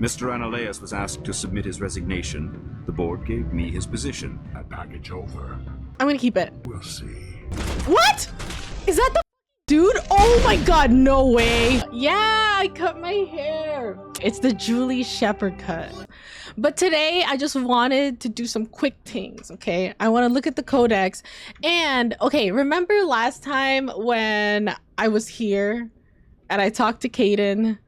Mr. Anoleis was asked to submit his resignation. The board gave me his position. That package over. I'm gonna keep it. We'll see. What? Is that the dude? Oh my god, no way. Yeah, I cut my hair. It's the Juli shepherd cut. But today I just wanted to do some quick things, okay? I want to look at the Codex. And okay, remember last time when I was here and I talked to Kaidan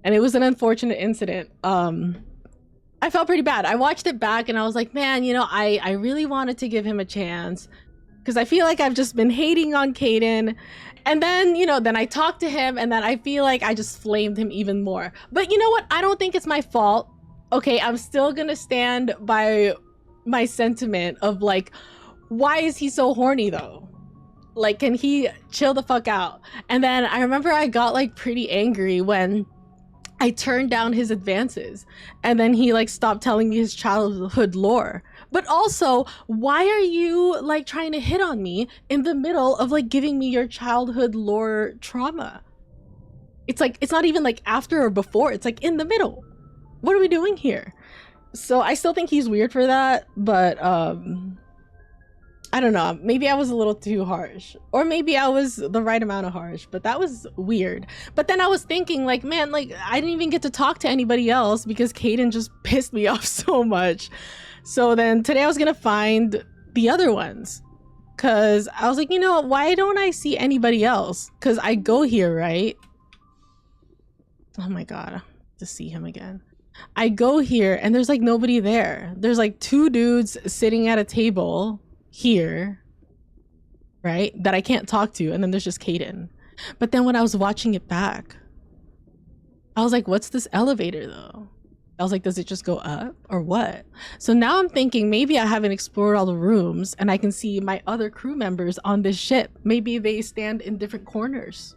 and it was an unfortunate incident. I felt pretty bad. I watched it back and I was like, man, you know, I really wanted to give him a chance because I feel like I've just been hating on Kaidan. And then, you know, then I talked to him and then I feel like I just flamed him even more. But you know what? I don't think it's my fault. Okay, I'm still gonna stand by my sentiment of like, why is he so horny though? Like, can he chill the fuck out? And then I remember I got like pretty angry when I turned down his advances and then he like stopped telling me his childhood lore. But also, why are you like trying to hit on me in the middle of like giving me your childhood lore trauma? It's like, it's not even like after or before, it's like in the middle. What are we doing here? So I still think he's weird for that, but I don't know, maybe I was a little too harsh, or maybe I was the right amount of harsh, but that was weird. But then I was thinking like, man, like I didn't even get to talk to anybody else because Kaidan just pissed me off so much. So then today I was gonna find the other ones because I was like, you know, why don't I see anybody else? Because I go here, right? Oh my god, to see him again. I go here and there's like nobody there. There's like two dudes sitting at a table here, right, that I can't talk to, and then there's just Kaidan. But then when I was watching it back, I was like, what's this elevator though? I was like, does it just go up or what? So now I'm thinking maybe I haven't explored all the rooms and I can see my other crew members on this ship. Maybe they stand in different corners.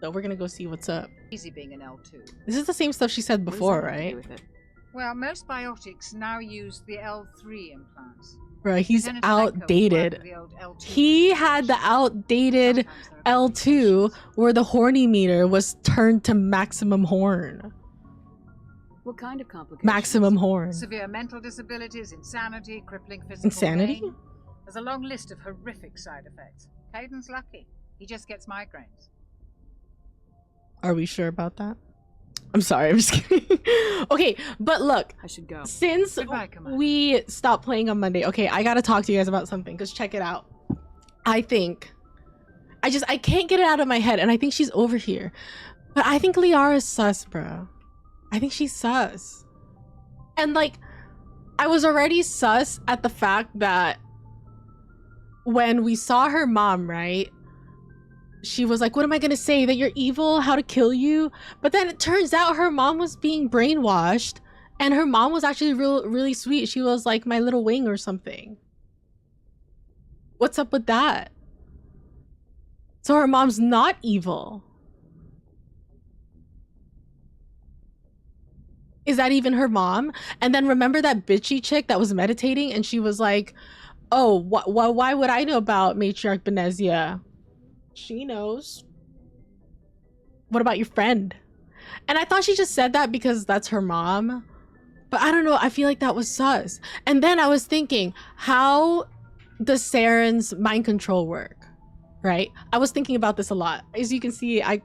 So we're gonna go see what's up. Easy being an L2. This is the same stuff she said before, right? Well, most biotics now use the L3 implants. Bro, he's outdated. He had the outdated L2 where the horny meter was turned to maximum horn. What kind of complications? Maximum horn. Severe mental disabilities, insanity, crippling physical pain. There's a long list of horrific side effects. Kaidan's lucky. He just gets migraines. Are we sure about that? I'm sorry, I'm just kidding. Okay, but look, I should go. Since we stopped playing on Monday, okay, I gotta talk to you guys about something, because check it out. I think, I can't get it out of my head, and I think she's over here. But I think Liara's sus, bro. I think she's sus. And like, I was already sus at the fact that when we saw her mom, right? She was like, what am I gonna say? That you're evil? How to kill you? But then it turns out her mom was being brainwashed and her mom was actually really sweet. She was like my little wing or something. What's up with that? So her mom's not evil. Is that even her mom? And then remember that bitchy chick that was meditating and she was like, oh, why would I know about Matriarch Benezia? She knows. What about your friend? And I thought she just said that because that's her mom. But I don't know. I feel like that was sus. And then I was thinking, how does Saren's mind control work? Right? I was thinking about this a lot. As you can see, I've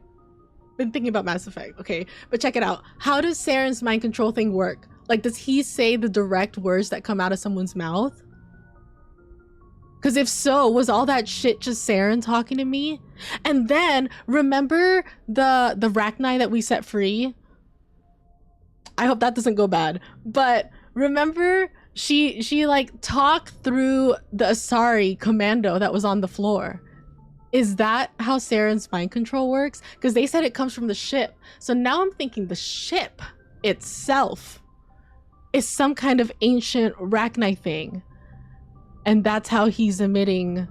been thinking about Mass Effect. Okay, but check it out. How does Saren's mind control thing work? Like, does he say the direct words that come out of someone's mouth? Because if so, was all that shit just Saren talking to me? And then, remember the Rachni that we set free? I hope that doesn't go bad. But remember, she like talked through the Asari commando that was on the floor. Is that how Saren's mind control works? Because they said it comes from the ship. So now I'm thinking the ship itself is some kind of ancient Rachni thing. And that's how he's emitting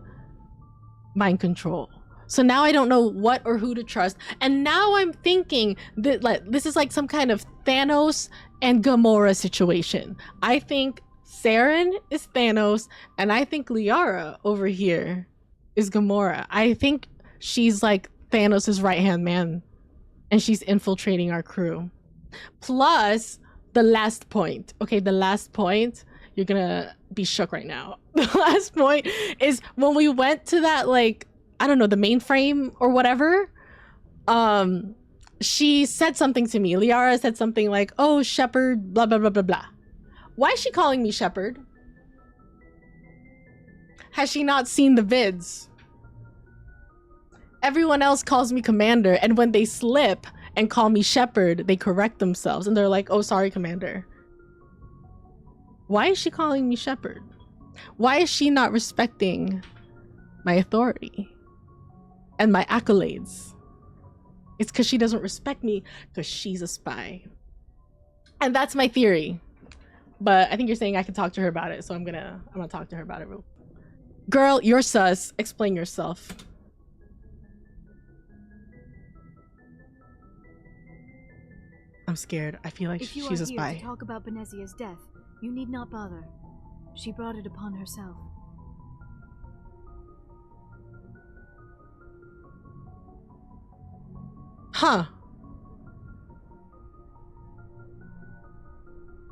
mind control. So now I don't know what or who to trust. And now I'm thinking that like this is like some kind of Thanos and Gamora situation. I think Saren is Thanos, and I think Liara over here is Gamora. I think she's like Thanos' right-hand man, and she's infiltrating our crew. Plus the last point. Okay, the last point, you're gonna be shook right now. The last point is when we went to that, like, I don't know, the mainframe or whatever, she said something to me. Liara said something like, oh, Shepherd, blah, blah, blah, blah, blah. Why is she calling me Shepherd? Has she not seen the vids? Everyone else calls me Commander, and when they slip and call me Shepherd, they correct themselves and they're like, oh, sorry, Commander. Why is she calling me Shepherd? Why is she not respecting my authority and my accolades? It's because she doesn't respect me because she's a spy. And that's my theory. But I think you're saying I can talk to her about it, so I'm gonna talk to her about it real. Girl, you're sus. Explain yourself. I'm scared. I feel like she's a spy. If you are here to talk about Benezia's death, you need not bother. She brought it upon herself. Huh.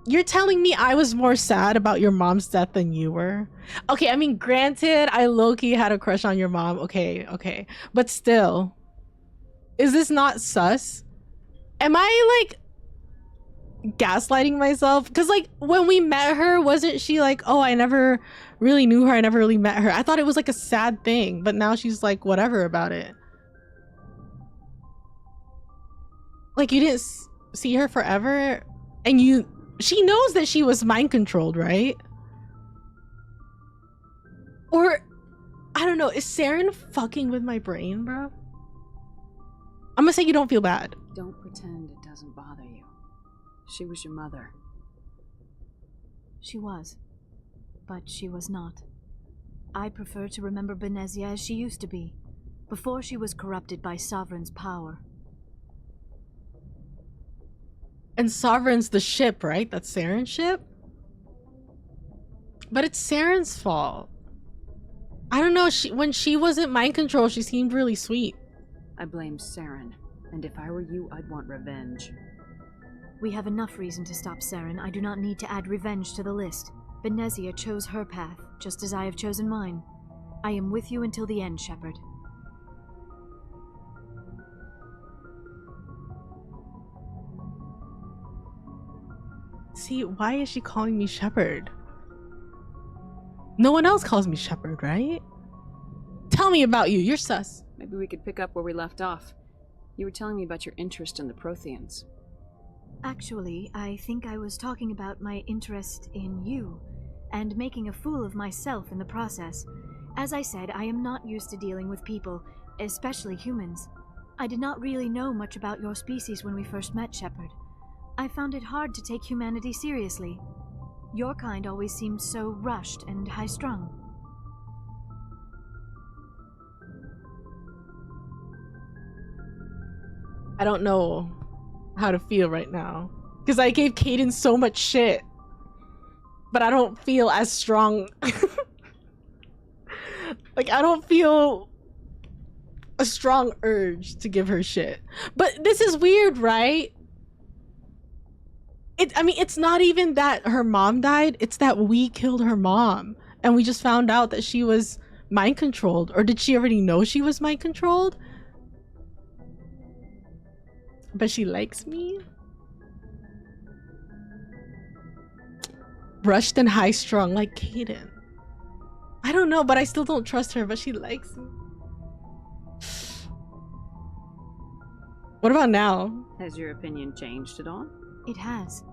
You're telling me I was more sad about your mom's death than you were? Okay, I mean, granted, I low-key had a crush on your mom. Okay. But still, is this not sus? Am I, like, gaslighting myself? Because, like, when we met her, wasn't she like, oh, I never really knew her, I never really met her? I thought it was like a sad thing, but now she's like whatever about it. Like, you didn't see her forever, and she knows that she was mind controlled, right? Or I don't know, is Saren fucking with my brain, bro? I'm gonna say you don't feel bad. Don't pretend it doesn't bother you. She was your mother. She was. But she was not. I prefer to remember Benezia as she used to be, before she was corrupted by Sovereign's power. And Sovereign's the ship, right? That's Saren's ship? But it's Saren's fault. I don't know, when she wasn't mind control, she seemed really sweet. I blame Saren, and if I were you, I'd want revenge. We have enough reason to stop Saren. I do not need to add revenge to the list. Benezia chose her path, just as I have chosen mine. I am with you until the end, Shepard. See, why is she calling me Shepard? No one else calls me Shepard, right? Tell me about you. You're sus. Maybe we could pick up where we left off. You were telling me about your interest in the Protheans. Actually, I think I was talking about my interest in you, and making a fool of myself in the process. As I said, I am not used to dealing with people, especially humans. I did not really know much about your species when we first met, Shepard. I found it hard to take humanity seriously. Your kind always seemed so rushed and high-strung. I don't know how to feel right now, because I gave Kaidan so much shit, but I don't feel as strong. Like, I don't feel a strong urge to give her shit. But this is weird, right? I mean, it's not even that her mom died, it's that we killed her mom, and we just found out that she was mind controlled. Or did she already know she was mind controlled? But she likes me? Rushed and high-strung like Kaidan. I don't know, but I still don't trust her, but she likes me. What about now? Has your opinion changed at all? It has.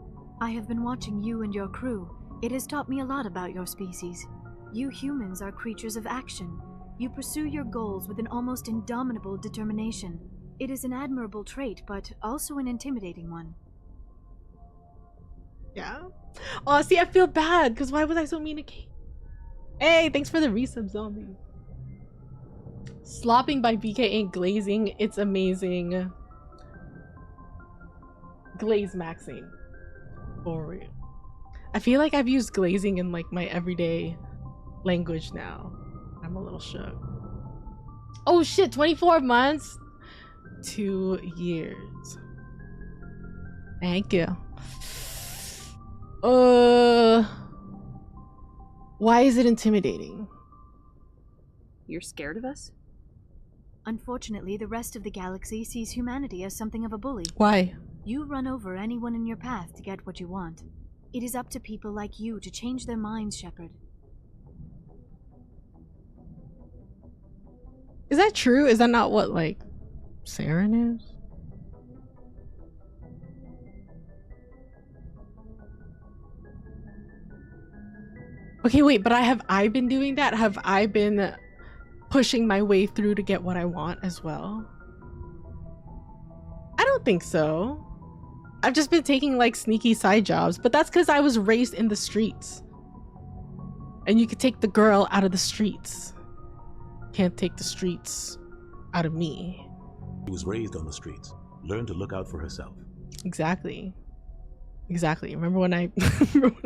I have been watching you and your crew. It has taught me a lot about your species. You humans are creatures of action. You pursue your goals with an almost indomitable determination. It is an admirable trait, but also an intimidating one. Yeah? Oh, see, I feel bad, because why was I so mean to Kate? Hey, thanks for the resub, zombie. Slopping by BK ain't glazing. It's amazing. Glaze maxing. For real. I feel like I've used glazing in like my everyday language now. I'm a little shook. Oh shit, 24 months? 2 years. Thank you. Why is it intimidating? You're scared of us? Unfortunately, the rest of the galaxy sees humanity as something of a bully. Why? You run over anyone in your path to get what you want. It is up to people like you to change their minds, Shepard. Is that true? Is that not what, like, Saren is? Okay, wait, but have I been doing that? Have I been pushing my way through to get what I want as well? I don't think so. I've just been taking like sneaky side jobs, but that's because I was raised in the streets. And you could take the girl out of the streets. Can't take the streets out of me. She was raised on the streets. Learned to look out for herself. Exactly. Exactly. Remember when I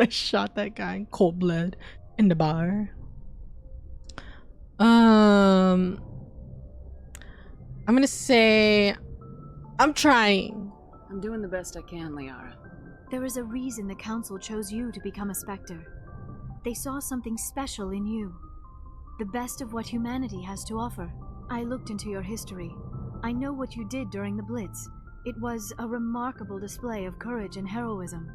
shot that guy in cold blood in the bar? I'm gonna say I'm trying. I'm doing the best I can, Liara. There is a reason the Council chose you to become a Spectre. They saw something special in you. The best of what humanity has to offer. I looked into your history. I know what you did during the Blitz. It was a remarkable display of courage and heroism.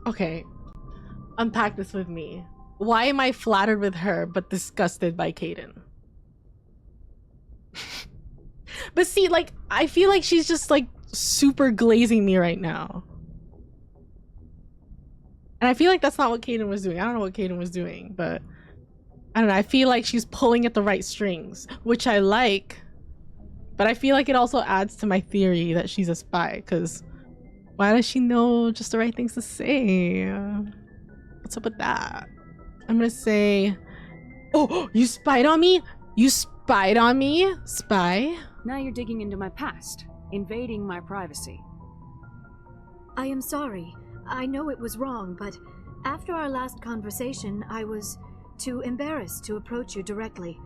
Okay. Unpack this with me. Why am I flattered with her but disgusted by Kaidan? But see, like, I feel like she's just like super glazing me right now. And I feel like that's not what Kaidan was doing. I don't know what Kaidan was doing, but I don't know. I feel like she's pulling at the right strings, which I like. But I feel like it also adds to my theory that she's a spy, because why does she know just the right things to say? What's up with that? I'm gonna say, oh, you spied on me? You spied on me? Spy? Now you're digging into my past, invading my privacy. I am sorry. I know it was wrong, but after our last conversation, I was too embarrassed to approach you directly.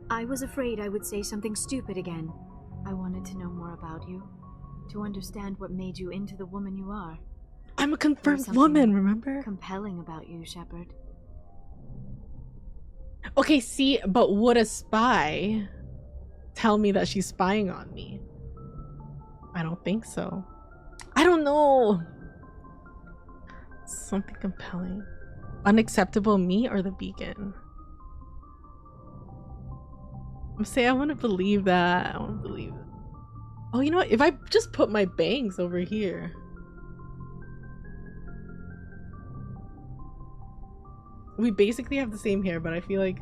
I was afraid I would say something stupid again. I wanted to know more about you, to understand what made you into the woman you are. I'm a confirmed woman, remember? Compelling about you, Shepard. Okay, see, but would a spy tell me that she's spying on me? I don't think so. I don't know. Something compelling. Unacceptable, me or the beacon? I'm saying I want to believe that. I want to believe it. Oh, you know what? If I just put my bangs over here. We basically have the same hair, but I feel like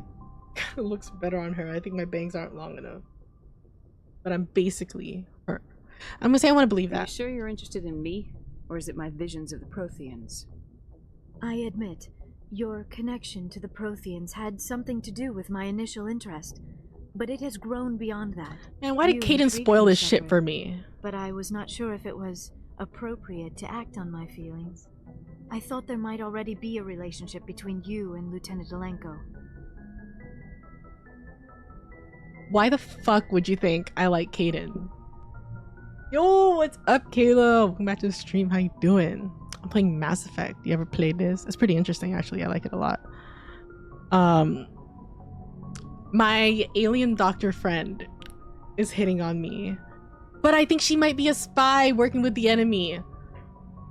it looks better on her. I think my bangs aren't long enough. But I'm basically her. I'm gonna say I want to believe that. Are you sure you're interested in me? Or is it my visions of the Protheans? I admit, your connection to the Protheans had something to do with my initial interest, but it has grown beyond that. Man, why did Kaidan spoil this shit for me? But I was not sure if it was appropriate to act on my feelings. I thought there might already be a relationship between you and Lieutenant Alenko. Why the fuck would you think I like Kaidan? Yo, what's up, Kayla? Welcome back to the stream. How you doing? I'm playing Mass Effect. You ever played this? It's pretty interesting, actually. I like it a lot. My alien doctor friend is hitting on me, but I think she might be a spy working with the enemy.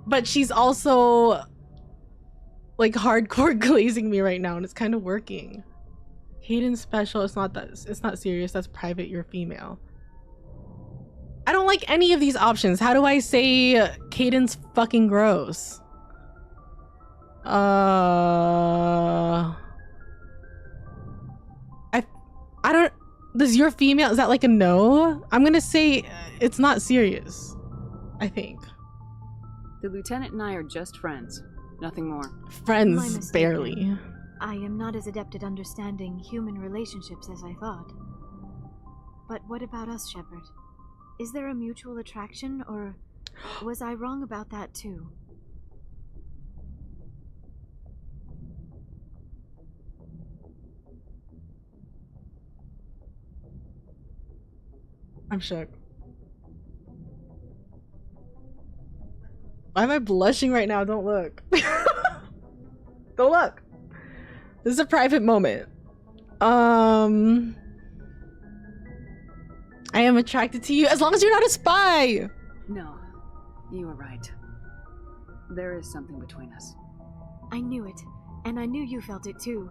But she's also like hardcore glazing me right now, and it's kind of working. Kaidan's special. It's not serious. That's private. You're female. I don't like any of these options. How do I say Kaidan's fucking gross? I don't. Does your female? Is that like a no? I'm gonna say it's not serious. I think. The lieutenant and I are just friends. Nothing more. Friends, barely. I am not as adept at understanding human relationships as I thought. But what about us, Shepard? Is there a mutual attraction, or was I wrong about that too? I'm shook. Why am I blushing right now? Don't look. Don't look. This is a private moment. I am attracted to you as long as you're not a spy. No, you were right. There is something between us. I knew it, and I knew you felt it too.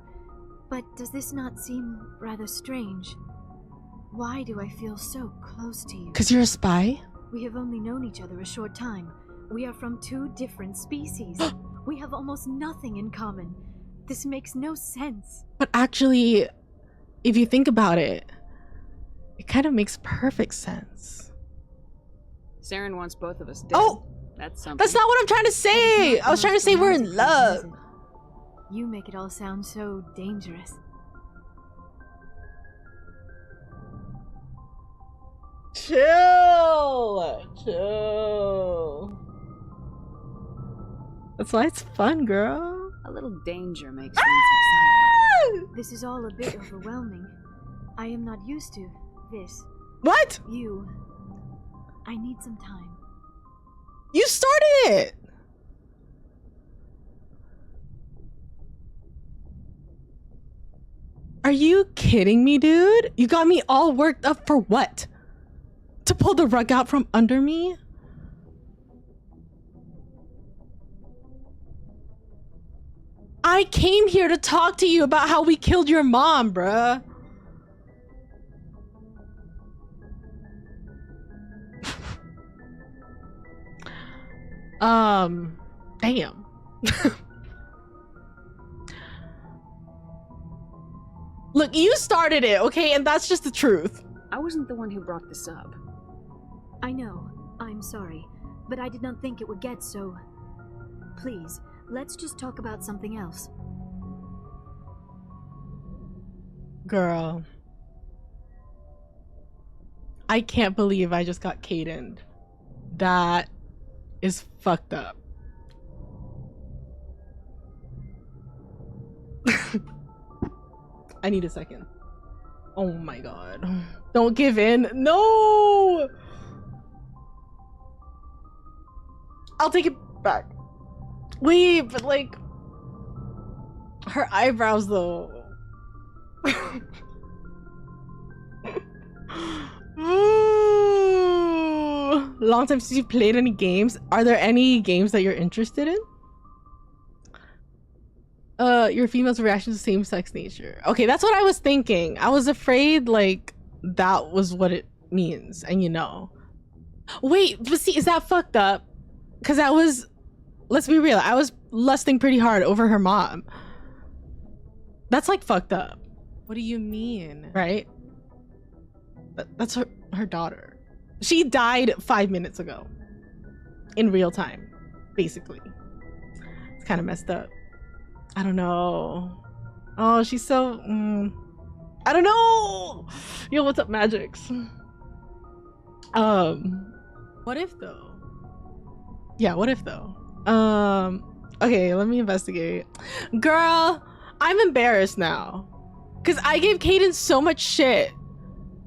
But does this not seem rather strange? Why do I feel so close to you? 'Cause you're a spy? We have only known each other a short time. We are from 2 different species. We have almost nothing in common. This makes no sense. But actually, if you think about it, it kind of makes perfect sense. Saren wants both of us dead. Oh! That's something. That's not what I'm trying to say! I was trying to say we're in love! You make it all sound so dangerous. Chill! Chill. That's why it's fun, girl. A little danger makes things exciting. This is all a bit overwhelming. I am not used to this. What? You. I need some time. You started it! Are you kidding me, dude? You got me all worked up for what? To pull the rug out from under me? I came here to talk to you about how we killed your mom, bruh. Damn. Look, you started it, okay? And that's just the truth. I wasn't the one who brought this up. I know. I'm sorry. But I did not think it would get so... Please, let's just talk about something else. Girl. I can't believe I just got Kaidan'd. That is fucked up. I need a second. Oh my god. Don't give in. No! I'll take it back. Wait, but like... her eyebrows though. Ooh. Long time since you've played any games. Are there any games that you're interested in? Your female's reaction to same-sex nature. Okay, that's what I was thinking. I was afraid like that was what it means, and you know. Wait, but see, is that fucked up? Because that was, let's be real, I was lusting pretty hard over her mom. That's like fucked up. What do you mean? Right? That's her daughter. She died 5 minutes ago. In real time, basically. It's kind of messed up. I don't know. Oh, she's so... I don't know! Yo, what's up, Magix? What if though? Yeah, what if though? Okay, let me investigate. Girl, I'm embarrassed now. Cause I gave Kaidan so much shit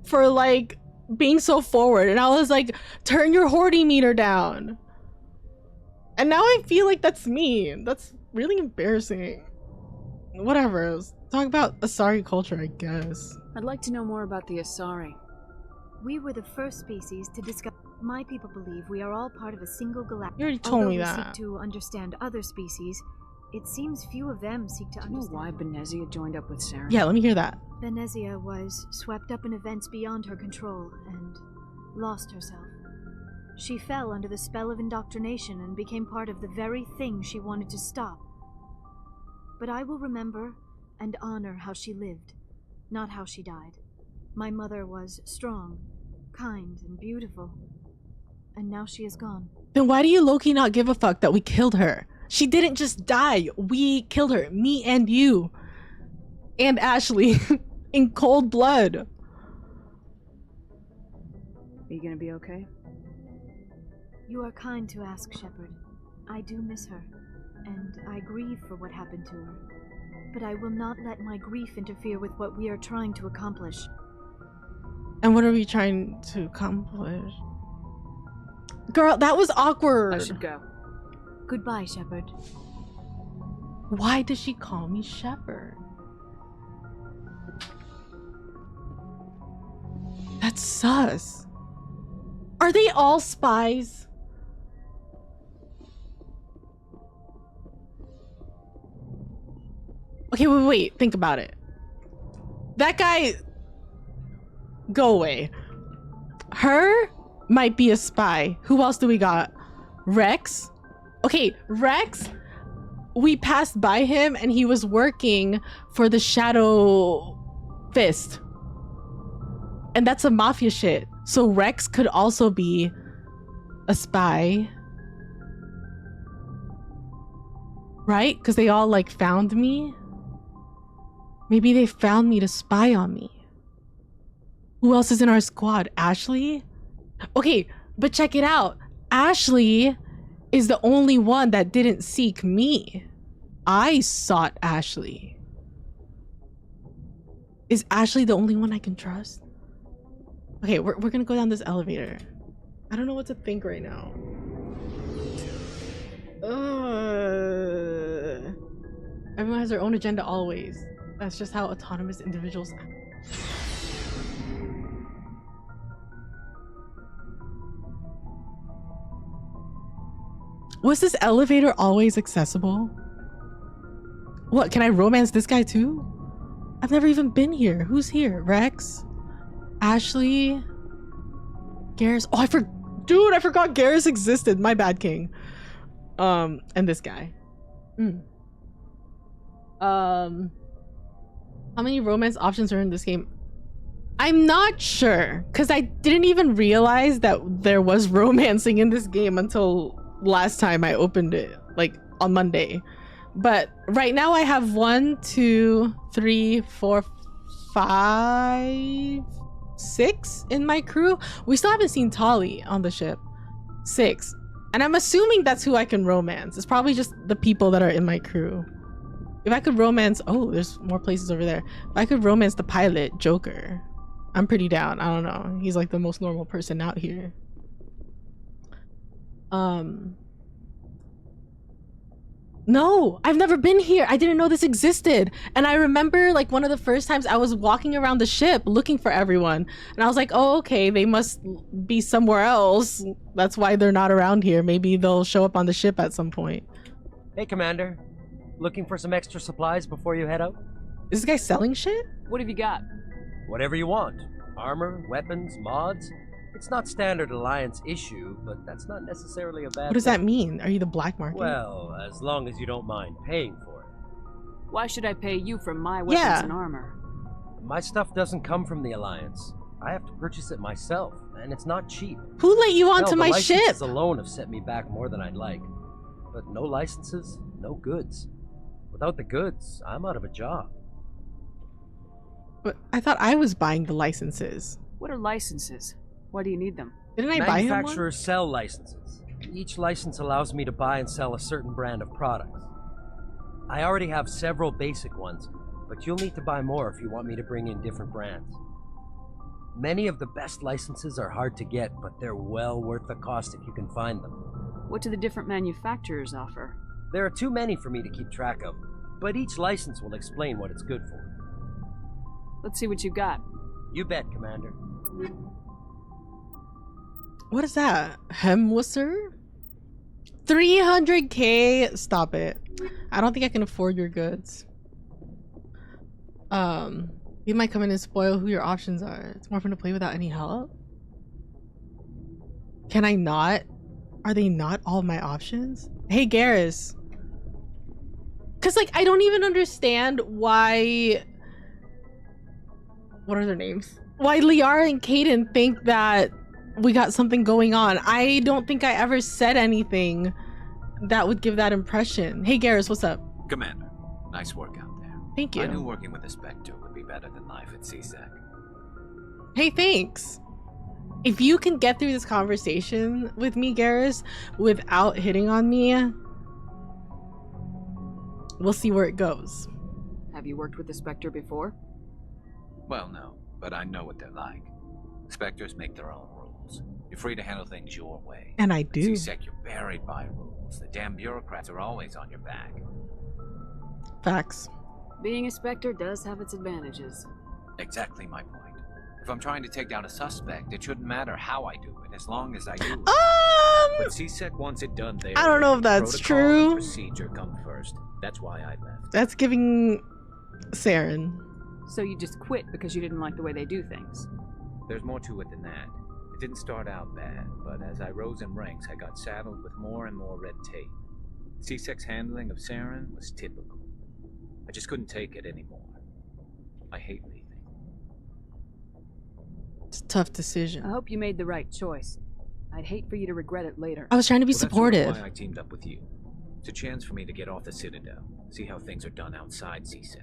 for like being so forward, and I was like, turn your hoarding meter down. And now I feel like that's mean. That's really embarrassing. Whatever. Let's talk about Asari culture, I guess. I'd like to know more about the Asari. We were the first species to discover. My people believe we are all part of a single galactic. You already told me we that. seek to understand other species, it seems few of them seek to Do you know understand. why Benezia joined up with Saren? Yeah, let me hear that. Benezia was swept up in events beyond her control and lost herself. She fell under the spell of indoctrination and became part of the very thing she wanted to stop. But I will remember and honor how she lived, not how she died. My mother was strong, kind, and beautiful. And now she is gone. Then why do you low-key not give a fuck that we killed her? She didn't just die. We killed her. Me and you. And Ashley. In cold blood. Are you gonna be okay? You are kind to ask, Shepard. I do miss her, and I grieve for what happened to her. But I will not let my grief interfere with what we are trying to accomplish. And what are we trying to accomplish? Girl, that was awkward. I should go. Goodbye, Shepard. Why does she call me Shepard? That's sus. Are they all spies? Okay, wait, think about it. That guy, go away. Her might be a spy. Who else do we got? Wrex? Okay, Wrex, we passed by him and he was working for the Shadow Fist. And that's a mafia shit. So Wrex could also be a spy. Right? Because they all like found me. Maybe they found me to spy on me. Who else is in our squad? Ashley? Okay, but check it out. Ashley is the only one that didn't seek me. I sought Ashley. Is Ashley the only one I can trust? Okay, we're gonna go down this elevator. I don't know what to think right now. Everyone has their own agenda always. That's just how autonomous individuals act. Was this elevator always accessible? What, can I romance this guy too? I've never even been here. Who's here? Wrex? Ashley? Garrus? Oh, dude, I forgot Garrus existed. My bad, King. And this guy. How many romance options are in this game? I'm not sure, because I didn't even realize that there was romancing in this game until last time I opened it, like on Monday. But right now I have 1, 2, 3, 4, 5, 6 in my crew. We still haven't seen Tali on the ship. 6. And I'm assuming that's who I can romance. It's probably just the people that are in my crew. If I could romance, oh, there's more places over there. If I could romance the pilot, Joker, I'm pretty down. I don't know. He's like the most normal person out here. No, I've never been here. I didn't know this existed. And I remember like one of the first times I was walking around the ship looking for everyone. And I was like, oh, okay, they must be somewhere else. That's why they're not around here. Maybe they'll show up on the ship at some point. Hey, Commander. Looking for some extra supplies before you head out? Is this guy selling shit? What have you got? Whatever you want. Armor, weapons, mods. It's not standard Alliance issue, but that's not necessarily a bad What does that mean? Are you the black market? Well, as long as you don't mind paying for it. Why should I pay you for my weapons and armor? My stuff doesn't come from the Alliance. I have to purchase it myself, and it's not cheap. Who let you onto my ship? The licenses alone have set me back more than I'd like. But no licenses, no goods. Without the goods, I'm out of a job. But I thought I was buying the licenses. What are licenses? Why do you need them? Didn't I buy him one? Manufacturers sell licenses. Each license allows me to buy and sell a certain brand of products. I already have several basic ones, but you'll need to buy more if you want me to bring in different brands. Many of the best licenses are hard to get, but they're well worth the cost if you can find them. What do the different manufacturers offer? There are too many for me to keep track of, but each license will explain what it's good for. Let's see what you got. You bet, Commander. What is that? Hemwisser? 300k? Stop it. I don't think I can afford your goods. You might come in and spoil who your options are. It's more fun to play without any help. Can I not? Are they not all my options? Hey, Garrus. Cause like I don't even understand why. What are their names? Why Liara and Kaidan think that we got something going on. I don't think I ever said anything that would give that impression. Hey Garrus, what's up? Commander, nice work out there. Thank you. I knew working with the Spectre would be better than life at CSEC. Hey, thanks. If you can get through this conversation with me, Garrus, without hitting on me, we'll see where it goes. Have you worked with the Spectre before? Well, no, but I know what they're like. Spectres make their own rules. You're free to handle things your way. And I do. CSEC, you're buried by rules. The damn bureaucrats are always on your back. Facts. Being a Spectre does have its advantages. Exactly my point. If I'm trying to take down a suspect, it shouldn't matter how I do it, as long as I do it. But CSEC wants it done there. I don't know if that's Protocol and true. procedure come first. That's why I left. That's giving Saren. So you just quit because you didn't like the way they do things? There's more to it than that. It didn't start out bad, but as I rose in ranks, I got saddled with more and more red tape. CSEC's handling of Saren was typical. I just couldn't take it anymore. I hate leaving. It's a tough decision. I hope you made the right choice. I'd hate for you to regret it later. I was trying to be Well, that's sort of supportive. why I teamed up with you. It's a chance for me to get off the Citadel, see how things are done outside CSEC.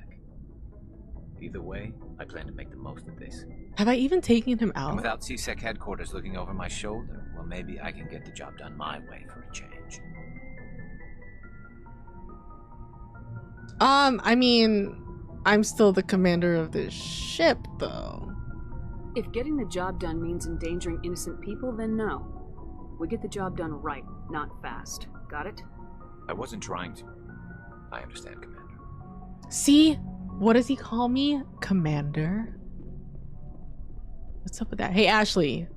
Either way, I plan to make the most of this. Have I even taken him And out? without CSEC headquarters looking over my shoulder, well, maybe I can get the job done my way for a change. I mean, I'm still the commander of this ship, though. If getting the job done means endangering innocent people, then no. We get the job done right, not fast. Got it? I wasn't trying to. I understand, Commander. See? What does he call me? Commander? What's up with that? Hey, Ashley.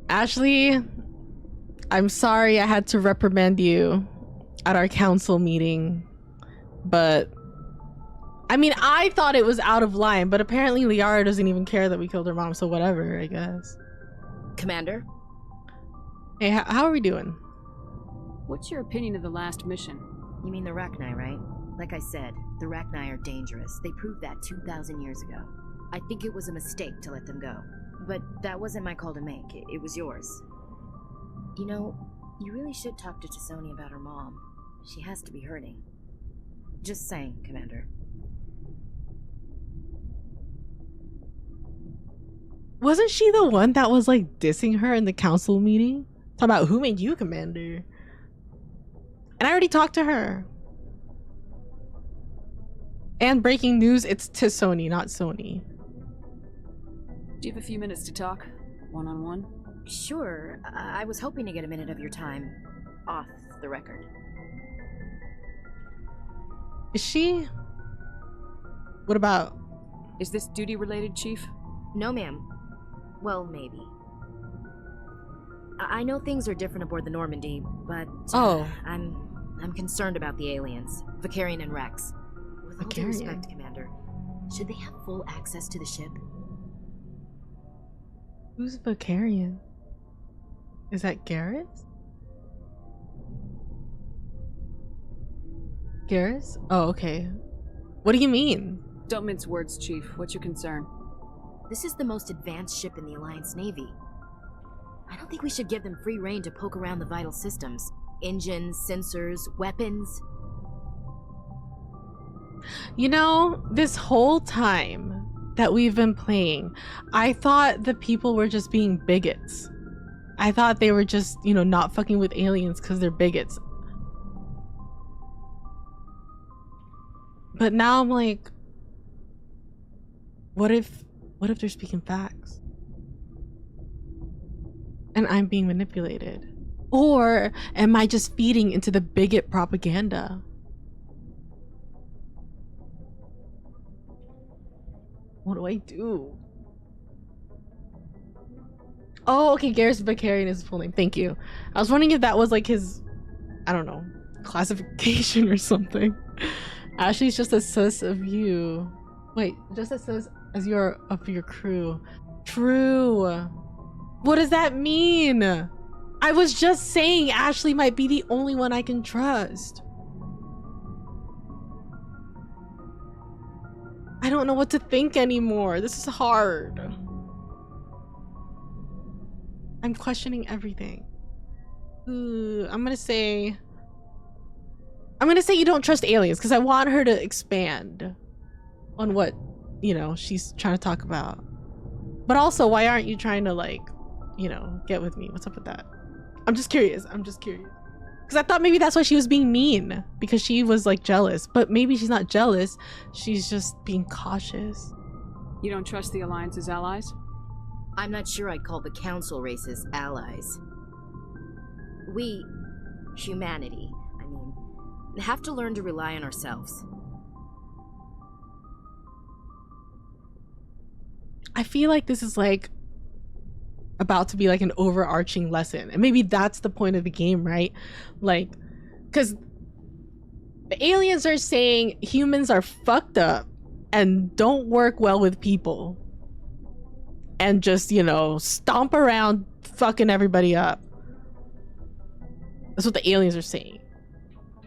Ashley, I'm sorry I had to reprimand you at our council meeting, but I mean, I thought it was out of line, but apparently Liara doesn't even care that we killed her mom, so whatever, I guess. Commander? Hey, how are we doing? What's your opinion of the last mission? You mean the Rachni, right? Like I said, the Rachni are dangerous. They proved that 2,000 years ago. I think it was a mistake to let them go. But that wasn't my call to make. It was yours. You know, you really should talk to T'Soni about her mom. She has to be hurting. Just saying, Commander. Wasn't she the one that was like dissing her in the council meeting? Talking about who made you commander? And I already talked to her. And breaking news, it's T'Soni, not Sony. Do you have a few minutes to talk? One-on-one? Sure. I was hoping to get a minute of your time off the record. Is she? What about? Is this duty-related, Chief? No, ma'am. Well, maybe. I know things are different aboard the Normandy, but I'm concerned about the aliens, Vicarian and Wrex. With all due respect, Commander, should they have full access to the ship? Who's Vicarian? Is that Garrus? Garrus? Oh, okay. What do you mean? Don't mince words, Chief. What's your concern? This is the most advanced ship in the Alliance Navy. I don't think we should give them free rein to poke around the vital systems. Engines, sensors, weapons. You know, this whole time that we've been playing, I thought the people were just being bigots. I thought they were just, you know, not fucking with aliens because they're bigots. But now I'm like, what if they're speaking facts? And I'm being manipulated? Or am I just feeding into the bigot propaganda? What do I do? Oh, okay, Garrus Vicarian is his full name. Thank you. I was wondering if that was like his, I don't know, classification or something. Ashley's just a sus of you. Wait, just a sus as your of your crew. True. What does that mean? I was just saying Ashley might be the only one I can trust. I don't know what to think anymore. This is hard. I'm questioning everything. I'm gonna say you don't trust aliens because I want her to expand on what, you know, she's trying to talk about. But also, why aren't you trying to, like, you know, get with me? What's up with that? I'm just curious. Because I thought maybe that's why she was being mean, because she was like jealous. But maybe she's not jealous. She's just being cautious. You don't trust the Alliance's allies? I'm not sure I'd call the Council races allies. We, humanity, I mean, have to learn to rely on ourselves. I feel like this is like about to be like an overarching lesson, and maybe that's the point of the game, right? Like, because the aliens are saying humans are fucked up and don't work well with people and just, you know, stomp around fucking everybody up. That's what the aliens are saying.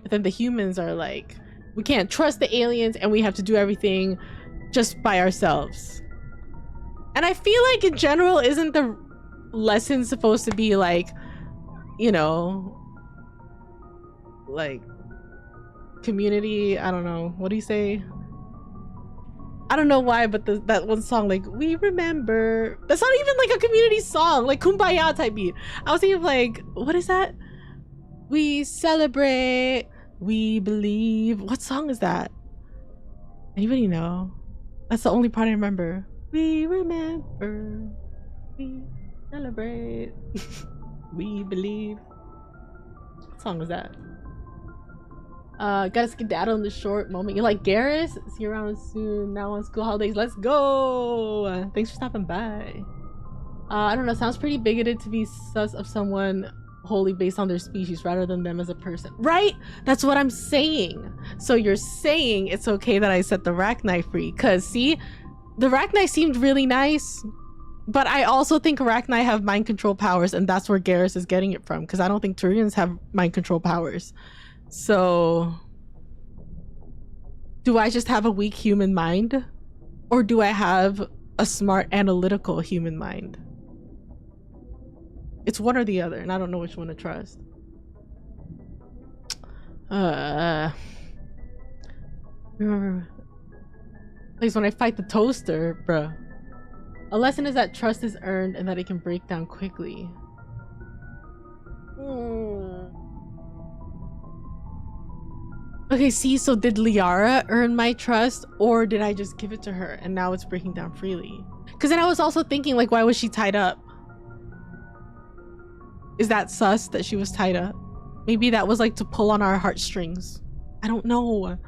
But then the humans are like, we can't trust the aliens and we have to do everything just by ourselves. And I feel like in general, isn't the lesson supposed to be like, you know, like community? I don't know. What do you say? I don't know why, but that one song, like, we remember, that's not even like a community song, like Kumbaya type beat. I was thinking like, what is that? We celebrate, we believe. What song is that? Anybody know? That's the only part I remember. We remember, we celebrate, we believe. What song was that? Gotta skedaddle in the short moment. You're like, Garrus? See you around soon. Now on school holidays. Let's go! Thanks for stopping by. I don't know. Sounds pretty bigoted to be sus of someone wholly based on their species rather than them as a person. Right? That's what I'm saying. So you're saying it's okay that I set the Rachni free. Because, see, the Rachni seemed really nice. But I also think Rachni have mind control powers, and that's where Garrus is getting it from. Because I don't think Turians have mind control powers. So, do I just have a weak human mind? Or do I have a smart, analytical human mind? It's one or the other, and I don't know which one to trust. Remember, please, when I fight the toaster, bruh. A lesson is that trust is earned and that it can break down quickly. Okay, see, so did Liara earn my trust, or did I just give it to her and now it's breaking down freely? Because then I was also thinking, like, why was she tied up? Is that sus that she was tied up? Maybe that was like to pull on our heartstrings. I don't know.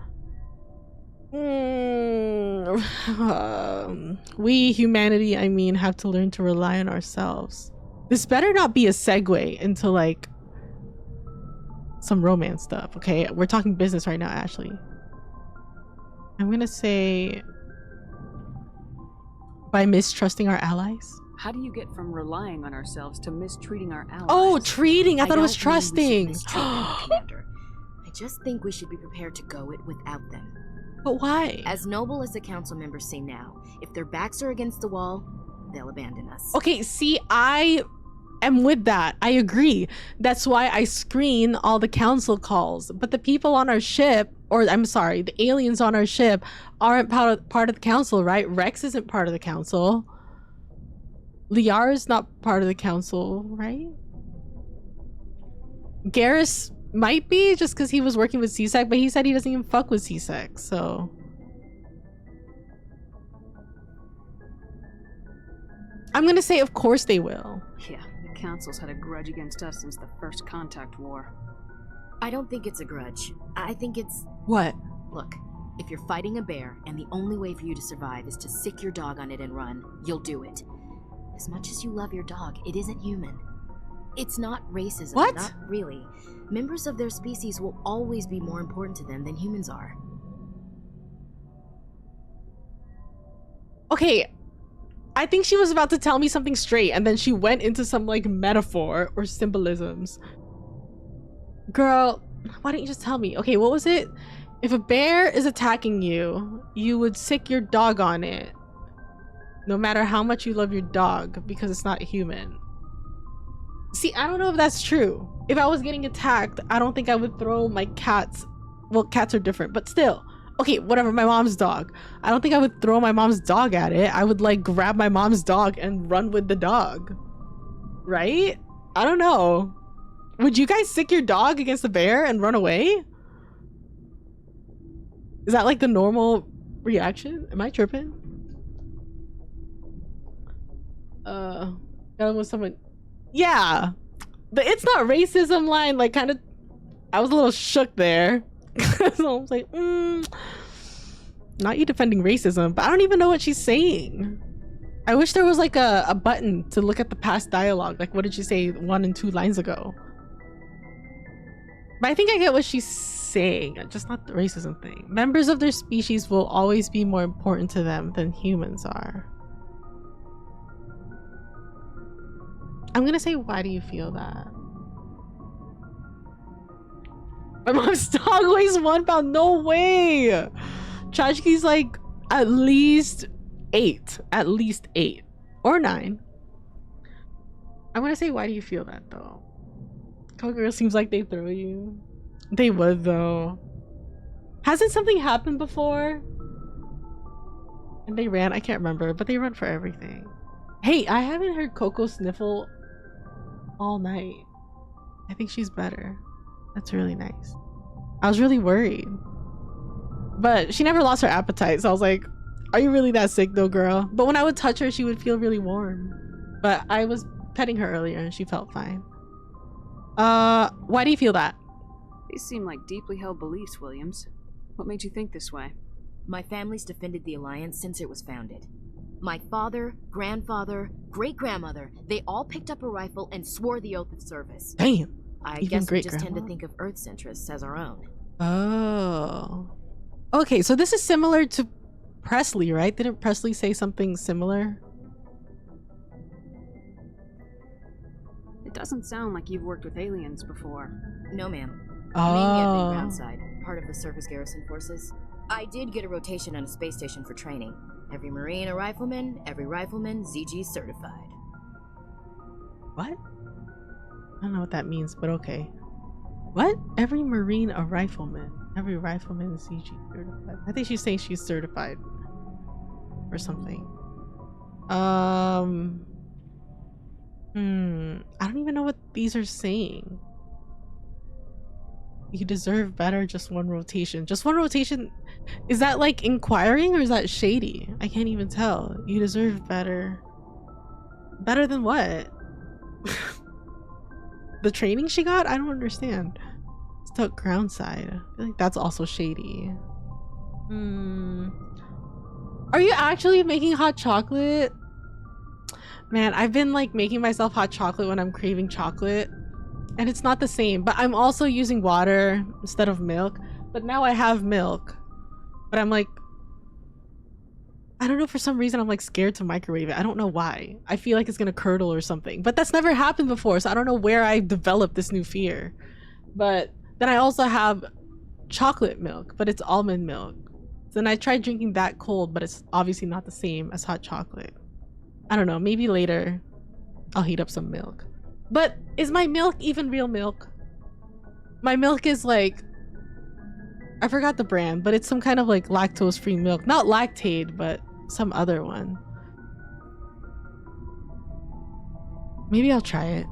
We, humanity, I mean, have to learn to rely on ourselves. This better not be a segue into like some romance stuff, okay? We're talking business right now, Ashley. I'm gonna say by mistrusting our allies. How do you get from relying on ourselves to mistreating our allies? Oh, treating! I thought it was trusting. Commander. I just think we should be prepared to go it without them. But why? As noble as the council members say now, if their backs are against the wall, they'll abandon us. Okay, see, I am with that. I agree. That's why I screen all the council calls. But the people on our ship, or I'm sorry, the aliens on our ship aren't part of the council, right? Wrex isn't part of the council. Liara's not part of the council, right? Garrus might be, just because he was working with C-Sec, but he said he doesn't even fuck with C-Sec, so... I'm gonna say of course they will. Yeah, the council's had a grudge against us since the first contact war. I don't think it's a grudge. I think it's... What? Look, if you're fighting a bear and the only way for you to survive is to sick your dog on it and run, you'll do it. As much as you love your dog, it isn't human. It's not racism. What? Not really. Members of their species will always be more important to them than humans are. Okay, I think she was about to tell me something straight, and then she went into some like metaphor or symbolisms. Girl, why don't you just tell me? Okay, what was it? If a bear is attacking you, you would sick your dog on it. No matter how much you love your dog, because it's not human. See, I don't know if that's true. If I was getting attacked, I don't think I would throw my cats. Well, cats are different, but still. Okay, whatever, my mom's dog. I don't think I would throw my mom's dog at it. I would like grab my mom's dog and run with the dog. Right? I don't know. Would you guys sick your dog against the bear and run away? Is that like the normal reaction? Am I tripping? That was someone. Yeah, the "it's not racism" line, like, kind of, I was a little shook there. So I was like, not you defending racism, but I don't even know what she's saying. I wish there was like a button to look at the past dialogue. Like, what did she say 1 and 2 lines ago? But I think I get what she's saying, just not the racism thing. Members of their species will always be more important to them than humans are. I'm gonna say, why do you feel that? My mom's dog weighs 1 pound. No way. Chachki's like at least 8. At least 8 or 9. I'm gonna say, why do you feel that though? Cowgirl seems like they throw you. They would though. Hasn't something happened before? And they ran? I can't remember, but they run for everything. Hey, I haven't heard Coco sniffle all night. I think she's better. That's really nice. I was really worried. But she never lost her appetite, so I was like, are you really that sick though, girl? But when I would touch her, she would feel really warm. But I was petting her earlier and she felt fine. Why do you feel that? These seem like deeply held beliefs, Williams. What made you think this way? My family's defended the Alliance since it was founded. My father, grandfather, great-grandmother, they all picked up a rifle and swore the oath of service. Damn. I Even guess we just great-grandma? tend to think of Earth's interests as our own. Oh. Okay, so this is similar to Presley, right? Didn't Presley say something similar? It doesn't sound like you've worked with aliens before. No, ma'am. Oh. Mainly I've been groundside, part of the surface garrison forces. I did get a rotation on a space station for training. Every Marine a rifleman, every rifleman ZG certified. What? I don't know what that means, but okay. What? Every Marine a rifleman. Every rifleman is CG certified. I think she's saying she's certified. Or something. I don't even know what these are saying. You deserve better, just 1 rotation. Just 1 rotation? Is that like inquiring or is that shady? I can't even tell. You deserve better. Better than what? The training she got? I don't understand. Stuck groundside. I feel like that's also shady. Are you actually making hot chocolate? Man, I've been like making myself hot chocolate when I'm craving chocolate. And it's not the same, but I'm also using water instead of milk. But now I have milk. But I'm like, I don't know, for some reason I'm like scared to microwave it. I don't know why. I feel like it's gonna curdle or something. But that's never happened before, so I don't know where I developed this new fear. But then I also have chocolate milk, but it's almond milk. So then I tried drinking that cold, but it's obviously not the same as hot chocolate. I don't know, maybe later I'll heat up some milk. But is my milk even real milk? My milk is like, I forgot the brand, but it's some kind of like lactose-free milk. Not Lactaid, but some other one. Maybe I'll try it.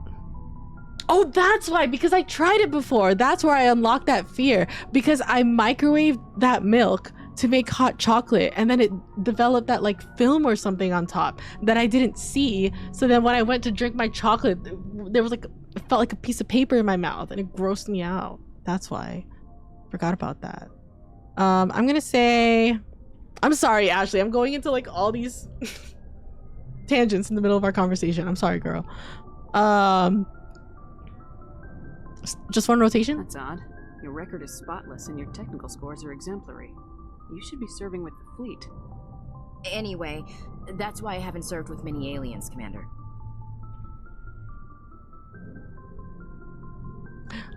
Oh, that's why, because I tried it before. That's where I unlocked that fear, because I microwaved that milk to make hot chocolate, and then it developed that like film or something on top that I didn't see. So then when I went to drink my chocolate, there was like, it felt like a piece of paper in my mouth and it grossed me out. That's why. Forgot about that. I'm gonna say, I'm sorry, Ashley, I'm going into like all these tangents in the middle of our conversation. I'm sorry, girl. Just 1 rotation? That's odd. Your record is spotless and your technical scores are exemplary. You should be serving with the fleet. Anyway, that's why I haven't served with many aliens, Commander.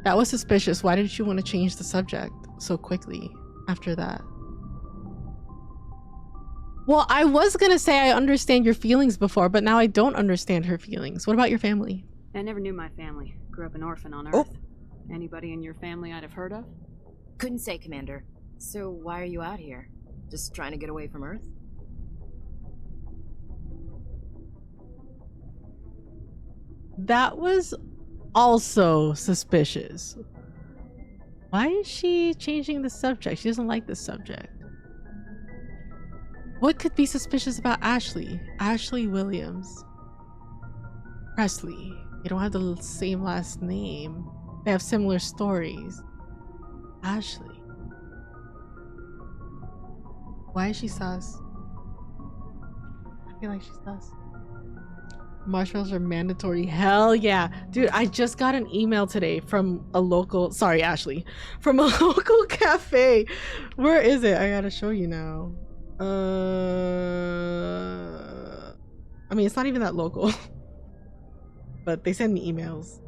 That was suspicious. Why did you want to change the subject so quickly after that? Well, I was gonna say I understand your feelings before, but now I don't understand her feelings. What about your family? I never knew my family. Grew up an orphan on Earth. Anybody in your family I'd have heard of? Couldn't say, Commander. So why are you out here? Just trying to get away from Earth? That was also suspicious. Why is she changing the subject? She doesn't like this subject. What could be suspicious about Ashley? Ashley Williams. Presley. They don't have the same last name. They have similar stories. Ashley. Why is she sus? I feel like she's sus. Marshmallows are mandatory. Hell yeah. Dude, I just got an email today from a local, sorry Ashley, from a local cafe. Where is it? I gotta show you now. I mean, it's not even that local. But they send me emails.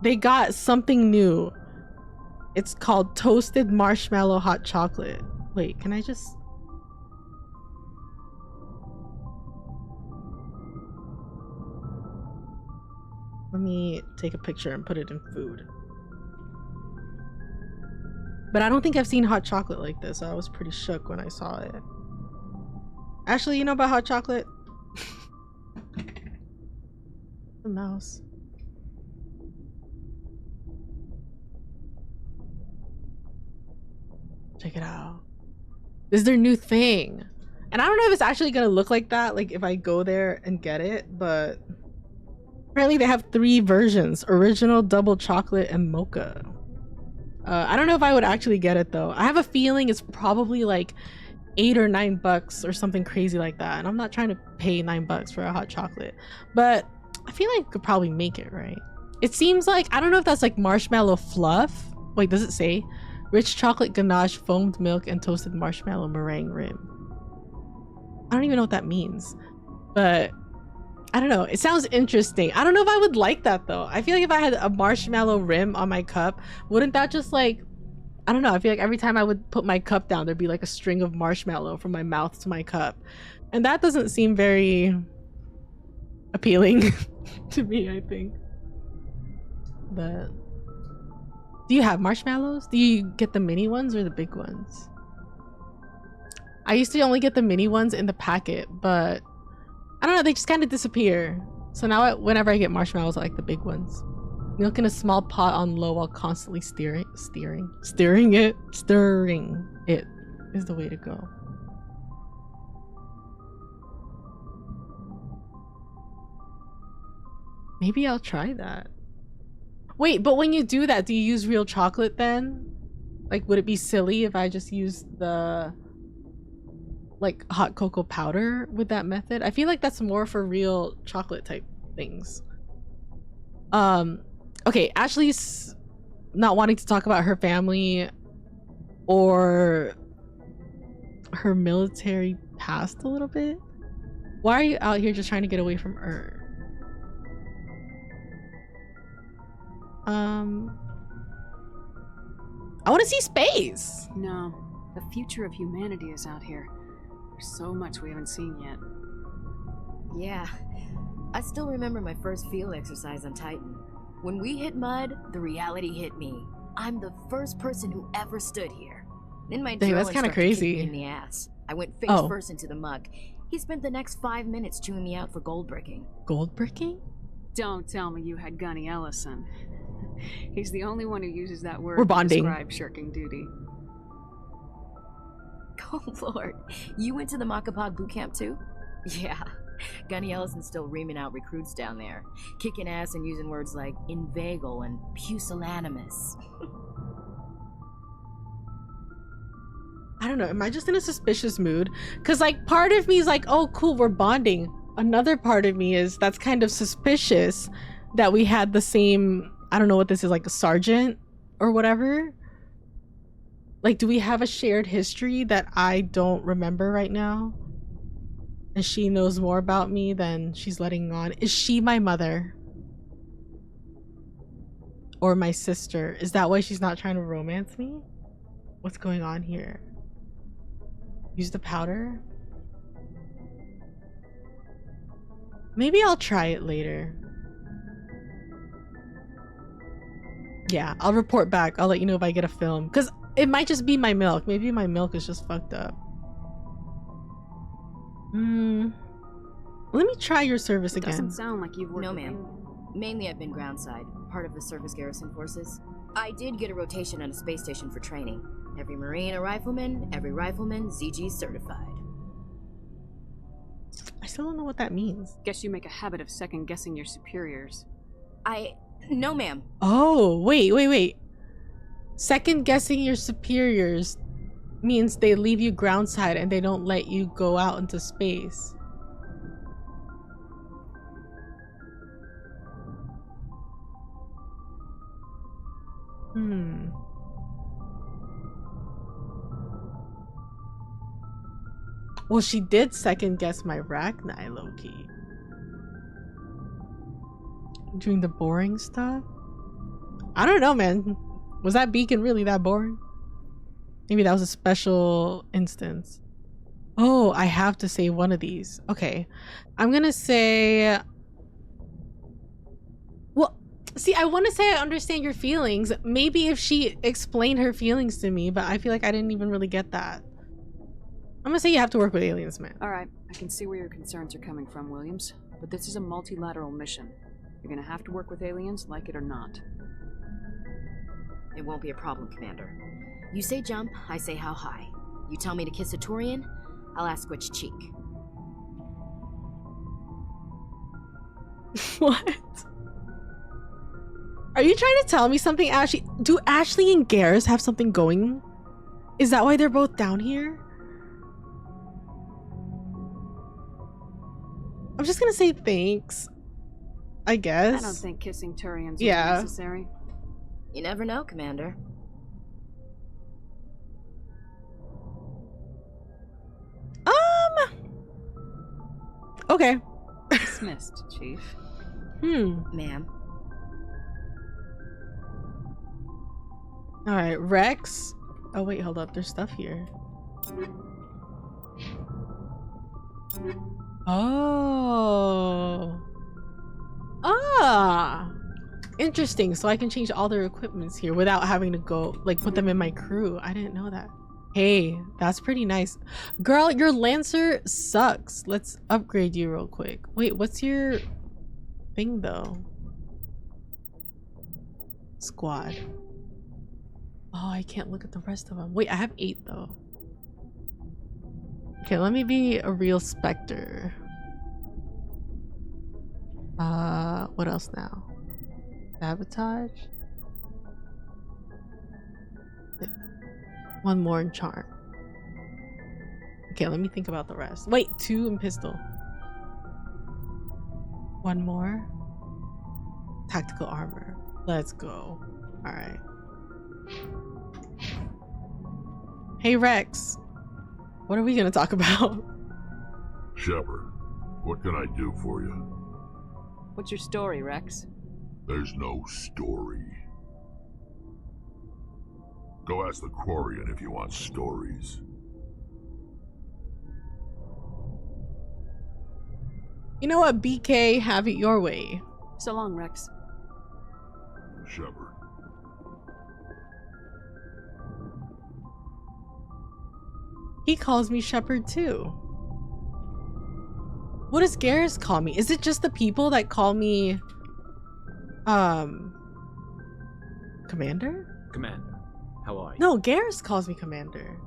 They got something new. It's called toasted marshmallow hot chocolate. Wait, can I just... Let me take a picture and put it in food. But I don't think I've seen hot chocolate like this, so I was pretty shook when I saw it. Ashley, you know about hot chocolate? The mouse. Check it out. This is their new thing. And I don't know if it's actually gonna look like that, like if I go there and get it, but apparently they have 3 versions: original, double chocolate, and mocha. I don't know if I would actually get it though. I have a feeling it's probably like $8 or $9 or something crazy like that, and I'm not trying to pay $9 for a hot chocolate, but I feel like I could probably make it, right? It seems like, I don't know if that's like marshmallow fluff. Wait, does it say? Rich chocolate ganache, foamed milk, and toasted marshmallow meringue rim. I don't even know what that means, but I don't know. It sounds interesting. I don't know if I would like that though. I feel like if I had a marshmallow rim on my cup, wouldn't that just like, I don't know. I feel like every time I would put my cup down, there'd be like a string of marshmallow from my mouth to my cup. And that doesn't seem very appealing to me, I think. But do you have marshmallows? Do you get the mini ones or the big ones? I used to only get the mini ones in the packet, but I don't know, they just kind of disappear. So now whenever I get marshmallows, I like the big ones. Milk in a small pot on low while constantly stirring it is the way to go. Maybe I'll try that. Wait, but when you do that, do you use real chocolate then? Like, would it be silly if I just used the like hot cocoa powder with that method? I feel like that's more for real chocolate type things. Okay, Ashley's not wanting to talk about her family or her military past a little bit. Why are you out here just trying to get away from her? I want to see space. No, the future of humanity is out here. There's so much we haven't seen yet. Yeah, I still remember my first field exercise on Titan. When we hit mud, the reality hit me. I'm the first person who ever stood here. Then my Dang, that's kind of crazy. in the ass. I went face first into the muck. He spent the next 5 minutes chewing me out for gold bricking. Gold bricking? Don't tell me you had Gunny Ellison. He's the only one who uses that word We're bonding. to describe shirking duty. Oh lord, you went to the Makapog boot camp too? Yeah, Gunny Ellison's still reaming out recruits down there, kicking ass and using words like inveigle and pusillanimous. I don't know, am I just in a suspicious mood? Because like part of me is like, oh cool, we're bonding. Another part of me is that's kind of suspicious that we had the same, I don't know what this is, like a sergeant or whatever. Like, do we have a shared history that I don't remember right now? And she knows more about me than she's letting on. Is she my mother? Or my sister? Is that why she's not trying to romance me? What's going on here? Use the powder? Maybe I'll try it later. Yeah, I'll report back. I'll let you know if I get a film. Because it might just be my milk. Maybe my milk is just fucked up. Let me try your service again. Doesn't sound like you've worked. No, ma'am. Mainly I've been groundside, part of the surface garrison forces. I did get a rotation at a space station for training. Every Marine a rifleman, every rifleman ZG certified. I still don't know what that means. Guess you make a habit of second-guessing your superiors. No, ma'am. Oh, wait. Second-guessing your superiors means they leave you groundside and they don't let you go out into space. Well, she did second guess my Rachni, low-key. Doing the boring stuff? I don't know, man. Was that beacon really that boring? Maybe that was a special instance. Oh, I have to say one of these. Okay. I'm gonna say... Well, see, I want to say I understand your feelings. Maybe if she explained her feelings to me, but I feel like I didn't even really get that. I'm gonna say you have to work with aliens, man. Alright, I can see where your concerns are coming from, Williams. But this is a multilateral mission. You're gonna have to work with aliens, like it or not. It won't be a problem, Commander. You say jump, I say how high. You tell me to kiss a Turian, I'll ask which cheek. What? Are you trying to tell me something, Ashley? Do Ashley and Garrus have something going? Is that why they're both down here? I'm just gonna say thanks, I guess. I don't think kissing Turians is necessary. You never know, Commander. Okay. Dismissed, Chief. Ma'am. Alright, Wrex. Oh wait, hold up. There's stuff here. Oh. Ah. Interesting. So I can change all their equipments here without having to go, like, put them in my crew. I didn't know that. Hey, that's pretty nice. Girl, your Lancer sucks. Let's upgrade you real quick. Wait, what's your thing, though? Squad. Oh, I can't look at the rest of them. Wait, I have 8, though. Okay, let me be a real Spectre. What else now? Sabotage? One more in charm. Okay, let me think about the rest. Wait, 2 in pistol. 1 more. Tactical armor. Let's go. Alright. Hey Wrex. What are we gonna talk about? Shepard, what can I do for you? What's your story, Wrex? There's no story. Go ask the Quarian if you want stories. You know what, BK? Have it your way. So long, Wrex. Shepard. He calls me Shepard too. What does Garrus call me? Is it just the people that call me Commander? Commander, how are you? No, Garrus calls me Commander.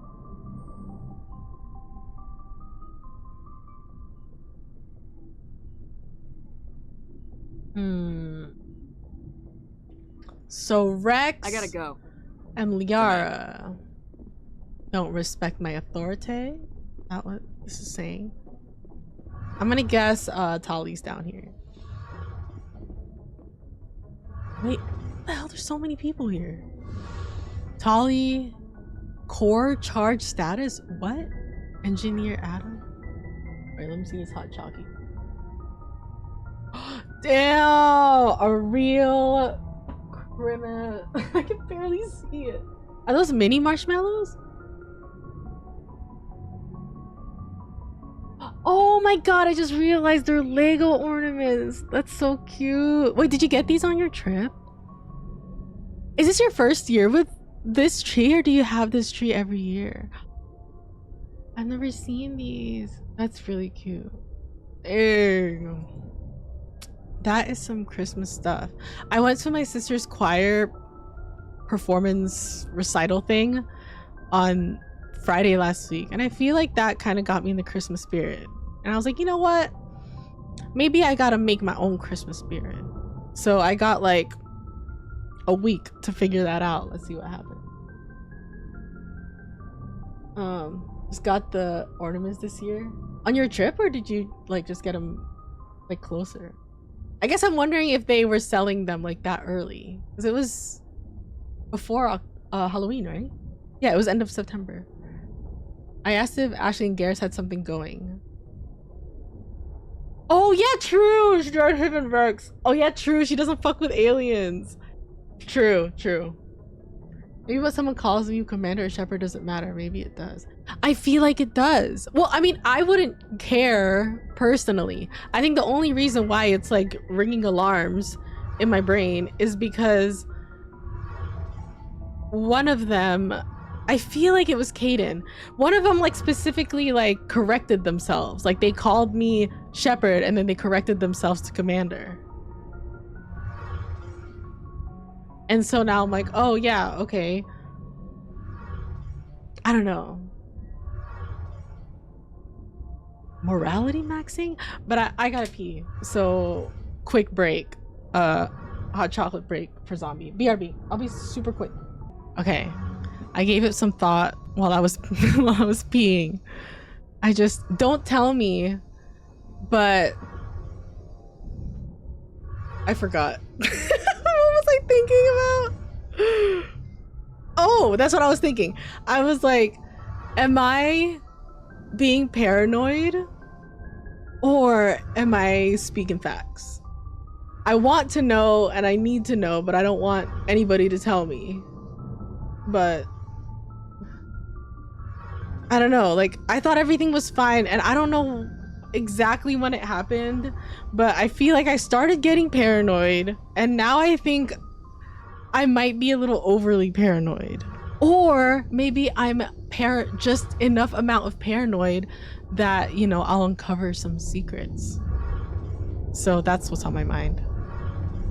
So Wrex, I gotta go. And Liara don't respect my authority. That what this is saying. I'm gonna guess Tali's down here. Wait, what the hell? There's so many people here. Tali, core charge status. What? Engineer Adam. Alright, let me see this hot chalky. Damn, a real criminal. I can barely see it. Are those mini marshmallows? Oh my god, I just realized they're Lego ornaments. That's so cute. Wait, did you get these on your trip? Is this your first year with this tree, or do you have this tree every year? I've never seen these. That's really cute. Ew. That is some Christmas stuff. I went to my sister's choir performance recital thing on Friday last week, and I feel like that kind of got me in the Christmas spirit. And I was like, you know what? Maybe I gotta make my own Christmas spirit. So I got like a week to figure that out. Let's see what happens. Just got the ornaments this year. On your trip, or did you like just get them like closer? I guess I'm wondering if they were selling them like that early. Because it was before Halloween, right? Yeah, it was end of September. I asked if Ashley and Garrus had something going. Oh yeah, true! She joined him and Wrex. Oh yeah, true, she doesn't fuck with aliens. True, true. Maybe when someone calls you Commander or Shepherd doesn't matter. Maybe it does. I feel like it does. Well, I mean, I wouldn't care personally. I think the only reason why it's like ringing alarms in my brain is because one of them, I feel like it was Kaidan. One of them like specifically like corrected themselves. Like they called me Shepherd and then they corrected themselves to Commander. And so now I'm like, oh yeah, okay. I don't know. Morality maxing? But I gotta pee. So quick break. Hot chocolate break for zombie. BRB. I'll be super quick. Okay. I gave it some thought while I was peeing. I just don't tell me, but I forgot. What was I thinking about? Oh, that's what I was thinking. I was like, am I being paranoid or am I speaking facts? I want to know and I need to know, but I don't want anybody to tell me. But I don't know, like I thought everything was fine and I don't know exactly when it happened, but I feel like I started getting paranoid and now I think I might be a little overly paranoid. Or maybe I'm just enough amount of paranoid that, you know, I'll uncover some secrets. So that's what's on my mind.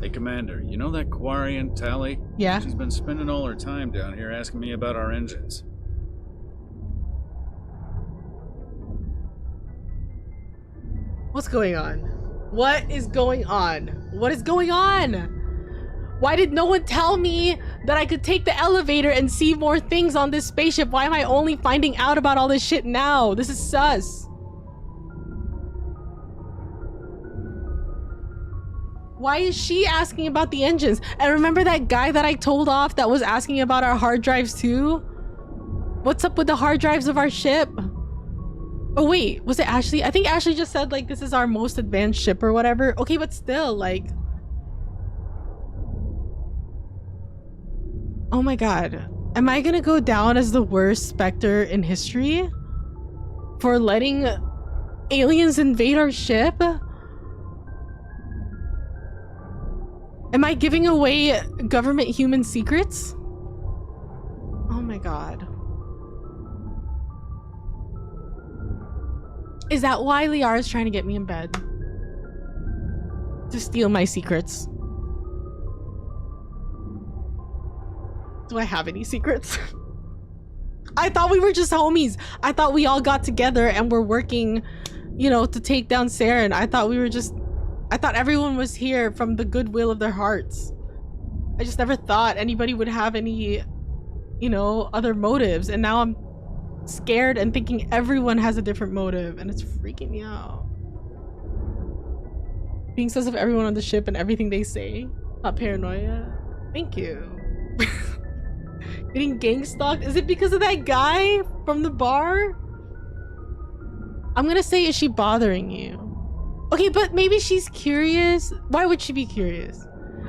Hey, Commander, you know that Quarian, Tali? Yeah? She's been spending all her time down here asking me about our engines. What's going on? What is going on? What is going on? Why did no one tell me that I could take the elevator and see more things on this spaceship? Why am I only finding out about all this shit now? This is sus. Why is she asking about the engines? And remember that guy that I told off that was asking about our hard drives too? What's up with the hard drives of our ship? Oh wait, was it Ashley? I think Ashley just said like this is our most advanced ship or whatever. Okay, but still like, oh my god, am I gonna go down as the worst Spectre in history for letting aliens invade our ship? Am I giving away government human secrets? Oh my god. Is that why Liara's trying to get me in bed? To steal my secrets? Do I have any secrets? I thought we were just homies. I thought we all got together and were working, you know, to take down Saren. I thought everyone was here from the goodwill of their hearts. I just never thought anybody would have any, you know, other motives. And now I'm scared and thinking everyone has a different motive and it's freaking me out. Being sus of everyone on the ship and everything they say. Not paranoia. Thank you. Getting gang stalked? Is it because of that guy from the bar? I'm gonna say, is she bothering you? Okay, but maybe she's curious. Why would she be curious?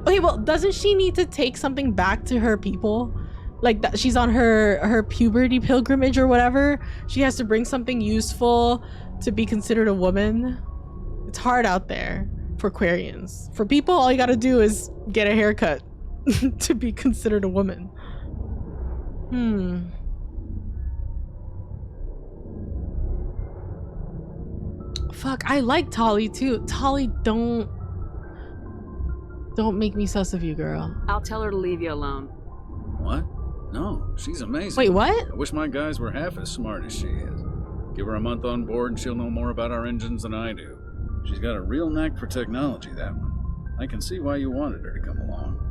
Okay, well, doesn't she need to take something back to her people? Like that she's on her puberty pilgrimage or whatever. She has to bring something useful to be considered a woman. It's hard out there for Quarians. For people, all you gotta do is get a haircut to be considered a woman. Fuck, I like Tali too. Tali, don't make me sus of you, girl. I'll tell her to leave you alone. What? No, she's amazing. Wait, what? I wish my guys were half as smart as she is. Give her a month on board and she'll know more about our engines than I do. She's got a real knack for technology, that one. I can see why you wanted her to come along.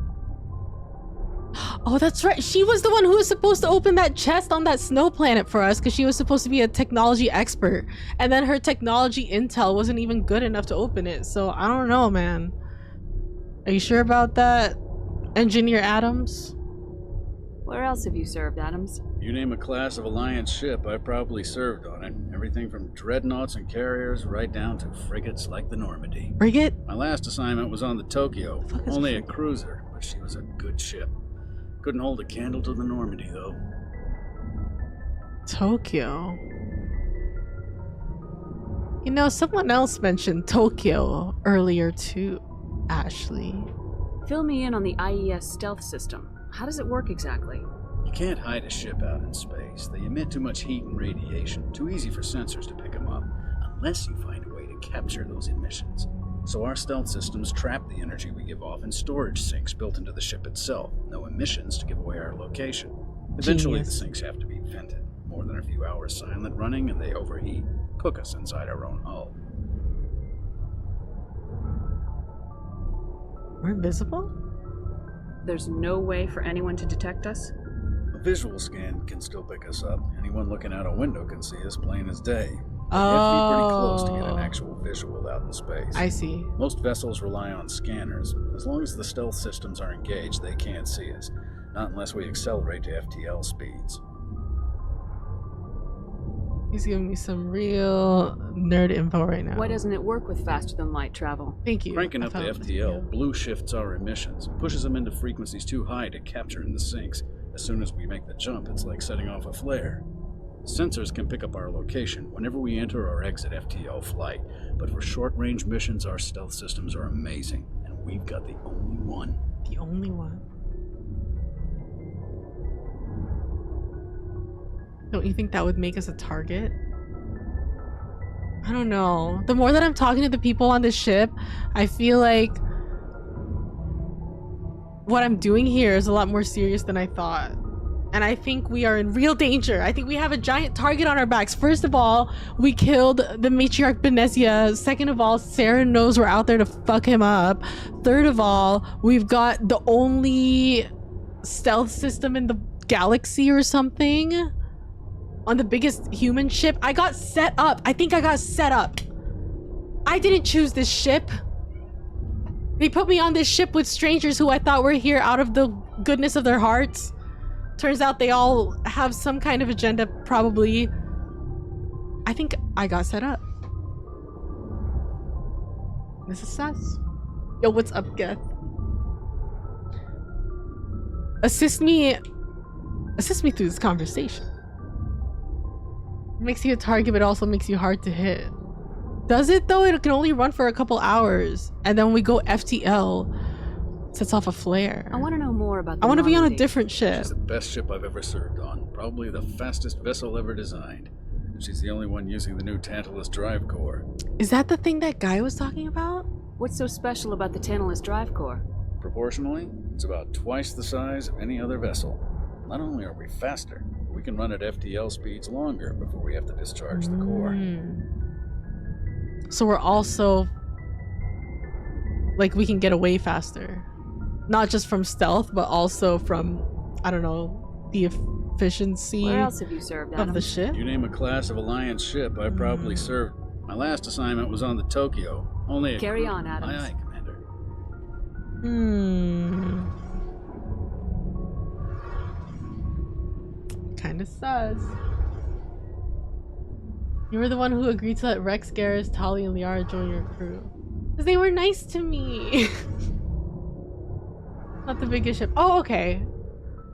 Oh, that's right. She was the one who was supposed to open that chest on that snow planet for us because she was supposed to be a technology expert. And then her technology intel wasn't even good enough to open it. So I don't know, man. Are you sure about that, Engineer Adams? Where else have you served, Adams? You name a class of Alliance ship, I've probably served on it. Everything from dreadnoughts and carriers right down to frigates like the Normandy. Frigate? My last assignment was on the Tokyo. Only a cruiser, but she was a good ship. Couldn't hold a candle to the Normandy, though. Tokyo. You know, someone else mentioned Tokyo earlier too, Ashley. Fill me in on the IES stealth system. How does it work exactly? You can't hide a ship out in space. They emit too much heat and radiation. Too easy for sensors to pick them up, unless you find a way to capture those emissions. So our stealth systems trap the energy we give off in storage sinks built into the ship itself. No emissions to give away our location. Eventually the sinks have to be vented. More than a few hours silent running and they overheat. Cook us inside our own hull. We're invisible? There's no way for anyone to detect us? A visual scan can still pick us up. Anyone looking out a window can see us plain as day. You have to be pretty close to get an actual visual out in space. I see. Most vessels rely on scanners. As long as the stealth systems are engaged, they can't see us. Not unless we accelerate to FTL speeds. He's giving me some real nerd info right now. Why doesn't it work with faster than light travel? Thank you. Cranking up the FTL, blue shifts our emissions, pushes them into frequencies too high to capture in the sinks. As soon as we make the jump, it's like setting off a flare. Sensors can pick up our location whenever we enter or exit FTL flight, but for short-range missions, our stealth systems are amazing, and we've got the only one. The only one? Don't you think that would make us a target? I don't know. The more that I'm talking to the people on this ship, I feel like what I'm doing here is a lot more serious than I thought. And I think we are in real danger. I think we have a giant target on our backs. First of all, we killed the matriarch Benezia. Second of all, Saren knows we're out there to fuck him up. Third of all, we've got the only stealth system in the galaxy or something on the biggest human ship. I got set up. I think I got set up. I didn't choose this ship. They put me on this ship with strangers who I thought were here out of the goodness of their hearts. Turns out they all have some kind of agenda, probably. I think I got set up. This is sus. Yo, what's up, Geth? Assist me through this conversation. It makes you a target, but also makes you hard to hit. Does it though? It can only run for a couple hours, and then we go FTL. Sets off a flare. I want to know more about the I want to be on a Normandy. different ship. She's the best ship I've ever served on. Probably the fastest vessel ever designed. And she's the only one using the new Tantalus drive core. Is that the thing that guy was talking about? What's so special about the Tantalus drive core? Proportionally, it's about twice the size of any other vessel. Not only are we faster, but we can run at FTL speeds longer before we have to discharge the core. So we're also... like, we can get away faster. Not just from stealth, but also from, I don't know, the efficiency Where else have you served, Adam? of the ship. You name a class of Alliance ship, I've probably served. My last assignment was on the Tokyo. Only a Carry on, Adams. Aye, aye, Commander. Kinda sus. You were the one who agreed to let Wrex, Garrus, Tali, and Liara join your crew. Because they were nice to me. Not the biggest ship. Oh, okay.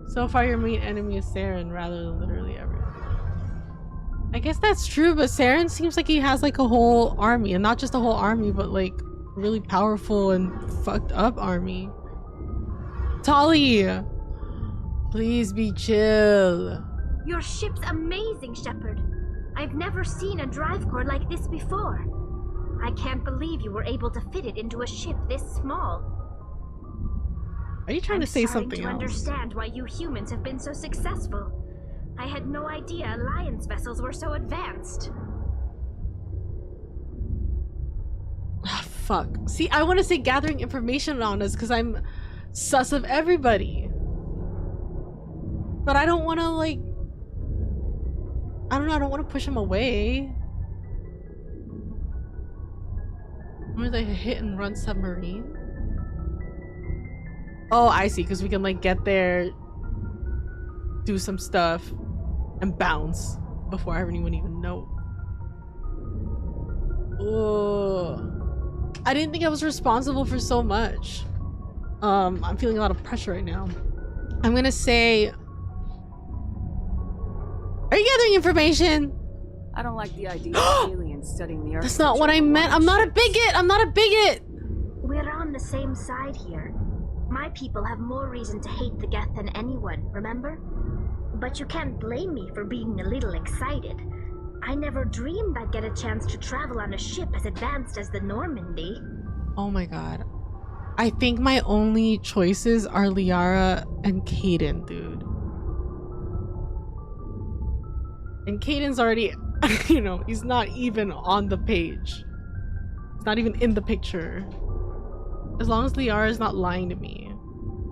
So far your main enemy is Saren rather than literally everyone. I guess that's true, but Saren seems like he has like a whole army. And not just a whole army, but like really powerful and fucked up army. Tali! Please be chill. Your ship's amazing, Shepard. I've never seen a drive core like this before. I can't believe you were able to fit it into a ship this small. Are you trying to say something else? I'm starting to understand why you humans have been so successful. I had no idea Alliance vessels were so advanced. Fuck. See, I want to say gathering information on us because I'm sus of everybody. But I don't want to, like... I don't know, I don't want to push him away. Where's like a hit and run submarine? Oh, I see, because we can like get there, do some stuff, and bounce before everyone even know. Oh, I didn't think I was responsible for so much. I'm feeling a lot of pressure right now. I'm gonna say, are you gathering information? I don't like the idea of aliens studying the Earth. That's not what I meant. I'm not a bigot. I'm not a bigot. We're on the same side here. My people have more reason to hate the Geth than anyone, remember? But you can't blame me for being a little excited. I never dreamed I'd get a chance to travel on a ship as advanced as the Normandy. Oh my god. I think my only choices are Liara and Kaidan, dude. And Kaidan's already, you know, he's not even on the page. He's not even in the picture. As long as Liara's not lying to me,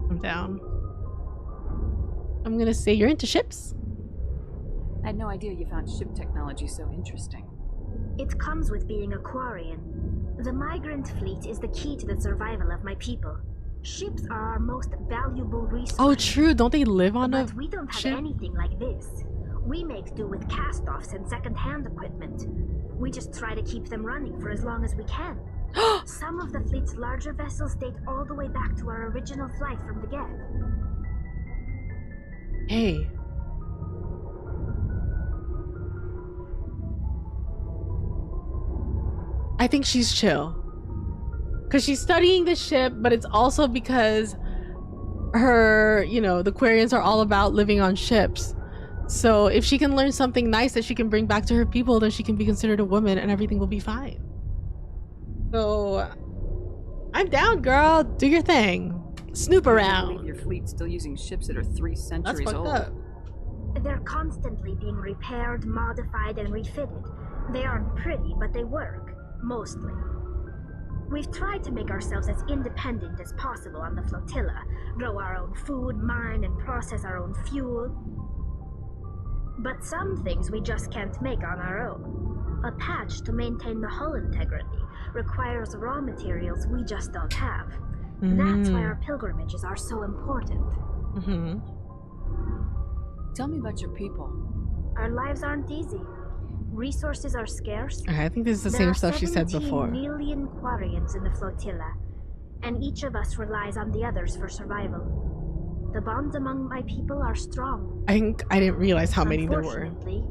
I'm down. I'm gonna say you're into ships? I had no idea you found ship technology so interesting. It comes with being a Quarian. The migrant fleet is the key to the survival of my people. Ships are our most valuable resource. Oh, true. Don't they live on a But we don't have ship? anything like this. We make do with cast-offs and second-hand equipment. We just try to keep them running for as long as we can. Some of the fleet's larger vessels date all the way back to our original flight from the Geth. Hey. I think she's chill. Because she's studying the ship, but it's also because her, you know, the Quarians are all about living on ships. So if she can learn something nice that she can bring back to her people, then she can be considered a woman and everything will be fine. So I'm down, girl. Do your thing. Snoop I around. can't believe your fleet's still using ships that are 3 centuries old. Up. They're constantly being repaired, modified, and refitted. They aren't pretty, but they work. Mostly. We've tried to make ourselves as independent as possible on the flotilla, grow our own food, mine and process our own fuel. But some things we just can't make on our own. A patch to maintain the hull integrity requires raw materials we just don't have. That's why our pilgrimages are so important. Tell me about your people. Our lives aren't easy. Resources are scarce. I think this is the same stuff she said before. There are 17 million Quarians in the flotilla, and each of us relies on the others for survival. The bonds among my people are strong. I think I didn't realize how many there were. Unfortunately,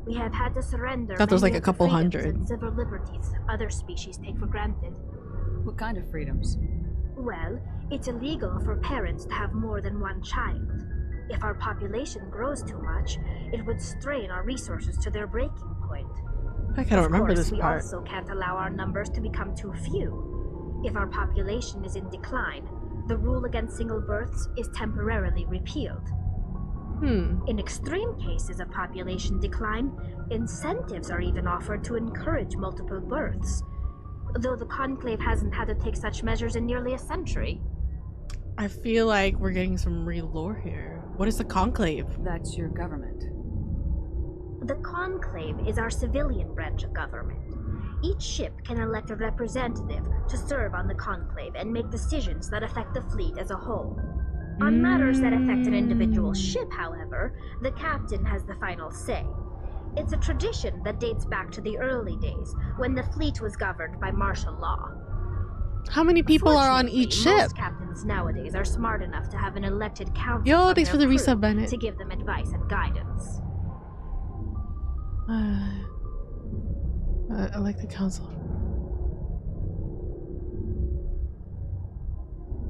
we have had to surrender I thought there was like many a of the couple freedoms hundred. and civil liberties other species take for granted. What kind of freedoms? Well, it's illegal for parents to have more than one child. If our population grows too much, it would strain our resources to their breaking point. I don't remember this we part. also can't allow our numbers to become too few. If our population is in decline, the rule against single births is temporarily repealed. In extreme cases of population decline, incentives are even offered to encourage multiple births, though the Conclave hasn't had to take such measures in nearly a century. I feel like we're getting some real lore here. What is the Conclave? That's your government. The Conclave is our civilian branch of government. Each ship can elect a representative to serve on the Conclave and make decisions that affect the fleet as a whole. On matters that affect an individual ship, however, the captain has the final say. It's a tradition that dates back to the early days, when the fleet was governed by martial law. How many people are on each ship? Most captains nowadays are smart enough to have an elected council Yo, from thanks for their the crew resub, Bennett. to give them advice and guidance. Elected council.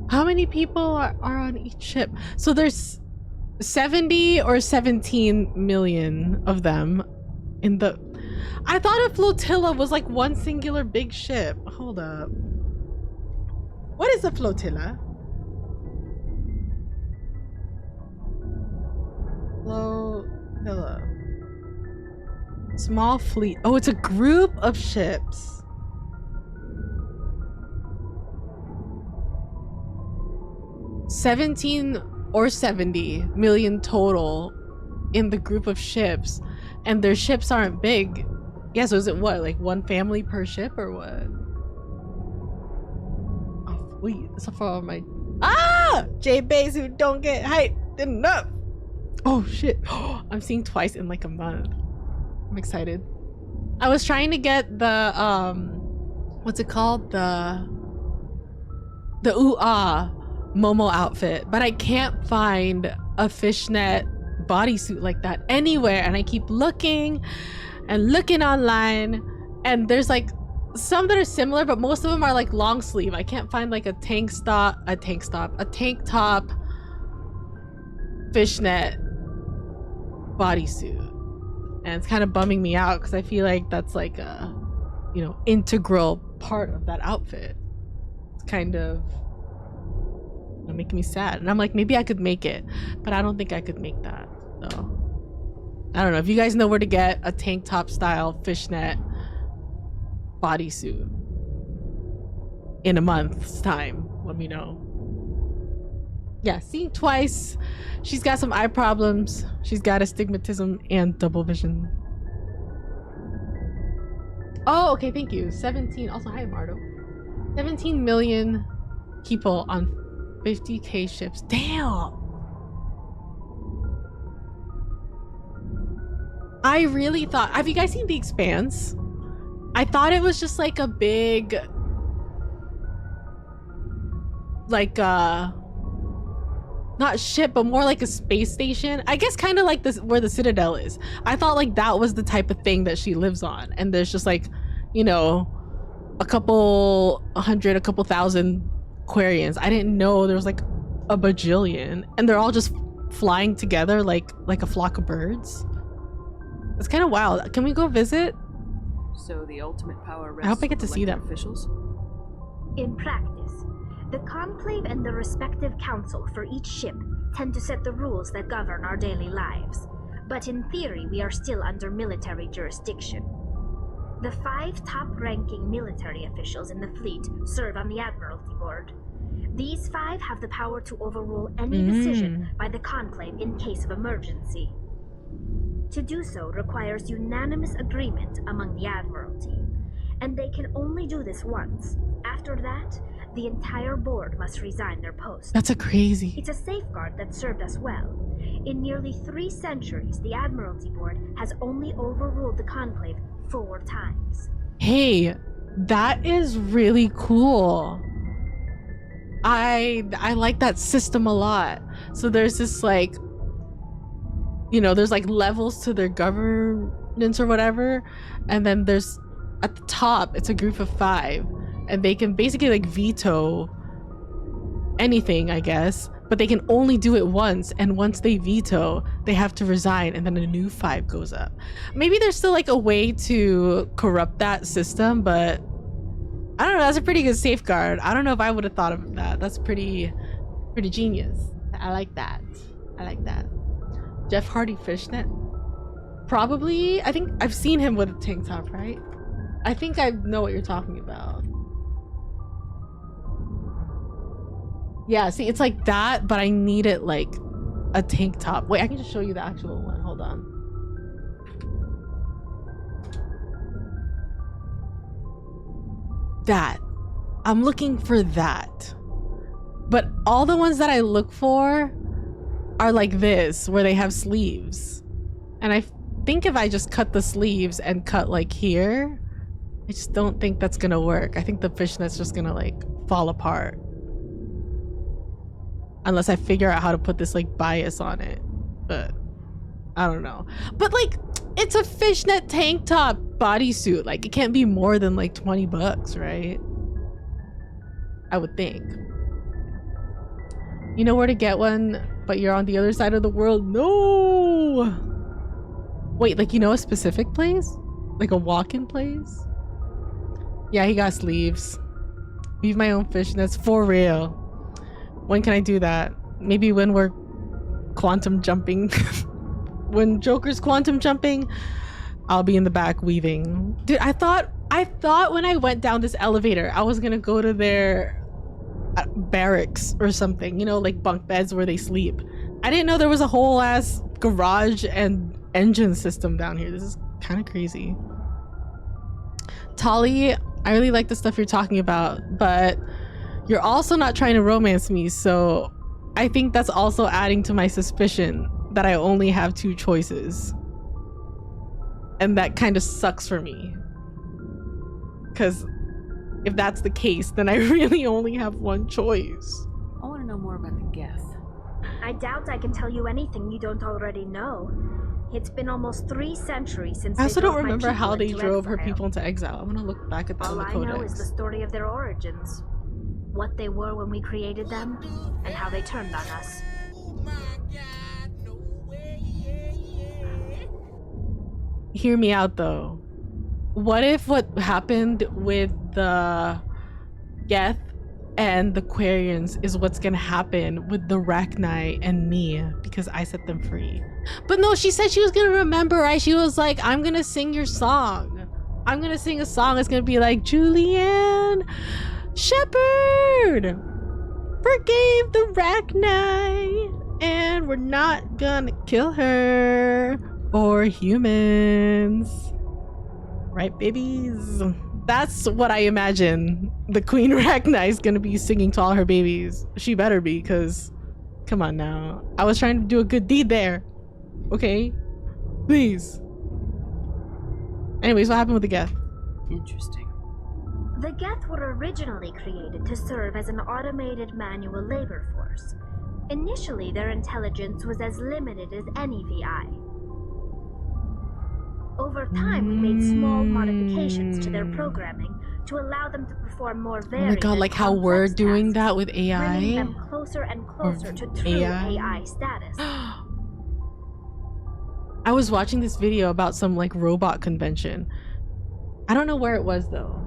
How many people are on each ship? So there's 70 or 17 million of them in the... I thought a flotilla was like one singular big ship. Hold up. What is a flotilla? Small fleet. Oh, it's a group of ships. $17 or $70 million total in the group of ships, and their ships aren't big. Yeah, so is it what, like one family per ship or what? Oh, wait, so far my J-Base who don't get hyped enough. Oh shit. I'm seeing twice in like a month. I'm excited. I was trying to get the what's it called? The ooh-ah Momo outfit, but I can't find a fishnet bodysuit like that anywhere, and I keep looking and looking online, and there's like some that are similar, but most of them are like long sleeve. I can't find like a tank top fishnet bodysuit, and it's kind of bumming me out because I feel like that's like a, you know, integral part of that outfit. It's kind of making me sad, and I'm like, maybe I could make it, but I don't think I could make that. So I don't know if you guys know where to get a tank top style fishnet bodysuit in a month's time. Let me know. Yeah, seen twice. She's got some eye problems. She's got astigmatism and double vision. Oh, okay, thank you. 17. Also, hi, Mardo. 17 million people on 50k ships. Damn. I really thought. Have you guys seen The Expanse? I thought it was just like a big, like not ship, but more like a space station. I guess kind of like this where the Citadel is. I thought like that was the type of thing that she lives on, and there's just like, you know, a couple thousand Quarians. I didn't know there was like a bajillion, and they're all just flying together like a flock of birds. It's kind of wild. Can we go visit? So the ultimate power rests. I hope I get to see them. Officials. In practice, the Conclave and the respective council for each ship tend to set the rules that govern our daily lives, but in theory we are still under military jurisdiction. The 5 top-ranking military officials in the fleet serve on the Admiralty Board. These 5 have the power to overrule any decision by the Conclave in case of emergency. To do so requires unanimous agreement among the Admiralty, and they can only do this once. After that, the entire board must resign their posts. That's a crazy. It's a safeguard that served us well. In nearly 3 centuries, the Admiralty Board has only overruled the Conclave 4 times. Hey, that is really cool. I like that system a lot. So there's this like, you know, there's like levels to their governance or whatever, and then there's at the top it's a group of 5, and they can basically like veto anything, I guess, but they can only do it once, and once they veto they have to resign, and then a new 5 goes up. Maybe there's still like a way to corrupt that system, but I don't know. That's a pretty good safeguard. I don't know if I would have thought of that. That's pretty genius. I like that. Jeff Hardy fishnet? Probably. I think I've seen him with a tank top, right? I think I know what you're talking about. Yeah, see, it's like that, but I need it like a tank top. Wait, I can just show you the actual one. Hold on. That. I'm looking for that. But all the ones that I look for are like this, where they have sleeves. And I think if I just cut the sleeves and cut like here, I just don't think that's gonna work. I think the fishnet's just gonna like fall apart. Unless I figure out how to put this like bias on it. But I don't know. But like, it's a fishnet tank top bodysuit. Like, it can't be more than like $20, right? I would think. You know where to get one, but you're on the other side of the world. No! Wait, like, you know a specific place? Like a walk-in place? Yeah, he got sleeves. Weave my own fishnets for real. When can I do that? Maybe when we're quantum jumping. When Joker's quantum jumping. I'll be in the back weaving. Dude, I thought when I went down this elevator, I was gonna go to their barracks or something, you know, like bunk beds where they sleep. I didn't know there was a whole ass garage and engine system down here. This is kind of crazy. Tali, I really like the stuff you're talking about, but you're also not trying to romance me, so I think that's also adding to my suspicion that I only have 2 choices. And that kind of sucks for me. Because if that's the case, then I really only have 1 choice. I want to know more about the Geth. I doubt I can tell you anything you don't already know. It's been almost 3 centuries since I also they don't drove my remember how they people drove into her exile. people into exile. I'm gonna look back at that All on the I know Codex. is the story of their origins. What they were when we created them, and how they turned on us. Hear me out though. What if what happened with the Geth and the Quarians is what's gonna happen with the Rachni and me because I set them free? But no, she said she was gonna remember, right? She was like, I'm gonna sing your song. I'm gonna sing a song. It's gonna be like, Julianne Shepherd forgave the Rachni and we're not gonna kill her or humans. Right, babies? That's what I imagine the Queen Rachni is gonna be singing to all her babies. She better be, because come on now. I was trying to do a good deed there. Okay? Please. Anyways, what happened with the Geth? Interesting. The Geth were originally created to serve as an automated manual labor force. Initially, their intelligence was as limited as any VI. Over time, we made small modifications to their programming to allow them to perform more varied. Oh my god, like how we're doing that with AI? Bringing them closer and closer to true AI status. I was watching this video about some like robot convention. I don't know where it was though.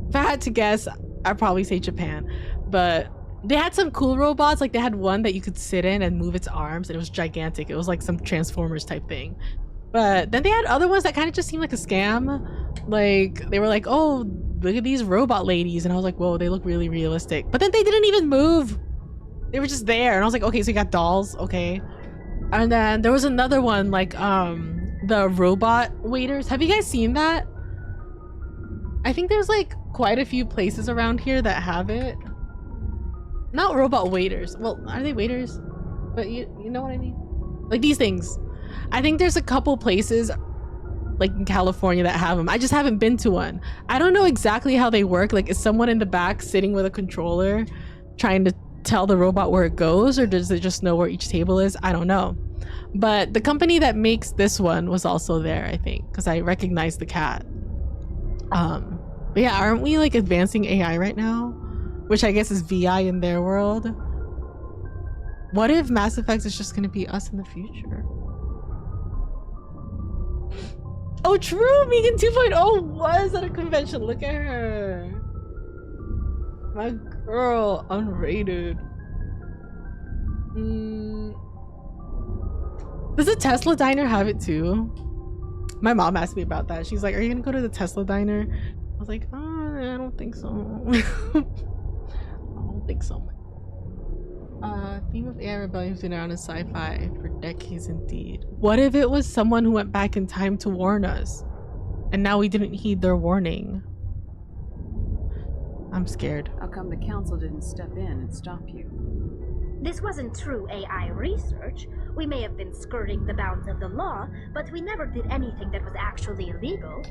If I had to guess, I'd probably say Japan. But they had some cool robots. Like they had one that you could sit in and move its arms, and it was gigantic. It was like some Transformers type thing. But then they had other ones that kind of just seemed like a scam. Like they were like, oh, look at these robot ladies, and I was like, whoa, they look really realistic. But then they didn't even move. They were just there, and I was like, okay, so you got dolls, okay. And then there was another one, like the robot waiters. Have you guys seen that? I think there's like quite a few places around here that have it. Not robot waiters. Well, are they waiters? But you know what I mean? Like these things. I think there's a couple places like in California that have them. I just haven't been to one. I don't know exactly how they work. Like is someone in the back sitting with a controller trying to tell the robot where it goes, or does it just know where each table is? I don't know. But the company that makes this one was also there, I think, because I recognized the cat. But yeah, aren't we like advancing AI right now? Which I guess is VI in their world. What if Mass Effect is just gonna be us in the future? Oh, true! Megan 2.0 was at a convention. Look at her. My girl, unrated. Does the Tesla diner have it too? My mom asked me about that. She's like, are you gonna go to the Tesla diner? I was like, oh, I don't think so. I don't think so. Theme of AI rebellion has been around in sci-fi for decades indeed. What if it was someone who went back in time to warn us, and now we didn't heed their warning? I'm scared. How come the council didn't step in and stop you? This wasn't true AI research. We may have been skirting the bounds of the law, but we never did anything that was actually illegal.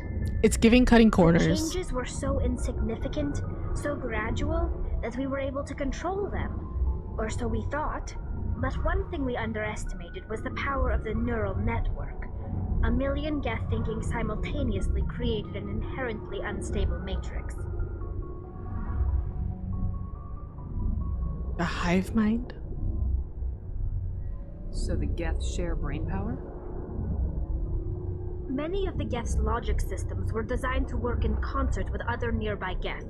It's giving cutting corners. The changes were so insignificant, so gradual, that we were able to control them. Or so we thought. But one thing we underestimated was the power of the neural network. 1 million Geth thinking simultaneously created an inherently unstable matrix. The hive mind? So the Geth share brain power? Many of the Geth's logic systems were designed to work in concert with other nearby Geth.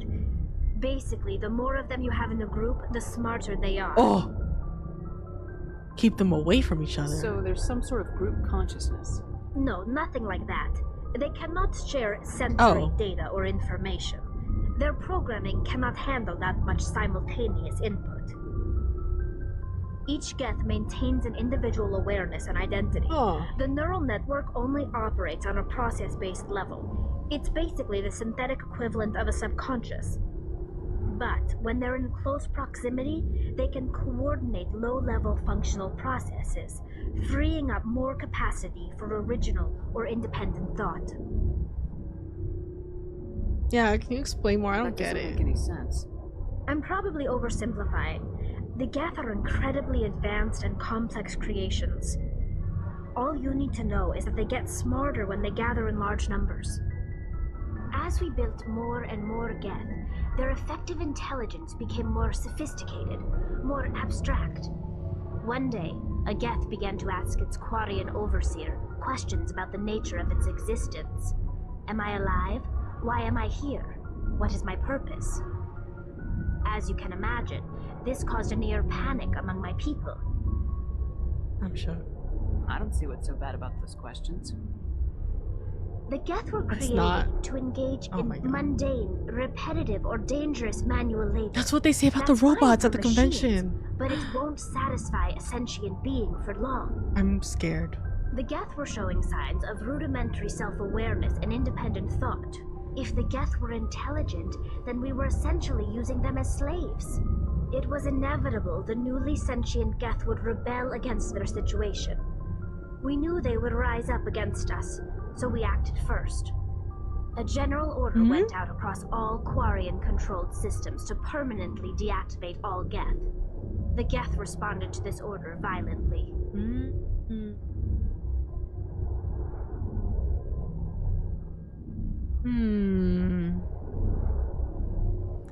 Basically, the more of them you have in a group, the smarter they are. Oh! Keep them away from each other. So there's some sort of group consciousness. No, nothing like that. They cannot share sensory data or information. Their programming cannot handle that much simultaneous input. Each Geth maintains an individual awareness and identity. The neural network only operates on a process-based level. It's basically the synthetic equivalent of a subconscious. But when they're in close proximity, they can coordinate low-level functional processes, freeing up more capacity for original or independent thought. Yeah, can you explain more? I don't get it. That doesn't make any sense. I'm probably oversimplifying. The Geth are incredibly advanced and complex creations. All you need to know is that they get smarter when they gather in large numbers. As we built more and more Geth, their effective intelligence became more sophisticated, more abstract. One day, a Geth began to ask its Quarian overseer questions about the nature of its existence. Am I alive? Why am I here? What is my purpose? As you can imagine, this caused a near panic among my people. I'm sure. I don't see what's so bad about those questions. The Geth were created to engage in mundane, repetitive, or dangerous manual labor. That's what they say about the robots at the convention. But it won't satisfy a sentient being for long. I'm scared. The Geth were showing signs of rudimentary self-awareness and independent thought. If the Geth were intelligent, then we were essentially using them as slaves. It was inevitable the newly sentient Geth would rebel against their situation. We knew they would rise up against us, so we acted first. A general order went out across all Quarian-controlled systems to permanently deactivate all Geth. The Geth responded to this order violently.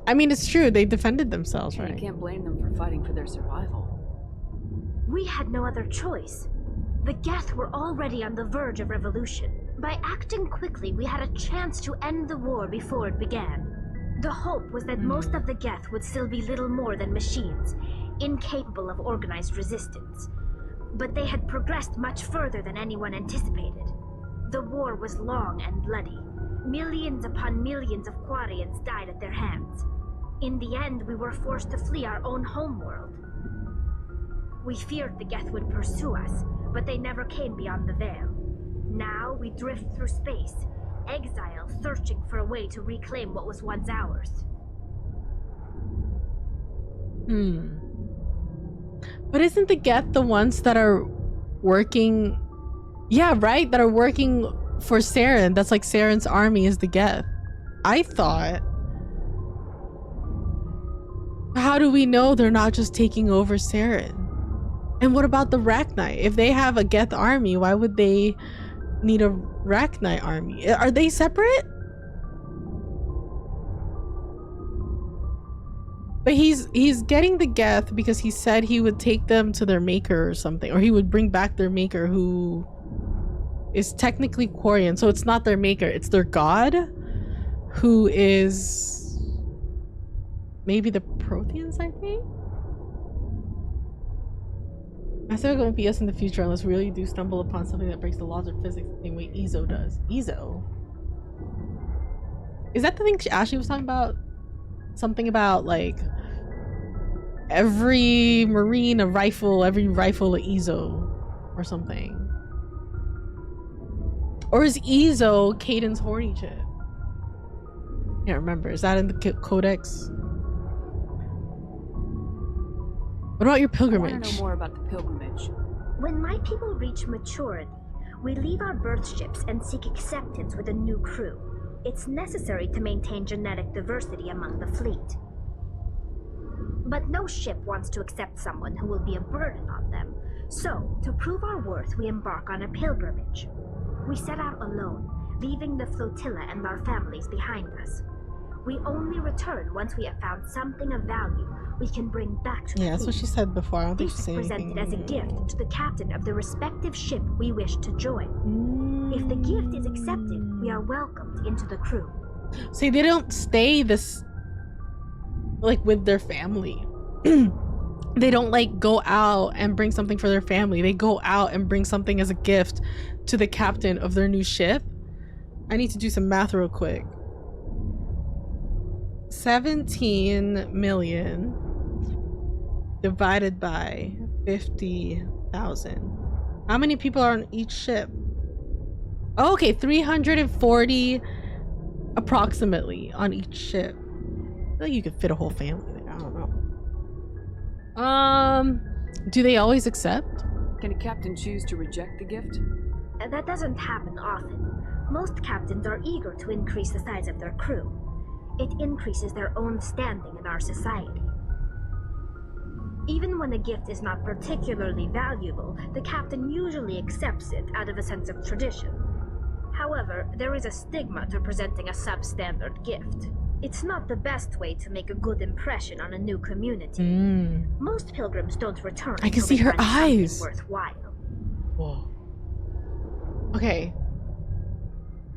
I mean, it's true. They defended themselves, right? You can't blame them for fighting for their survival. We had no other choice. The Geth were already on the verge of revolution. By acting quickly, we had a chance to end the war before it began. The hope was that most of the Geth would still be little more than machines, incapable of organized resistance. But they had progressed much further than anyone anticipated. The war was long and bloody. Millions upon millions of Quarians died at their hands. In the end, we were forced to flee our own homeworld. We feared the Geth would pursue us, but they never came beyond the veil. Now we drift through space, exile, searching for a way to reclaim what was once ours. But isn't the Geth the ones that are working... Yeah, right? That are working for Saren. That's like Saren's army is the Geth. I thought... How do we know they're not just taking over Saren? And what about the Rachni? If they have a Geth army, why would they need a Rachni army? Are they separate? But he's getting the Geth because he said he would take them to their maker or something, or he would bring back their maker, who is technically Quarian. So it's not their maker, it's their god, who is maybe the Protheans, I think. I think it won't be us in the future unless we really do stumble upon something that breaks the laws of physics the same way Ezo does. Ezo? Is that the thing Ashley was talking about? Something about like every Marine a rifle, every rifle a Ezo or something. Or is Ezo Kaidan's horny chip? Can't remember. Is that in the Codex? What about your pilgrimage? I want to know more about the pilgrimage. When my people reach maturity, we leave our birth ships and seek acceptance with a new crew. It's necessary to maintain genetic diversity among the fleet. But no ship wants to accept someone who will be a burden on them. So, to prove our worth, we embark on a pilgrimage. We set out alone, leaving the flotilla and our families behind us. We only return once we have found something of value we can bring back to the that's what she said before. I don't think she said anything. Presented as a gift to the captain of the respective ship we wish to join. If the gift is accepted, we are welcomed into the crew. See, they don't stay this like with their family. They don't like go out and bring something for their family. They go out and bring something as a gift to the captain of their new ship. I need to do some math real quick. 17 million divided by 50,000. How many people are on each ship? Oh, okay, 340 approximately on each ship. I feel like you could fit a whole family there. I don't know. Do they always accept? Can a captain choose to reject the gift? That doesn't happen often. Most captains are eager to increase the size of their crew. It increases their own standing in our society. Even when a gift is not particularly valuable, the captain usually accepts it out of a sense of tradition. However, there is a stigma to presenting a substandard gift. It's not the best way to make a good impression on a new community. Most pilgrims don't return. I can see her eyes. Worthwhile. Whoa. Okay.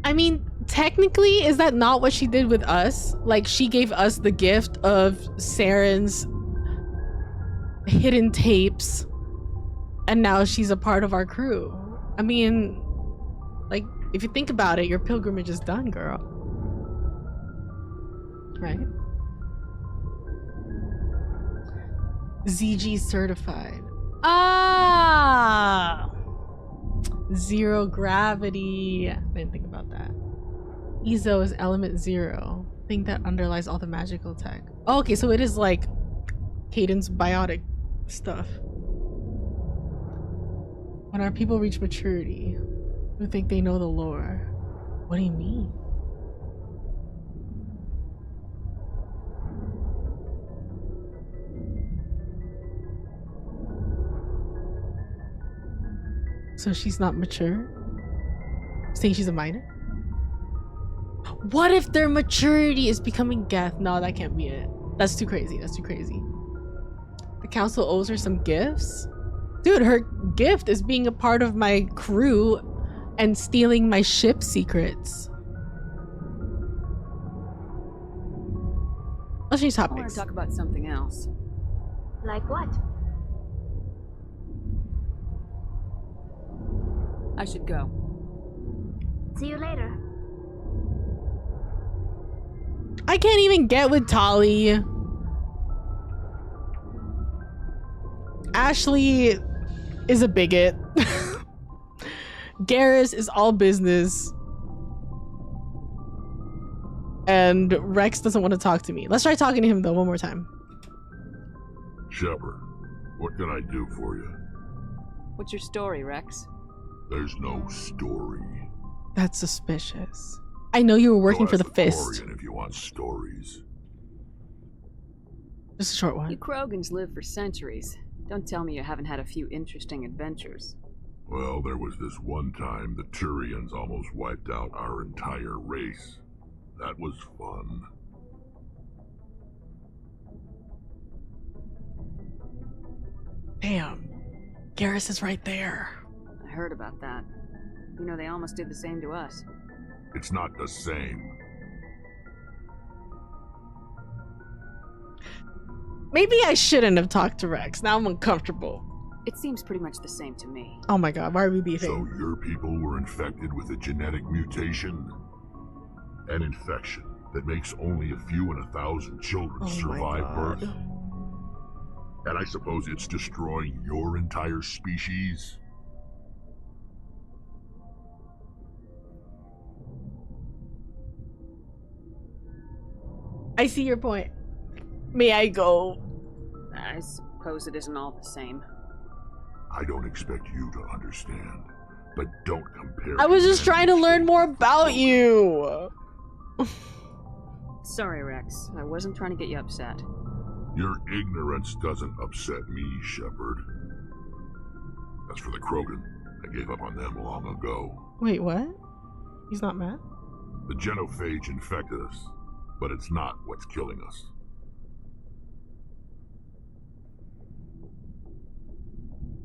I mean, technically, is that not what she did with us? Like, she gave us the gift of Saren's hidden tapes, and now she's a part of our crew. I mean, like, if you think about it, your pilgrimage is done, girl. Right? ZG certified. Ah! Zero gravity. I didn't think about that. Ezo is element 0. I think that underlies all the magical tech. Oh, okay, so it is like Kaidan's biotic stuff. When our people reach maturity, who think they know the lore. What do you mean? So she's not mature? Saying she's a minor? What if their maturity is becoming Geth? No, that can't be it. That's too crazy. That's too crazy. The council owes her some gifts? Dude, her gift is being a part of my crew and stealing my ship secrets. Let's change topics. I want to talk about something else. Like what? I should go. See you later. I can't even get with Tali. Ashley is a bigot. Garrus is all business. And Wrex doesn't want to talk to me. Let's try talking to him though one more time. Shepard, what can I do for you? What's your story, Wrex? There's no story. That's suspicious. I know you were working for the Fist. Quarian if you want stories. Just a short one. You Krogans live for centuries. Don't tell me you haven't had a few interesting adventures. Well, there was this one time the Turians almost wiped out our entire race. That was fun. Damn. Garrus is right there. I heard about that. You know, they almost did the same to us. It's not the same. Maybe I shouldn't have talked to Wrex. Now I'm uncomfortable. It seems pretty much the same to me. Oh my god, why are we beefing? So your people were infected with a genetic mutation? An infection that makes only a few in 1,000 children survive birth? And I suppose it's destroying your entire species? I see your point. May I go? I suppose it isn't all the same. I don't expect you to understand, but don't compare. I was just trying to learn more about you. Sorry, Wrex. I wasn't trying to get you upset. Your ignorance doesn't upset me, Shepard. As for the Krogan, I gave up on them long ago. Wait, what? He's not mad? The genophage infected us, but it's not what's killing us.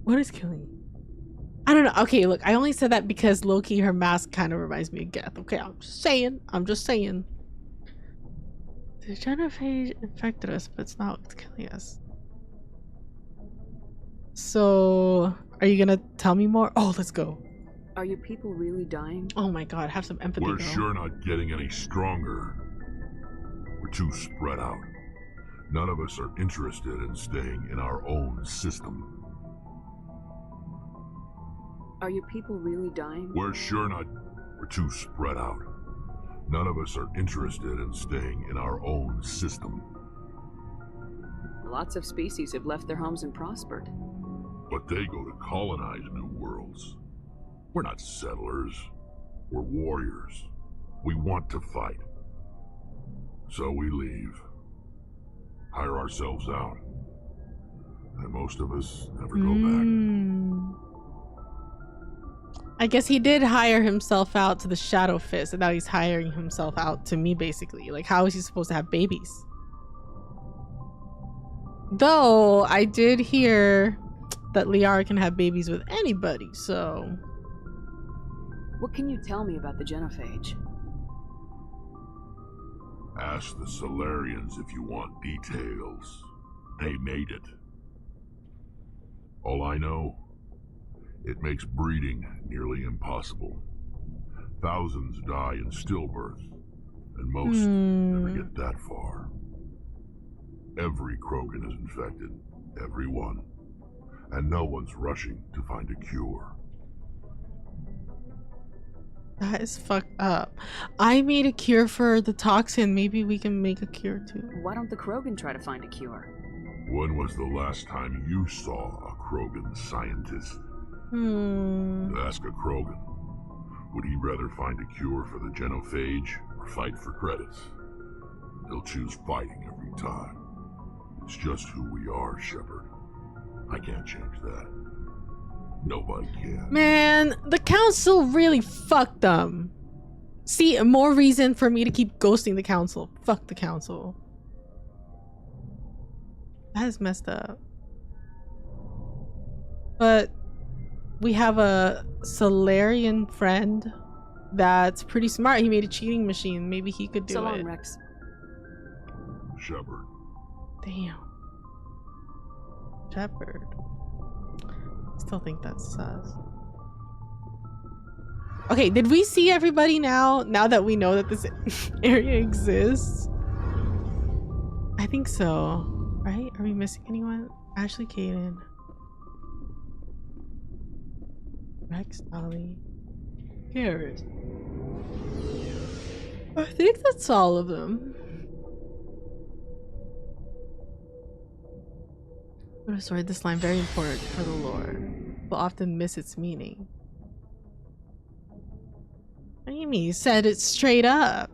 What is killing you? I don't know. Okay, look, I only said that because Loki, her mask kind of reminds me of Geth. Okay, I'm just saying. The genophage infected us, but it's not what's killing us. So, are you gonna tell me more? Oh, let's go. Are your people really dying? Oh my god, have some empathy. We're girl. sure not getting any stronger. We're too spread out. None of us are interested in staying in our own system. Are your people really dying? We're sure not. We're too spread out. None of us are interested in staying in our own system. Lots of species have left their homes and prospered. But they go to colonize new worlds. We're not settlers. We're warriors. We want to fight. So we leave. Hire ourselves out. And most of us never go back. I guess he did hire himself out to the Shadow Fist, and now he's hiring himself out to me, basically. Like, how is he supposed to have babies? Though, I did hear that Liara can have babies with anybody, so... What can you tell me about the Genophage? Ask the Salarians if you want details. They made it. All I know, it makes breeding nearly impossible. Thousands die in stillbirth, and most never get that far. Every Krogan is infected, every one, and no one's rushing to find a cure. That is fucked up. I made a cure for the toxin. Maybe we can make a cure too. Why don't the Krogan try to find a cure? When was the last time you saw a Krogan scientist? Ask a Krogan. Would he rather find a cure for the Genophage or fight for credits? He'll choose fighting every time. It's just who we are, Shepard. I can't change that. Nobody can. Man, the council really fucked them. See, more reason for me to keep ghosting the council. Fuck the council. That is messed up. But we have a Salarian friend that's pretty smart. He made a cheating machine. Maybe he could do So long, it. Wrex. Shepard. Damn. Shepard. Still think that's sus. Okay, did we see everybody now that we know that this area exists? I think so, right? Are we missing anyone? Ashley, Kaidan, Wrex, Tali, Garrus. I think that's all of them. Sorry, this line very important for the lore, but often miss its meaning. What do you mean? You said it straight up.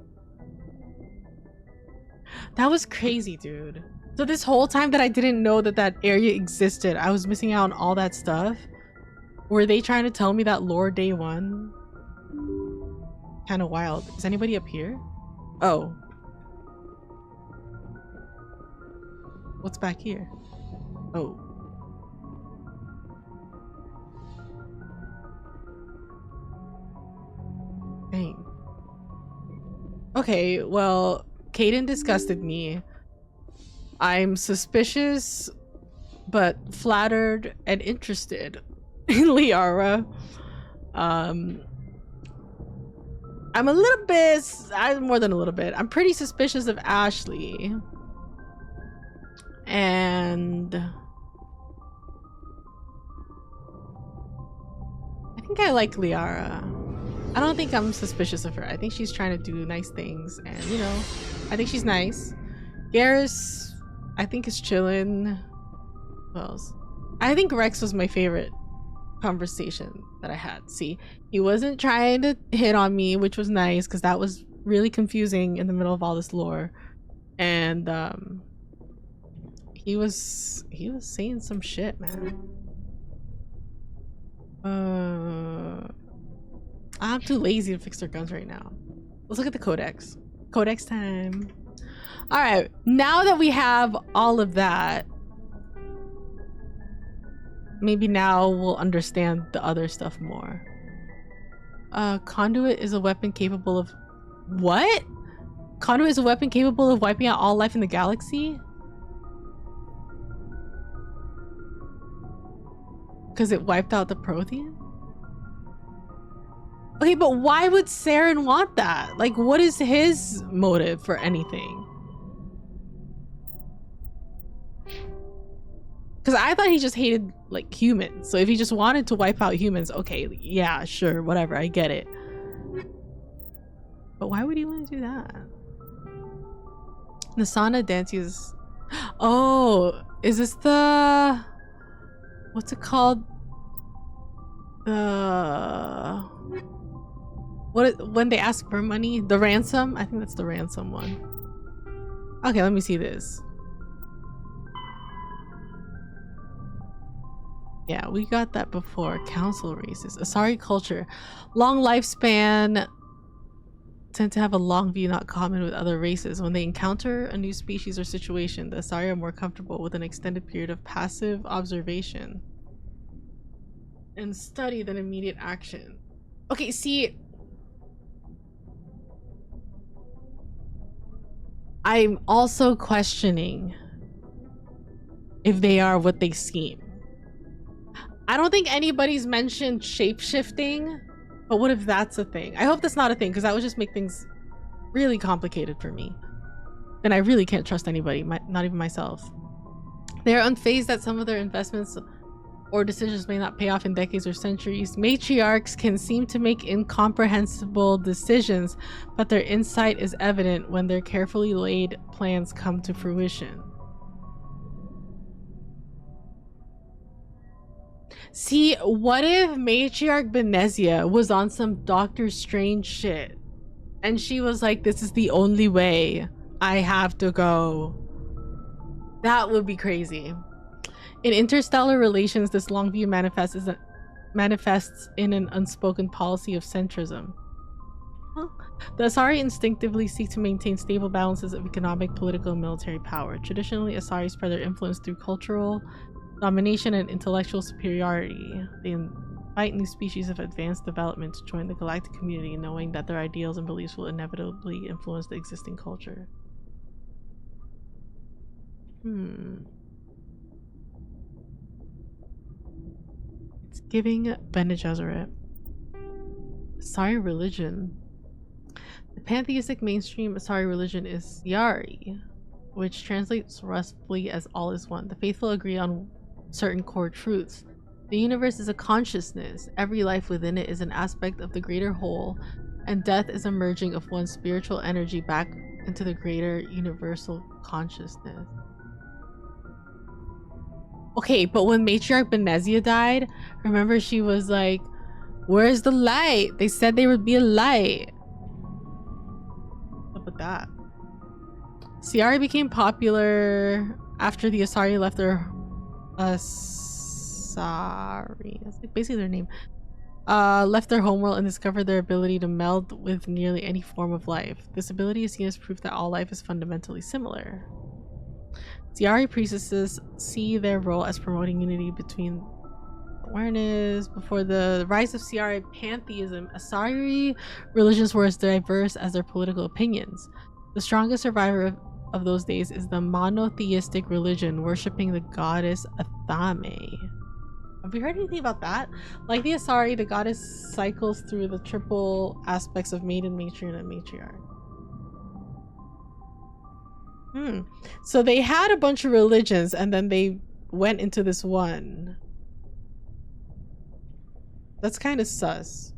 That was crazy, dude. So this whole time that I didn't know that that area existed, I was missing out on all that stuff. Were they trying to tell me that lore day one? Kind of wild. Is anybody up here? Oh. What's back here? Oh. Dang. Okay, well, Kaidan disgusted me. I'm suspicious, but flattered and interested in Liara. I'm a little bit, more than a little bit. I'm pretty suspicious of Ashley. And I think I like Liara. I don't think I'm suspicious of her. I think she's trying to do nice things, and you know, I think she's nice. Garrus, I think is chillin'. Who else? I think Wrex was my favorite conversation that I had. See, he wasn't trying to hit on me, which was nice because that was really confusing in the middle of all this lore. And he was saying some shit, man. I'm too lazy to fix their guns right now. Let's look at the Codex. Codex time. All right, now that we have all of that, maybe now we'll understand the other stuff more. Conduit is a weapon capable of... What? Conduit is a weapon capable of wiping out all life in the galaxy? Because it wiped out the Prothean? Okay, but why would Saren want that? Like, what is his motive for anything? Because I thought he just hated, like, humans. So if he just wanted to wipe out humans, okay, yeah, sure, whatever, I get it. But why would he want to do that? Nasana dances. Oh, is this the... What's it called? When they ask for money? The ransom? I think that's the ransom one. Okay, let me see this. Yeah, we got that before. Council races. Asari culture. Long lifespan. Tend to have a long view not common with other races. When they encounter a new species or situation, the Asari are more comfortable with an extended period of passive observation and study than immediate action. Okay, see, I'm also questioning if they are what they seem. I don't think anybody's mentioned shape-shifting, but what if that's a thing? I hope that's not a thing, because that would just make things really complicated for me. Then I really can't trust anybody, not even myself. They are unfazed that some of their investments or decisions may not pay off in decades or centuries. Matriarchs can seem to make incomprehensible decisions, but their insight is evident when their carefully laid plans come to fruition. See, what if Matriarch Benezia was on some Doctor Strange shit and she was like, this is the only way, I have to go? That would be crazy. In interstellar relations, this long view manifests in an unspoken policy of centrism. Huh? The Asari instinctively seek to maintain stable balances of economic, political, and military power. Traditionally, Asari spread their influence through cultural domination and intellectual superiority. They invite new species of advanced development to join the galactic community, knowing that their ideals and beliefs will inevitably influence the existing culture. It's giving Bene Gesserit. Asari religion. The pantheistic mainstream Asari religion is Yari, which translates roughly as all is one. The faithful agree on certain core truths. The universe is a consciousness. Every life within it is an aspect of the greater whole, and death is a merging of one's spiritual energy back into the greater universal consciousness. Okay, but when Matriarch Benezia died, remember she was like, where's the light? They said there would be a light. What's up with that? Ciari became popular after the Asari left their Asari, that's like basically their name, left their homeworld and discovered their ability to meld with nearly any form of life. This ability is seen as proof that all life is fundamentally similar. Ciari priestesses see their role as promoting unity between awareness. Before the rise of Ciari pantheism, Asari religions were as diverse as their political opinions. The strongest survivor of those days is the monotheistic religion, worshipping the goddess Athame. Have we heard anything about that? Like the Asari, the goddess cycles through the triple aspects of maiden, matriarch, and matriarch. So they had a bunch of religions and then they went into this one. That's kind of sus.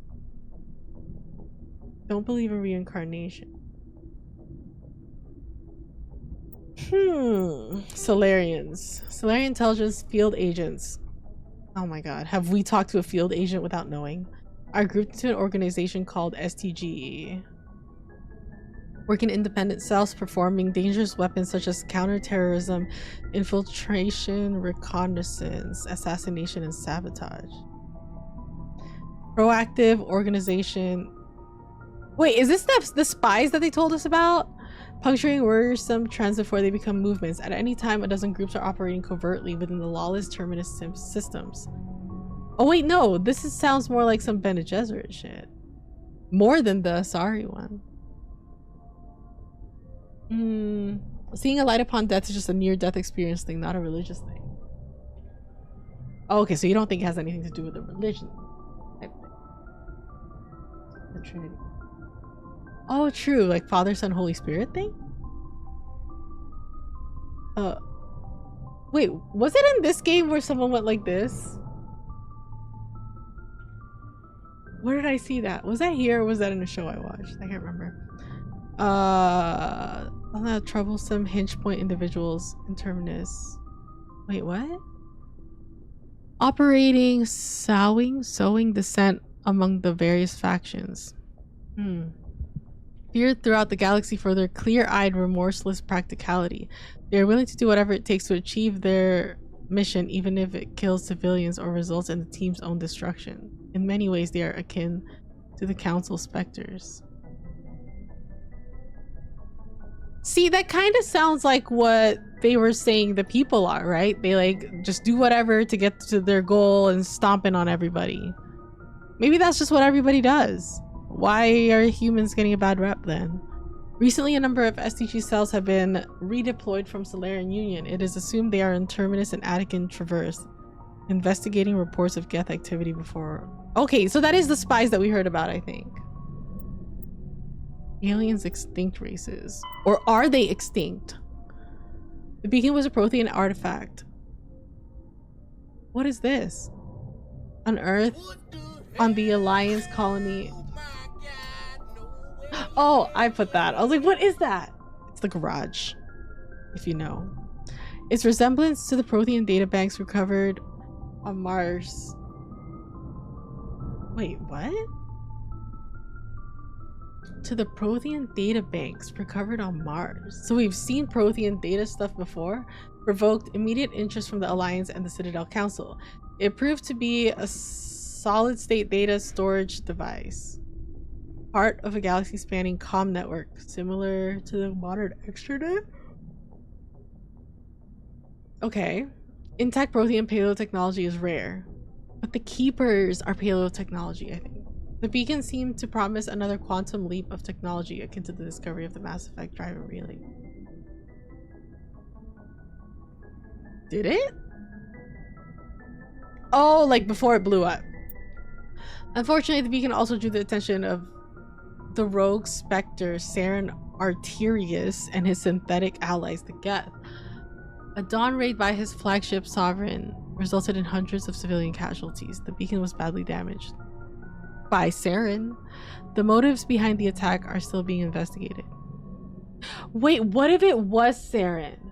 Don't believe in reincarnation. Salarians. Salarian intelligence field agents. Oh my god. Have we talked to a field agent without knowing? Are grouped into an organization called STGE. Working independent cells performing dangerous weapons such as counterterrorism, infiltration, reconnaissance, assassination, and sabotage. Proactive organization. Wait, is this the spies that they told us about? Puncturing worrisome trends before they become movements. At any time, a dozen groups are operating covertly within the lawless terminus systems. Oh wait, no, sounds more like some Bene Gesserit shit. More than the Asari one. Seeing a light upon death is just a near-death experience thing, not a religious thing. Oh, okay, so you don't think it has anything to do with the religion type thing. the Trinity. Oh, true. Like Father, Son, Holy Spirit thing? Wait, was it in this game where someone went like this? Where did I see that? Was that here or was that in a show I watched? I can't remember. Troublesome hinge point individuals in Terminus. Wait, what? Operating, sowing dissent among the various factions. Feared throughout the galaxy for their clear-eyed, remorseless practicality. They are willing to do whatever it takes to achieve their mission, even if it kills civilians or results in the team's own destruction. In many ways, they are akin to the Council Spectres. See, that kind of sounds like what they were saying the people are, right? They like just do whatever to get to their goal and stomping on everybody. Maybe that's just what everybody does. Why are humans getting a bad rep then? Recently, a number of SDG cells have been redeployed from Salarian Union. It is assumed they are in Terminus and Attican Traverse, investigating reports of Geth activity before. Okay, so that is the spies that we heard about, I think. Aliens extinct races. Or are they extinct? The beacon was a Prothean artifact. What is this? On Earth, on the Alliance colony. Oh, I put that. I was like, what is that? It's the garage, if you know. Its resemblance to the Prothean databanks recovered on Mars. Wait, what? To the Prothean databanks recovered on Mars. So we've seen Prothean data stuff before. Provoked immediate interest from the Alliance and the Citadel Council. It proved to be a solid-state data storage device. Part of a galaxy-spanning comm network, similar to the modern extranet? Okay. Intact Prothean payload technology is rare. But the Keepers are payload technology, I think. The beacon seemed to promise another quantum leap of technology akin to the discovery of the Mass Effect driver relay. Did it? Oh, like before it blew up. Unfortunately, the beacon also drew the attention of the rogue Spectre, Saren Arterius, and his synthetic allies, the Geth. A dawn raid by his flagship Sovereign resulted in hundreds of civilian casualties. The beacon was badly damaged by Saren. The motives behind the attack are still being investigated. Wait, what if it was Saren?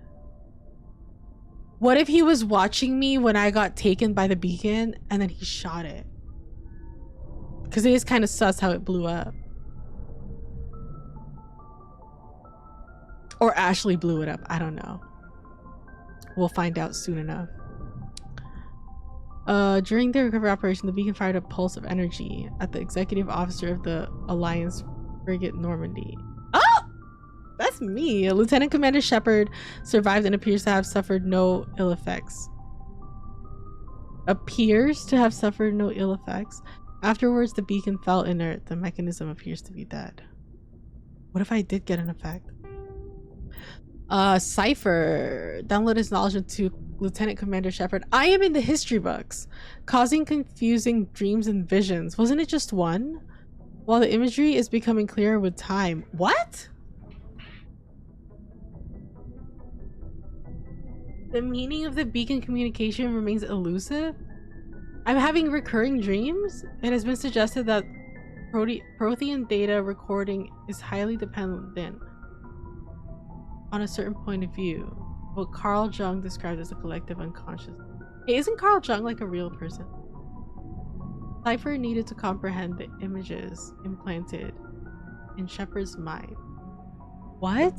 What if he was watching me when I got taken by the beacon and then he shot it? Because it is kind of sus how it blew up. Or Ashley blew it up. I don't know. We'll find out soon enough. During the recovery operation, the beacon fired a pulse of energy at the executive officer of the Alliance frigate Normandy. Oh! That's me! Lieutenant Commander Shepard survived and appears to have suffered no ill effects. Appears to have suffered no ill effects. Afterwards, the beacon fell inert. The mechanism appears to be dead. What if I did get an effect? Cypher. Download his knowledge into Lieutenant Commander Shepard. I am in the history books. Causing confusing dreams and visions. Wasn't it just one? While the imagery is becoming clearer with time. What? The meaning of the beacon communication remains elusive? I'm having recurring dreams? It has been suggested that Prothean data recording is highly dependent on a certain point of view, what Carl Jung described as a collective unconscious. Hey, isn't Carl Jung like a real person? Cypher needed to comprehend the images implanted in Shepard's mind. What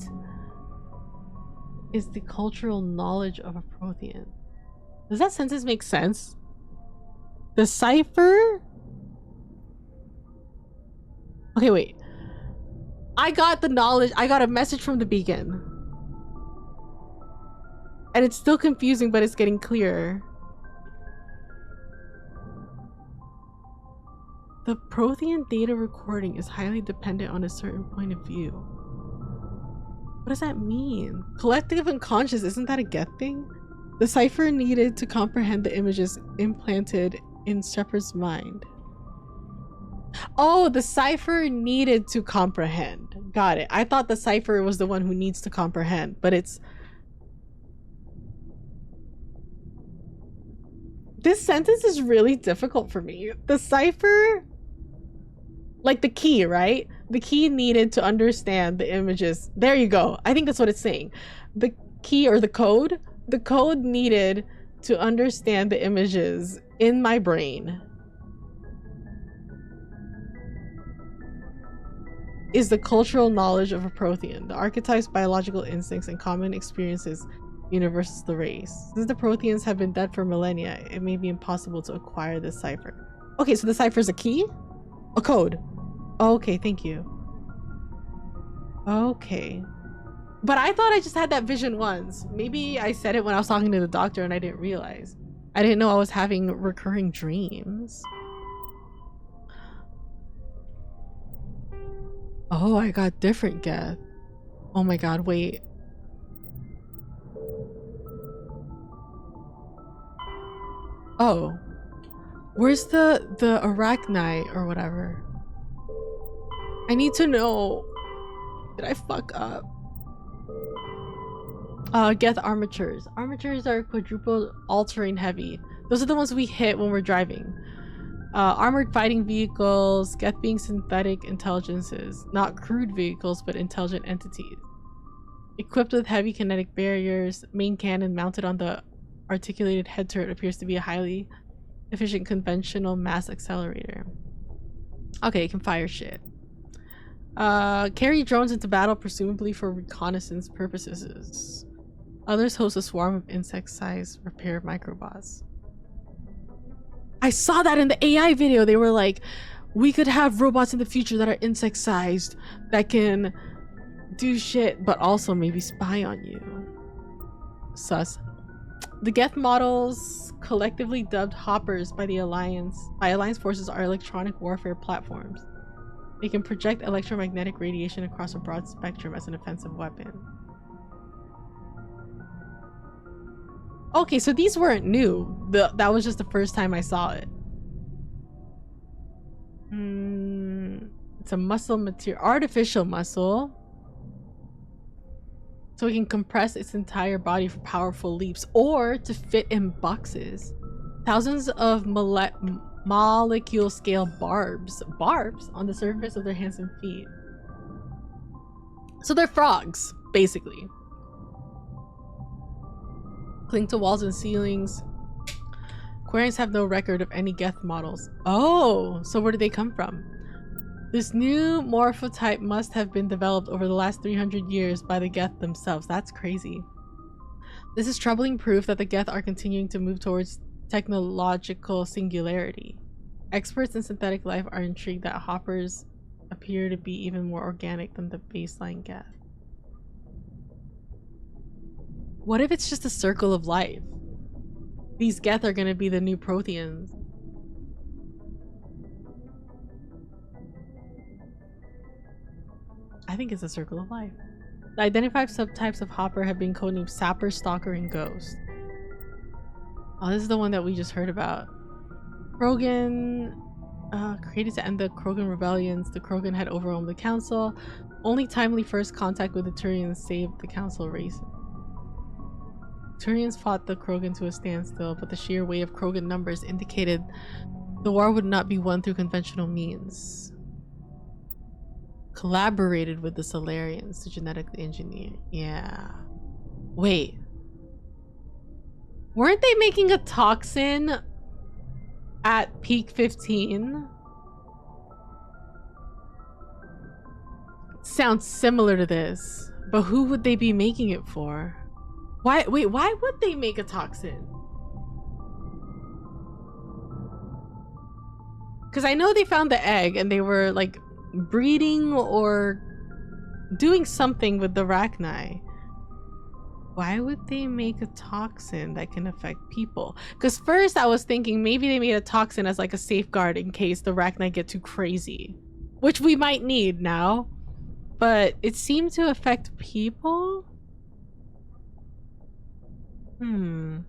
is the cultural knowledge of a Prothean? Does that sentence make sense? The Cypher? Okay, wait. I got the knowledge. I got a message from the beacon. And it's still confusing, but it's getting clearer. The Prothean data recording is highly dependent on a certain point of view. What does that mean? Collective unconscious, isn't that a Geth thing? The Cypher needed to comprehend the images implanted in Shepard's mind. Oh, the cipher needed to comprehend. Got it. I thought the cipher was the one who needs to comprehend, but it's... This sentence is really difficult for me. The cipher... Like the key, right? The key needed to understand the images. There you go. I think that's what it's saying. The key or the code needed to understand the images in my brain is the cultural knowledge of a Prothean, the archetypes, biological instincts, and common experiences universal to the race. Since the Protheans have been dead for millennia, it may be impossible to acquire this cipher. Okay, so the cipher is a key? A code. Okay, thank you. Okay. But I thought I just had that vision once. Maybe I said it when I was talking to the doctor and I didn't realize. I didn't know I was having recurring dreams. Oh, I got different Geth. Oh my god, wait. Oh. Where's the Arachnite or whatever? I need to know. Did I fuck up? Geth armatures. Armatures are quadruple all-terrain heavy. Those are the ones we hit when we're driving. Armored fighting vehicles, Geth being synthetic intelligences, not crude vehicles, but intelligent entities. Equipped with heavy kinetic barriers, main cannon mounted on the articulated head turret appears to be a highly efficient conventional mass accelerator. Okay, it can fire shit. Carry drones into battle, presumably for reconnaissance purposes. Others host a swarm of insect-sized repair microbots. I saw that in the AI video. They were like, we could have robots in the future that are insect-sized that can do shit, but also maybe spy on you. Sus. The Geth models, collectively dubbed Hoppers by Alliance forces, are electronic warfare platforms. They can project electromagnetic radiation across a broad spectrum as an offensive weapon. Okay, so these weren't new. That was just the first time I saw it. It's a muscle material, artificial muscle. So it can compress its entire body for powerful leaps or to fit in boxes. Thousands of molecule scale barbs on the surface of their hands and feet. So they're frogs, basically. Cling to walls and ceilings. Quarians have no record of any Geth models. Oh, so where do they come from? This new morphotype must have been developed over the last 300 years by the Geth themselves. That's crazy. This is troubling proof that the Geth are continuing to move towards technological singularity. Experts in synthetic life are intrigued that Hoppers appear to be even more organic than the baseline Geth. What if it's just a circle of life? These Geth are gonna be the new Protheans. I think it's a circle of life. The identified subtypes of Hopper have been codenamed Sapper, Stalker, and Ghost. Oh, this is the one that we just heard about. Krogan, created to end the Krogan rebellions. The Krogan had overwhelmed the council. Only timely first contact with the Turians saved the council race. Turians fought the Krogan to a standstill, but the sheer weight of Krogan numbers indicated the war would not be won through conventional means. Collaborated with the Salarians to genetically engineer. Yeah. Wait. Weren't they making a toxin at peak 15? Sounds similar to this, but who would they be making it for? Why would they make a toxin? Because I know they found the egg and they were like breeding or doing something with the Arachni. Why would they make a toxin that can affect people? Because first I was thinking maybe they made a toxin as like a safeguard in case the Arachni get too crazy, which we might need now, but it seemed to affect people. The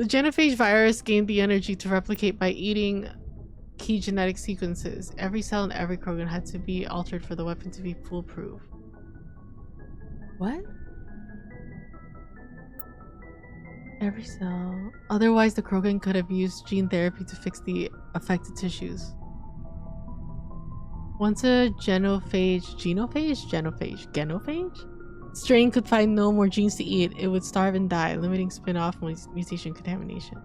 genophage virus gained the energy to replicate by eating key genetic sequences. Every cell in every Krogan had to be altered for the weapon to be foolproof. What? Every cell. Otherwise, the Krogan could have used gene therapy to fix the affected tissues. Once a genophage strain could find no more genes to eat, it would starve and die, limiting spin-off mutation contamination.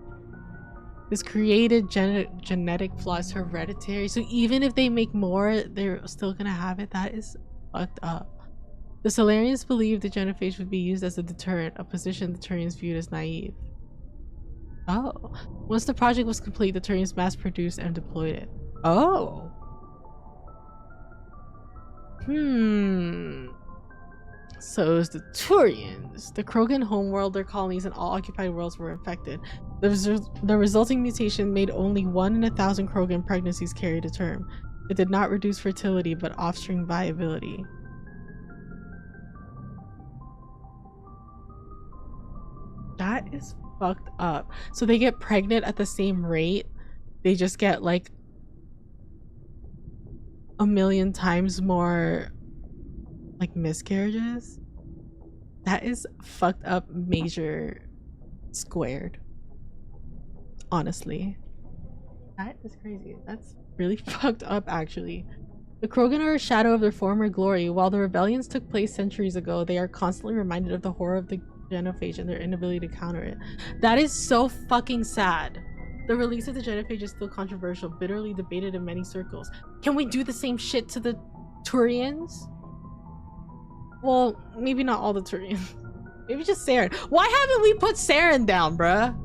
This created genetic flaws hereditary, so even if they make more, they're still gonna have it. That is fucked up. The Salarians believed the genophage would be used as a deterrent, a position the Turians viewed as naive. Oh. Once the project was complete, the Turians mass-produced and deployed it. Oh. So it was the Turians. The Krogan homeworld, their colonies, and all occupied worlds were infected. The resulting mutation made only 1 in 1,000 Krogan pregnancies carry to term. It did not reduce fertility, but offspring viability. That is fucked up. So they get pregnant at the same rate. They just get like 1,000,000 times more like miscarriages. That is fucked up major squared. Honestly. That is crazy. That's really fucked up actually. The Krogan are a shadow of their former glory. While the rebellions took place centuries ago, they are constantly reminded of the horror of the genophage and their inability to counter it. That is so fucking sad. The release of the genophage is still controversial, bitterly debated in many circles. Can we do the same shit to the Turians? Well, maybe not all the Turians. Maybe just Saren. Why haven't we put Saren down, bruh?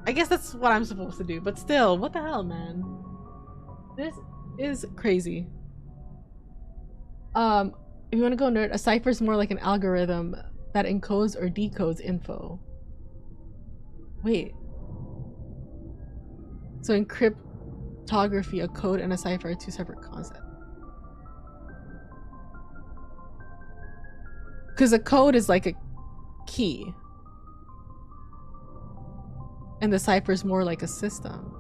I guess that's what I'm supposed to do, but still, what the hell, man? This is crazy. If you want to go nerd, a cipher is more like an algorithm that encodes or decodes info. Wait. So in cryptography, a code and a cipher are two separate concepts. Because a code is like a key. And the cipher is more like a system.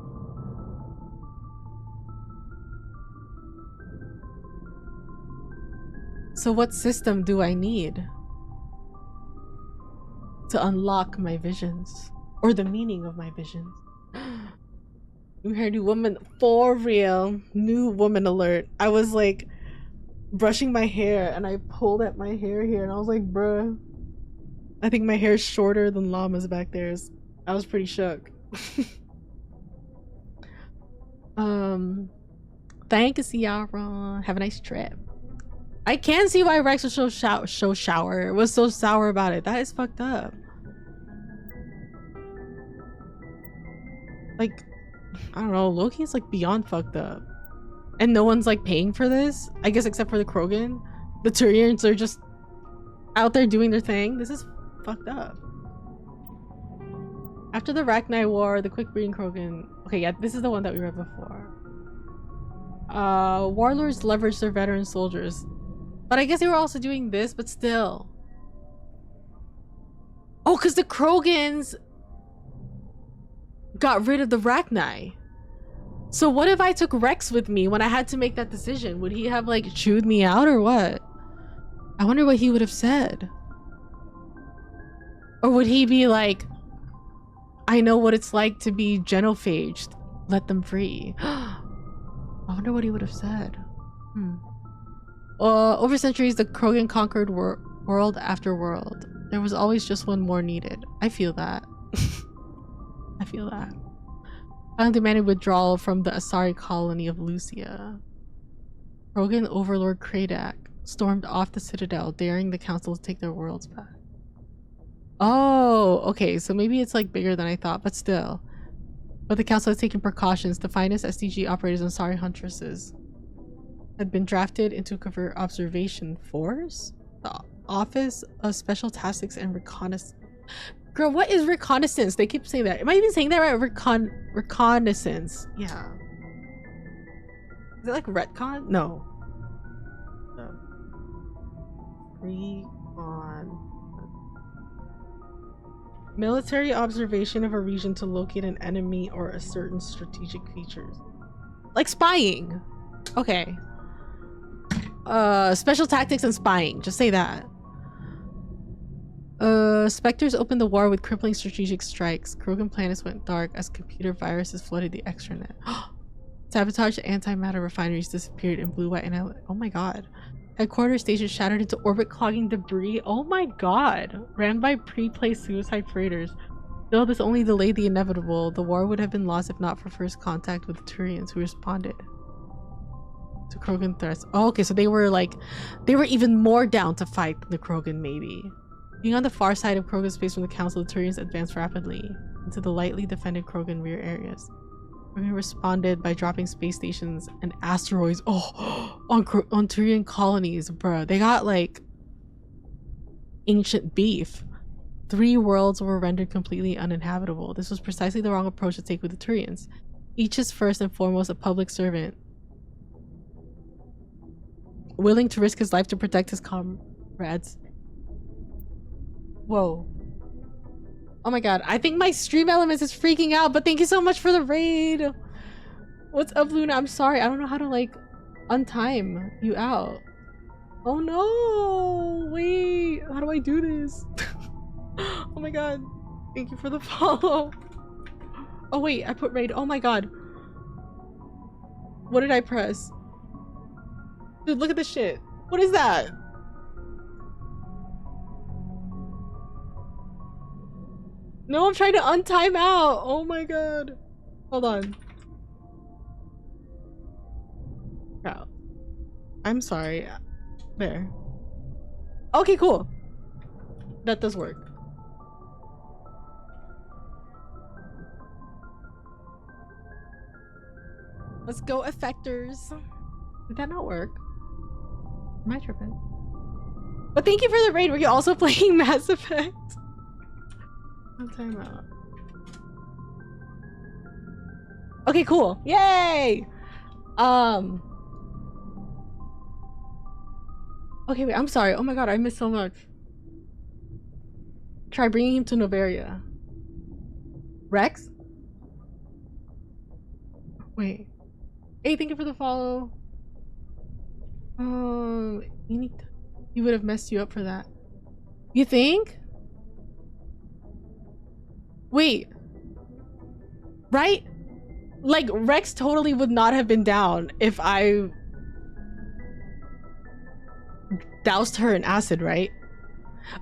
So what system do I need to unlock my visions? Or the meaning of my visions? New hair, new woman. For real. New woman alert. I was like brushing my hair and I pulled at my hair here and I was like, bruh. I think my hair is shorter than Llama's back there. I was pretty shook. Thanks, Liara. Have a nice trip. I can see why Wrex was was so sour about it. That is fucked up. Like, I don't know, Loki's like beyond fucked up. And no one's like paying for this, I guess, except for the Krogan. The Turians are just out there doing their thing. This is fucked up. After the Rachni War, the quick breeding Krogan. Okay, yeah, this is the one that we read before. Warlords leveraged their veteran soldiers. But I guess they were also doing this, but still. Oh, because the Krogans got rid of the Rachni. So what if I took Wrex with me when I had to make that decision? Would he have like chewed me out or what? I wonder what he would have said. Or would he be like, I know what it's like to be genophaged. Let them free. I wonder what he would have said. Over centuries, the Krogan conquered world after world. There was always just one more needed. I feel that. I feel that. Finally demanded withdrawal from the Asari colony of Lucia. Krogan overlord Kradak stormed off the citadel, daring the council to take their worlds back. Oh, okay, so maybe it's like bigger than I thought, but still. But the council has taken precautions. The finest SDG operators and Asari huntresses had been drafted into a covert observation force? The Office of Special Tactics and Reconnaissance. Girl, what is reconnaissance? They keep saying that. Am I even saying that right? Reconnaissance. Yeah. Is it like retcon? No. Military observation of a region to locate an enemy or a certain strategic features. Like spying. Okay. Special tactics and spying. Just say that. Spectres opened the war with crippling strategic strikes. Krogan planets went dark as computer viruses flooded the extranet. Sabotage antimatter refineries disappeared in blue, white, and yellow. Oh my god. Headquarters stations shattered into orbit-clogging debris. Oh my god. Ran by pre-placed suicide freighters. Though this only delayed the inevitable, the war would have been lost if not for first contact with the Turians who responded to Krogan threats. Oh, okay, so they were even more down to fight than the Krogan, maybe. Being on the far side of Krogan space from the Council, the Turians advanced rapidly into the lightly defended Krogan rear areas. Krogan responded by dropping space stations and asteroids on Turian colonies. Bruh, they got like ancient beef. 3 worlds were rendered completely uninhabitable. This was precisely the wrong approach to take with the Turians. Each is first and foremost a public servant, willing to risk his life to protect his comrades. Whoa. Oh my god, I think my stream elements is freaking out, but thank you so much for the raid. What's up, Luna? I'm sorry, I don't know how to like untime you out. Oh no, wait, how do I do this? Oh my god, thank you for the follow. Oh wait, I put raid. Oh my god, what did I press? Dude, look at this shit. What is that? No, I'm trying to untime out. Oh my god. Hold on. Oh. I'm sorry. There. Okay, cool. That does work. Let's go, effectors. Did that not work? Am I tripping? But thank you for the raid. Were you also playing Mass Effect? Time out. Okay, cool. Yay! Okay, wait, I'm sorry. Oh my god, I missed so much. Try bringing him to Noveria. Wrex? Wait. Hey, thank you for the follow. He would have messed you up for that. You think? Wait. Right? Like, Wrex totally would not have been down if I doused her in acid, right?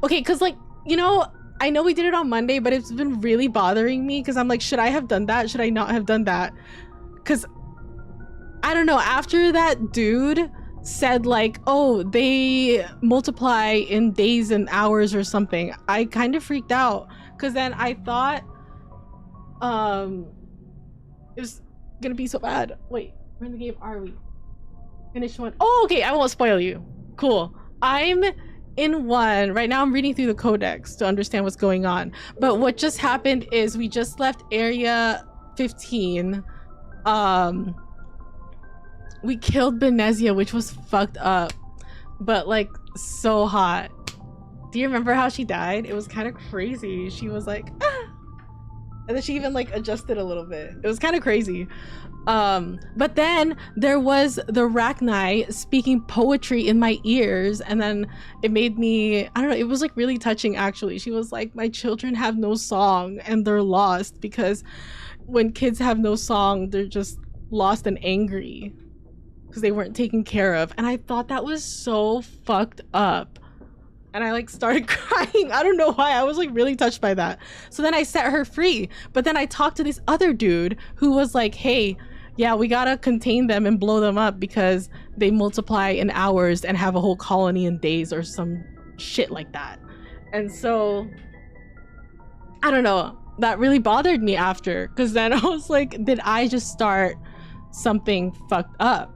Okay, because like, you know, I know we did it on Monday, but it's been really bothering me because I'm like, should I have done that? Should I not have done that? Because I don't know, after that dude said like, oh, they multiply in days and hours or something, I kind of freaked out because then I thought it was gonna be so bad. Wait, where in the game are we? Finish 1. Oh, okay, I won't spoil you. Cool. I'm in 1 right now. I'm reading through the Codex to understand what's going on, but what just happened is we just left area 15. We killed Benezia, which was fucked up, but like so hot. Do you remember how she died? It was kind of crazy. She was like, ah! And then she even like adjusted a little bit. It was kind of crazy. But then there was the Rachni speaking poetry in my ears, and then it made me, I don't know, it was like really touching actually. She was like, my children have no song and they're lost, because when kids have no song, they're just lost and angry because they weren't taken care of. And I thought that was so fucked up. And I like started crying. I don't know why. I was like really touched by that. So then I set her free. But then I talked to this other dude who was like, hey, yeah, we gotta contain them and blow them up because they multiply in hours and have a whole colony in days or some shit like that. And so, I don't know. That really bothered me after, because then I was like, did I just start something fucked up?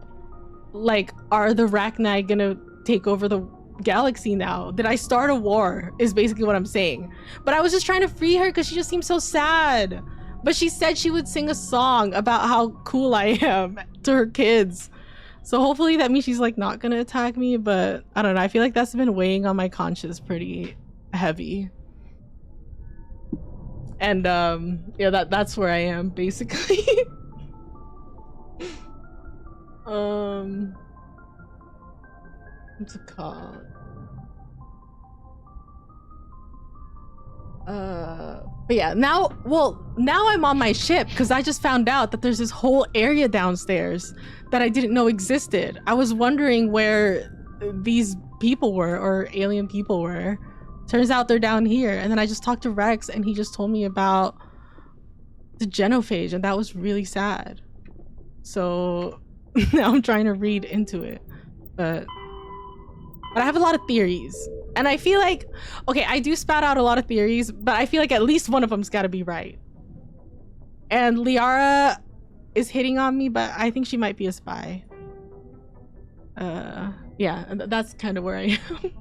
Like, are the Rachni gonna take over the galaxy now? Did I start a war is basically what I'm saying. But I was just trying to free her because she just seemed so sad. But she said she would sing a song about how cool I am to her kids. So hopefully that means she's like not gonna attack me, but I don't know. I feel like that's been weighing on my conscience pretty heavy. And yeah, that's where I am basically. What's it called? But yeah, now I'm on my ship because I just found out that there's this whole area downstairs that I didn't know existed. I was wondering where these people were, or alien people were. Turns out they're down here. And then I just talked to Wrex and he just told me about the genophage, and that was really sad. So now I'm trying to read into it, but I have a lot of theories, and I feel like, okay, I do spout out a lot of theories, but I feel like at least one of them's got to be right. And Liara is hitting on me, but I think she might be a spy. Yeah, that's kind of where I am.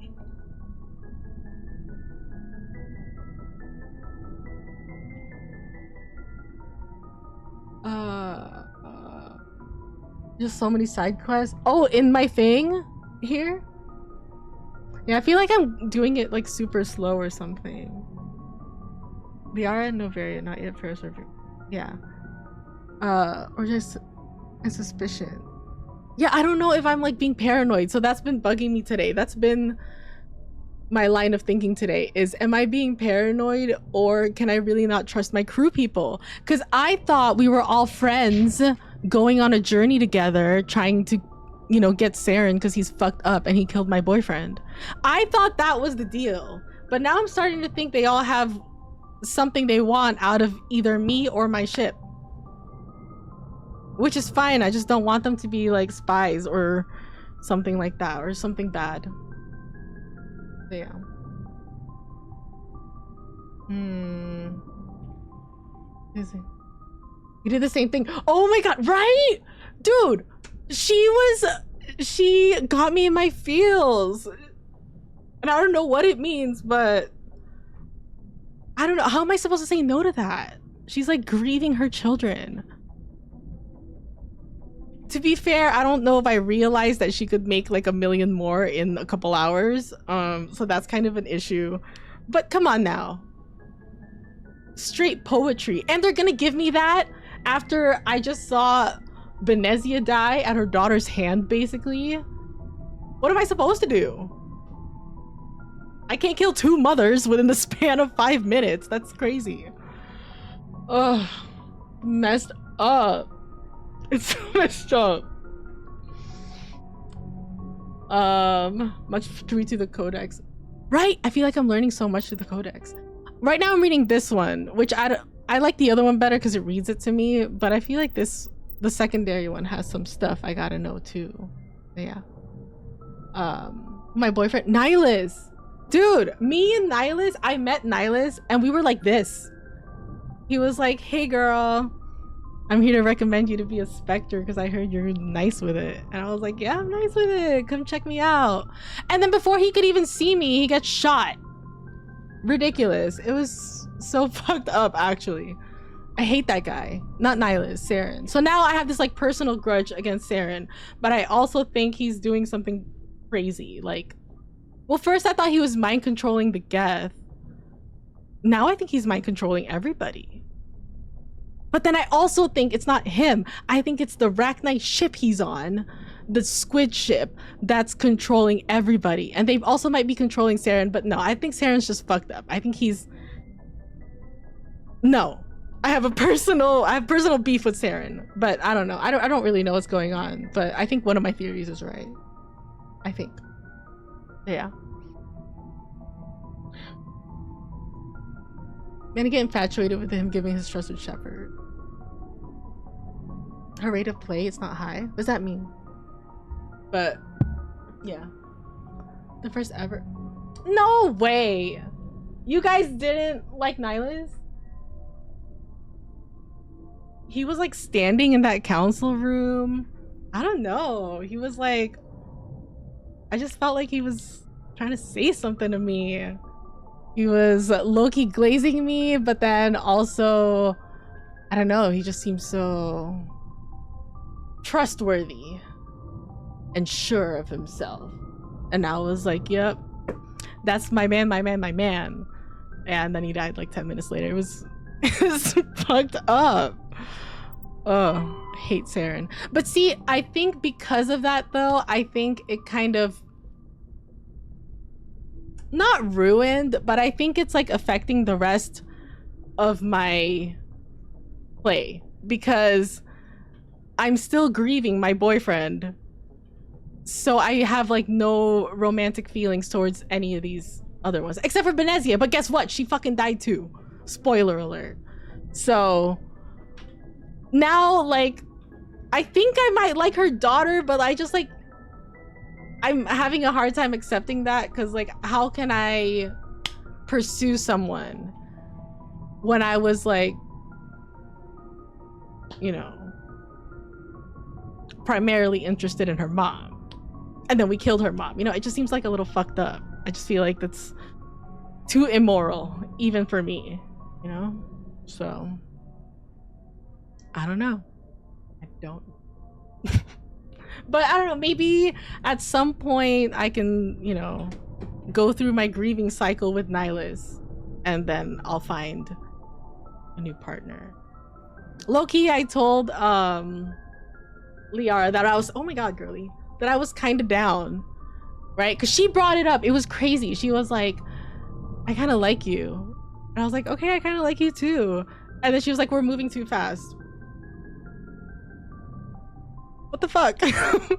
Just so many side quests. Oh, in my thing here? Yeah, I feel like I'm doing it like super slow or something. Liara, no variant, not yet first review. Yeah. Or just a suspicion. Yeah, I don't know if I'm like being paranoid, so that's been bugging me today. That's been my line of thinking today is, am I being paranoid, or can I really not trust my crew people? Because I thought we were all friends going on a journey together, trying to, you know, get Saren because he's fucked up and he killed my boyfriend. I thought that was the deal, but now I'm starting to think they all have something they want out of either me or my ship, which is fine. I just don't want them to be like spies or something like that, or something bad. But yeah. You did the same thing. Oh my god, right? Dude, she got me in my feels. And I don't know what it means, but I don't know. How am I supposed to say no to that? She's like grieving her children. To be fair, I don't know if I realized that she could make like 1 million more in a couple hours. So that's kind of an issue. But come on now. Straight poetry. And they're gonna give me that after I just saw Benezia die at her daughter's hand, basically. What am I supposed to do? I can't kill 2 mothers within the span of 5 minutes. That's crazy. Ugh. Messed up. It's messed up. Much to read through the Codex. Right? I feel like I'm learning so much through the Codex. Right now I'm reading this one, which I like the other one better because it reads it to me, but I feel like the secondary one has some stuff I gotta know too. Yeah. My boyfriend, Nihlus. Dude, me and Nihlus, I met Nihlus and we were like this. He was like, hey girl, I'm here to recommend you to be a Spectre because I heard you're nice with it. And I was like, yeah, I'm nice with it. Come check me out. And then before he could even see me, he gets shot. Ridiculous. It was so fucked up, actually. I hate that guy. Not Nihlus, Saren. So now I have this like personal grudge against Saren, but I also think he's doing something crazy. Like, well, first I thought he was mind controlling the Geth. Now I think he's mind controlling everybody. But then I also think it's not him. I think it's the Rachni ship he's on, the squid ship, that's controlling everybody. And they also might be controlling Saren, but no, I think Saren's just fucked up. I think he's... No. I have personal beef with Saren, but I don't know. I don't really know what's going on, but I think one of my theories is right. I think. Yeah. I'm gonna get infatuated with him giving his trusted shepherd. Her rate of play, it's not high. What does that mean? But yeah. The first ever. No way! You guys didn't like Nihlus? He was like standing in that council room. I don't know. He was like, I just felt like he was trying to say something to me. He was low-key glazing me, but then also, I don't know, he just seemed so trustworthy and sure of himself. And I was like, yep, that's my man, my man, my man. And then he died like 10 minutes later. It was is fucked up. Oh, I hate Saren. But see, I think because of that though, I think it kind of not ruined, but I think it's like affecting the rest of my play because I'm still grieving my boyfriend. So I have like no romantic feelings towards any of these other ones except for Benezia, but guess what? She fucking died too. Spoiler alert. So now like I think I might like her daughter, but I just like I'm having a hard time accepting that because like how can I pursue someone when I was like, you know, primarily interested in her mom and then we killed her mom, you know? It just seems like a little fucked up. I just feel like that's too immoral even for me, you know? So I don't know. I don't but I don't know, maybe at some point I can, you know, go through my grieving cycle with Nihlus and then I'll find a new partner. Low-key, I told Liara that I was, oh my god, girly, that I was kind of down, right? Because she brought it up. It was crazy. She was like, I kind of like you. And I was like, okay, I kind of like you too. And then she was like, we're moving too fast. What the fuck?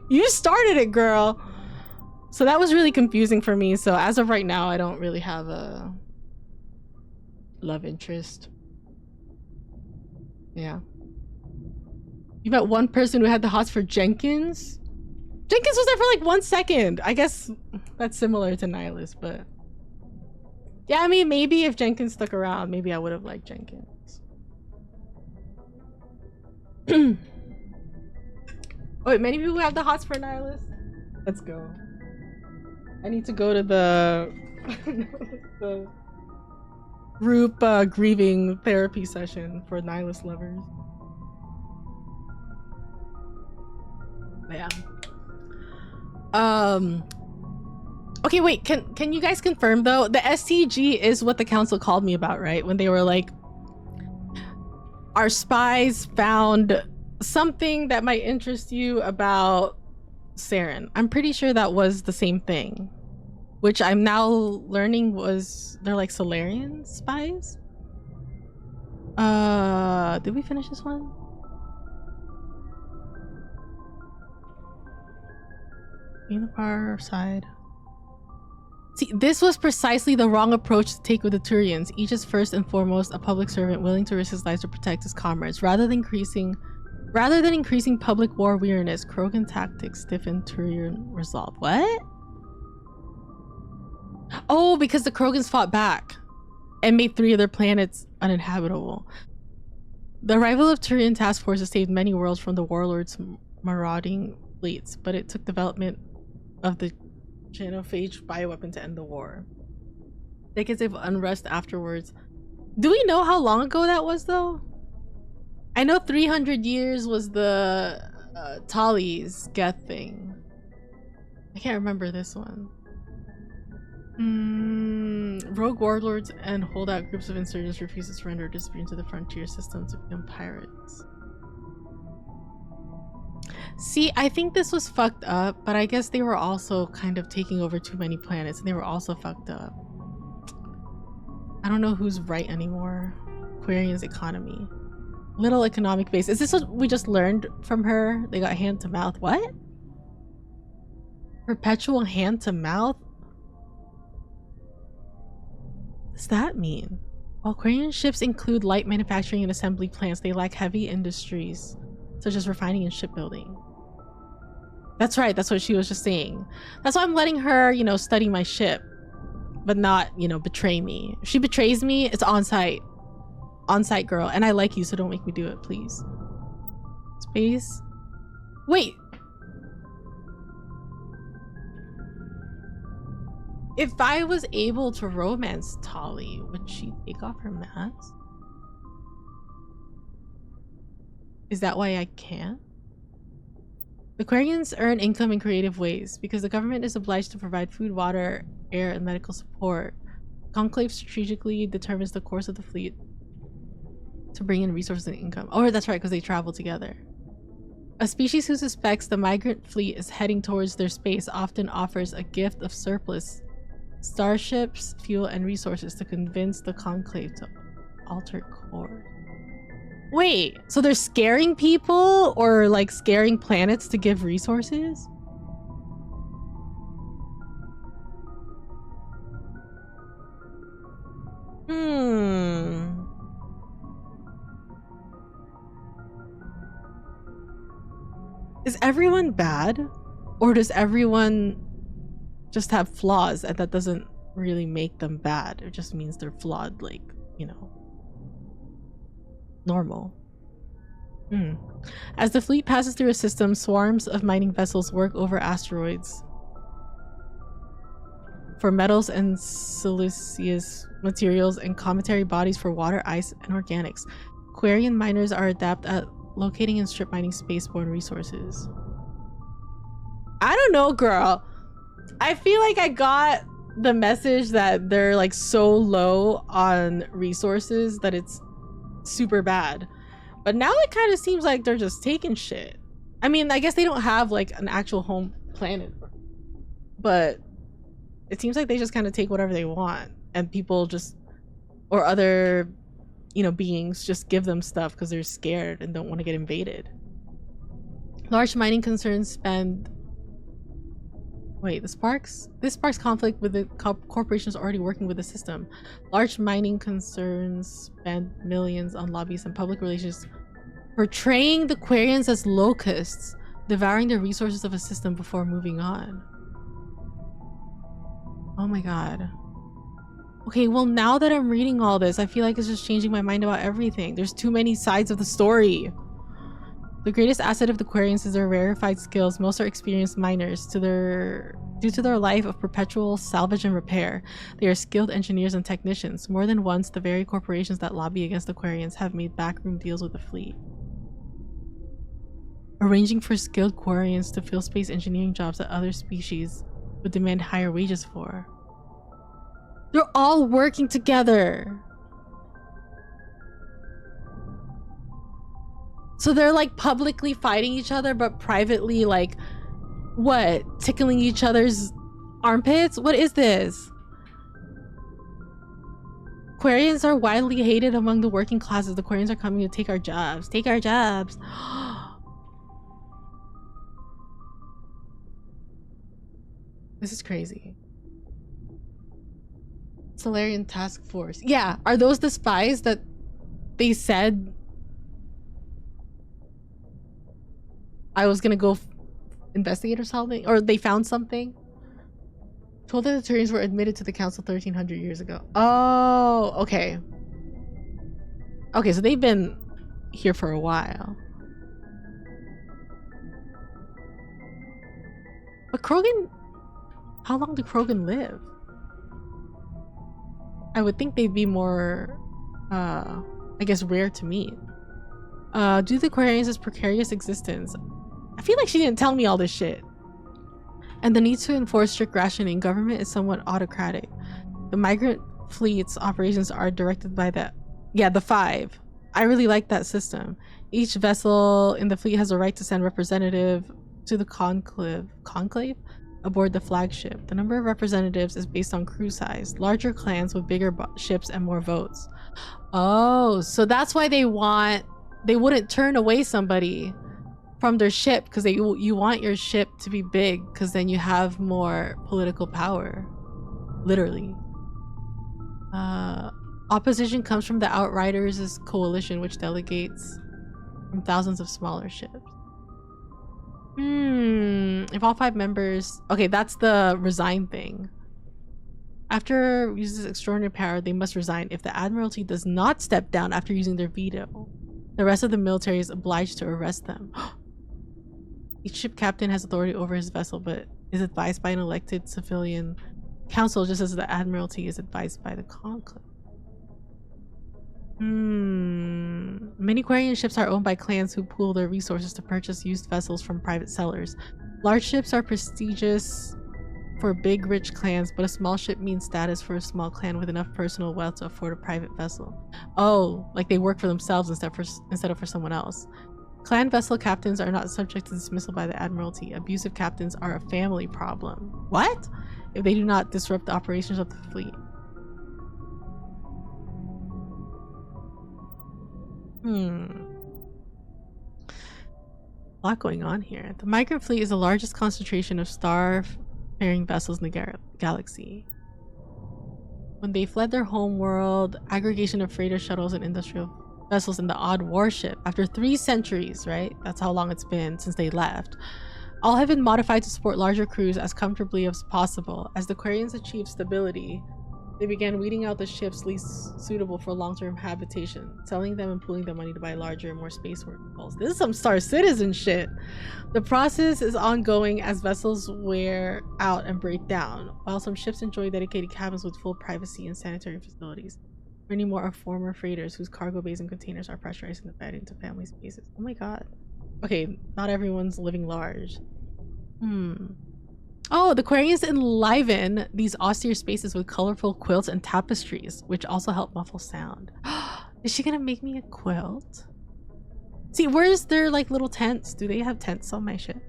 You started it, girl. So that was really confusing for me. So as of right now, I don't really have a love interest. Yeah. You met one person who had the hots for Jenkins? Jenkins was there for like 1 second. I guess that's similar to Nihlus, but yeah, I mean, maybe if Jenkins stuck around, maybe I would have liked Jenkins. Wait, many people have the hots for Nihlus? Let's go. I need to go to the the group grieving therapy session for Nihlus lovers. But yeah. Okay, wait, can you guys confirm though? The STG is what the council called me about, right? When they were like, our spies found something that might interest you about Saren. I'm pretty sure that was the same thing, which I'm now learning was they're like Salarian spies. Did we finish this one? Be the far side. See, this was precisely the wrong approach to take with the Turians. Each is first and foremost a public servant willing to risk his life to protect his comrades. Rather than increasing public war weariness, Krogan tactics stiffen Turian resolve. What? Oh, because the Krogans fought back and made 3 of their planets uninhabitable. The arrival of Turian task forces saved many worlds from the warlords' marauding fleets, but it took development of the genophage bioweapon to end the war. Decades of unrest afterwards. Do we know how long ago that was though? I know 300 years was the Tali's Geth thing. I can't remember this one. Rogue warlords and holdout groups of insurgents refuse to surrender or disappear into the frontier system to become pirates. See, I think this was fucked up, but I guess they were also kind of taking over too many planets and they were also fucked up. I don't know who's right anymore. Quarians economy. Little economic base. Is this what we just learned from her? They got hand to mouth. What? Perpetual hand to mouth? What does that mean? While Quarian ships include light manufacturing and assembly plants, they lack heavy industries such as refining and shipbuilding. That's right, that's what she was just saying. That's why I'm letting her, you know, study my ship, but not, you know, betray me. If she betrays me, it's on site. On site, girl. And I like you, so don't make me do it, please. Space. Wait. If I was able to romance Tali, would she take off her mask? Is that why I can't? The Quarians earn income in creative ways. Because the government is obliged to provide food, water, air, and medical support. Conclave strategically determines the course of the fleet to bring in resources and income. Oh, that's right, because they travel together. A species who suspects the migrant fleet is heading towards their space often offers a gift of surplus starships, fuel, and resources to convince the Conclave to alter course. Wait, so they're scaring people or like scaring planets to give resources? Is everyone bad? Or does everyone just have flaws and that doesn't really make them bad? It just means they're flawed, like, you know, normal. As the fleet passes through a system, swarms of mining vessels work over asteroids for metals and siliceous materials and cometary bodies for water, ice, and organics. Quarian miners are adept at locating and strip mining spaceborne resources. I don't know, girl. I feel like I got the message that they're like so low on resources that it's super bad. But now it kind of seems like they're just taking shit. I mean, I guess they don't have like an actual home planet, but it seems like they just kind of take whatever they want, and people just, or other, you know, beings just give them stuff because they're scared and don't want to get invaded. Large mining concerns spend... Wait, this sparks conflict with the corporations already working with the system. Large mining concerns spend millions on lobbyists and public relations, portraying the Quarians as locusts, devouring the resources of a system before moving on. Oh my god. Okay, well, now that I'm reading all this, I feel like it's just changing my mind about everything. There's too many sides of the story. The greatest asset of the Quarians is their rarefied skills. Most are experienced miners. Due to their life of perpetual salvage and repair, they are skilled engineers and technicians. More than once, the very corporations that lobby against the Quarians have made backroom deals with the fleet, arranging for skilled Quarians to fill space engineering jobs that other species would demand higher wages for. They're all working together. So they're like publicly fighting each other, but privately, like, what? Tickling each other's armpits? What is this? Quarians are widely hated among the working classes. The Quarians are coming to take our jobs. Take our jobs. This is crazy. Salarian task force. Yeah, are those the spies that they said I was gonna go investigate or something? Or they found something? Told that the Turians were admitted to the council 1300 years ago. Oh, okay. Okay, so they've been here for a while. But Krogan... How long do Krogan live? I would think they'd be more, I guess, rare to meet. Due to the Quarians' precarious existence, I feel like she didn't tell me all this shit. And the need to enforce strict rationing, government is somewhat autocratic. The migrant fleet's operations are directed by the Five. I really like that system. Each vessel in the fleet has a right to send representative to the conclave aboard the flagship. The number of representatives is based on crew size. Larger clans with bigger ships and more votes. Oh, so that's why they wouldn't turn away somebody from their ship, because you want your ship to be big, because then you have more political power. Literally. Opposition comes from the Outriders' coalition, which delegates from thousands of smaller ships. If all 5 members... Okay, that's the resign thing. After uses extraordinary power, they must resign. If the Admiralty does not step down after using their veto, the rest of the military is obliged to arrest them. Each ship captain has authority over his vessel, but is advised by an elected civilian council, just as the Admiralty is advised by the Conclave. Many Quarian ships are owned by clans who pool their resources to purchase used vessels from private sellers. Large ships are prestigious for big rich clans, but a small ship means status for a small clan with enough personal wealth to afford a private vessel. Oh, like they work for themselves instead of for someone else. Clan vessel captains are not subject to dismissal by the Admiralty. Abusive captains are a family problem. What? If they do not disrupt the operations of the fleet. A lot going on here. The migrant fleet is the largest concentration of star-faring vessels in the galaxy. When they fled their home world, aggregation of freighter shuttles and industrial vessels in the odd warship, after 3 centuries, right? That's how long it's been since they left. All have been modified to support larger crews as comfortably as possible. As the Quarians achieved stability, they began weeding out the ships least suitable for long-term habitation, selling them and pooling the money to buy larger and more space-worthy hulls. This is some Star Citizen shit. The process is ongoing as vessels wear out and break down, while some ships enjoy dedicated cabins with full privacy and sanitary facilities. Many more are former freighters whose cargo bays and containers are pressurized and fed into family spaces. Oh my god. Okay, not everyone's living large. Oh, the Quarians enliven these austere spaces with colorful quilts and tapestries, which also help muffle sound. Is she gonna make me a quilt? See, where's their like little tents? Do they have tents on my ship?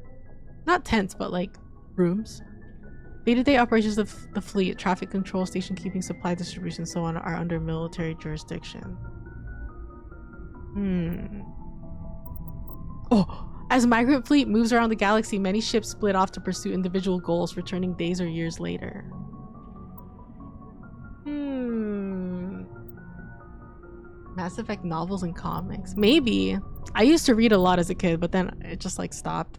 Not tents, but like rooms. Day-to-day operations of the fleet, traffic control, station keeping, supply distribution, and so on are under military jurisdiction. Oh, as migrant fleet moves around the galaxy, many ships split off to pursue individual goals, returning days or years later. Mass Effect novels and comics. Maybe. I used to read a lot as a kid, but then it just like stopped.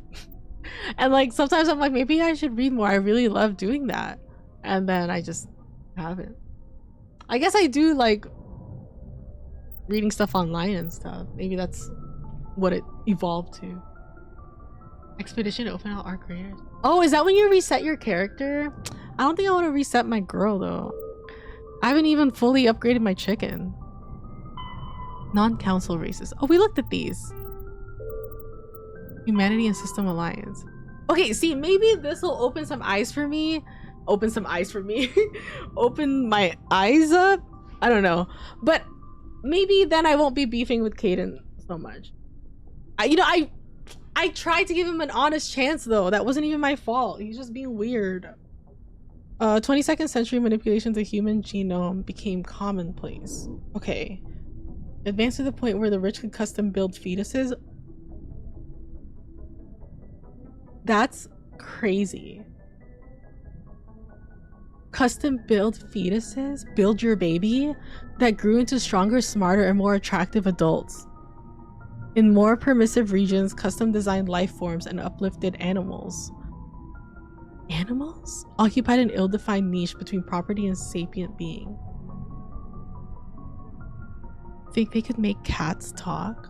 And like sometimes I'm like, maybe I should read more. I really love doing that. And then I just haven't. I guess I do like reading stuff online and stuff. Maybe that's what it evolved to. Expedition open all our creators. Oh, is that when you reset your character? I don't think I want to reset my girl though. I haven't even fully upgraded my chicken. Non-council races. Oh, we looked at these. Humanity and System Alliance. Okay, see, maybe this will open some eyes for me. Open some eyes for me. Open my eyes up? I don't know. But maybe then I won't be beefing with Kaidan so much. I tried to give him an honest chance though. That wasn't even my fault. He's just being weird. 22nd century manipulation of the human genome became commonplace. Okay. Advanced to the point where the rich could custom build fetuses. That's crazy. Custom build fetuses? Build your baby? That grew into stronger, smarter, and more attractive adults. In more permissive regions, custom designed life forms and uplifted animals. Animals? Occupied an ill-defined niche between property and sapient being. Think they could make cats talk?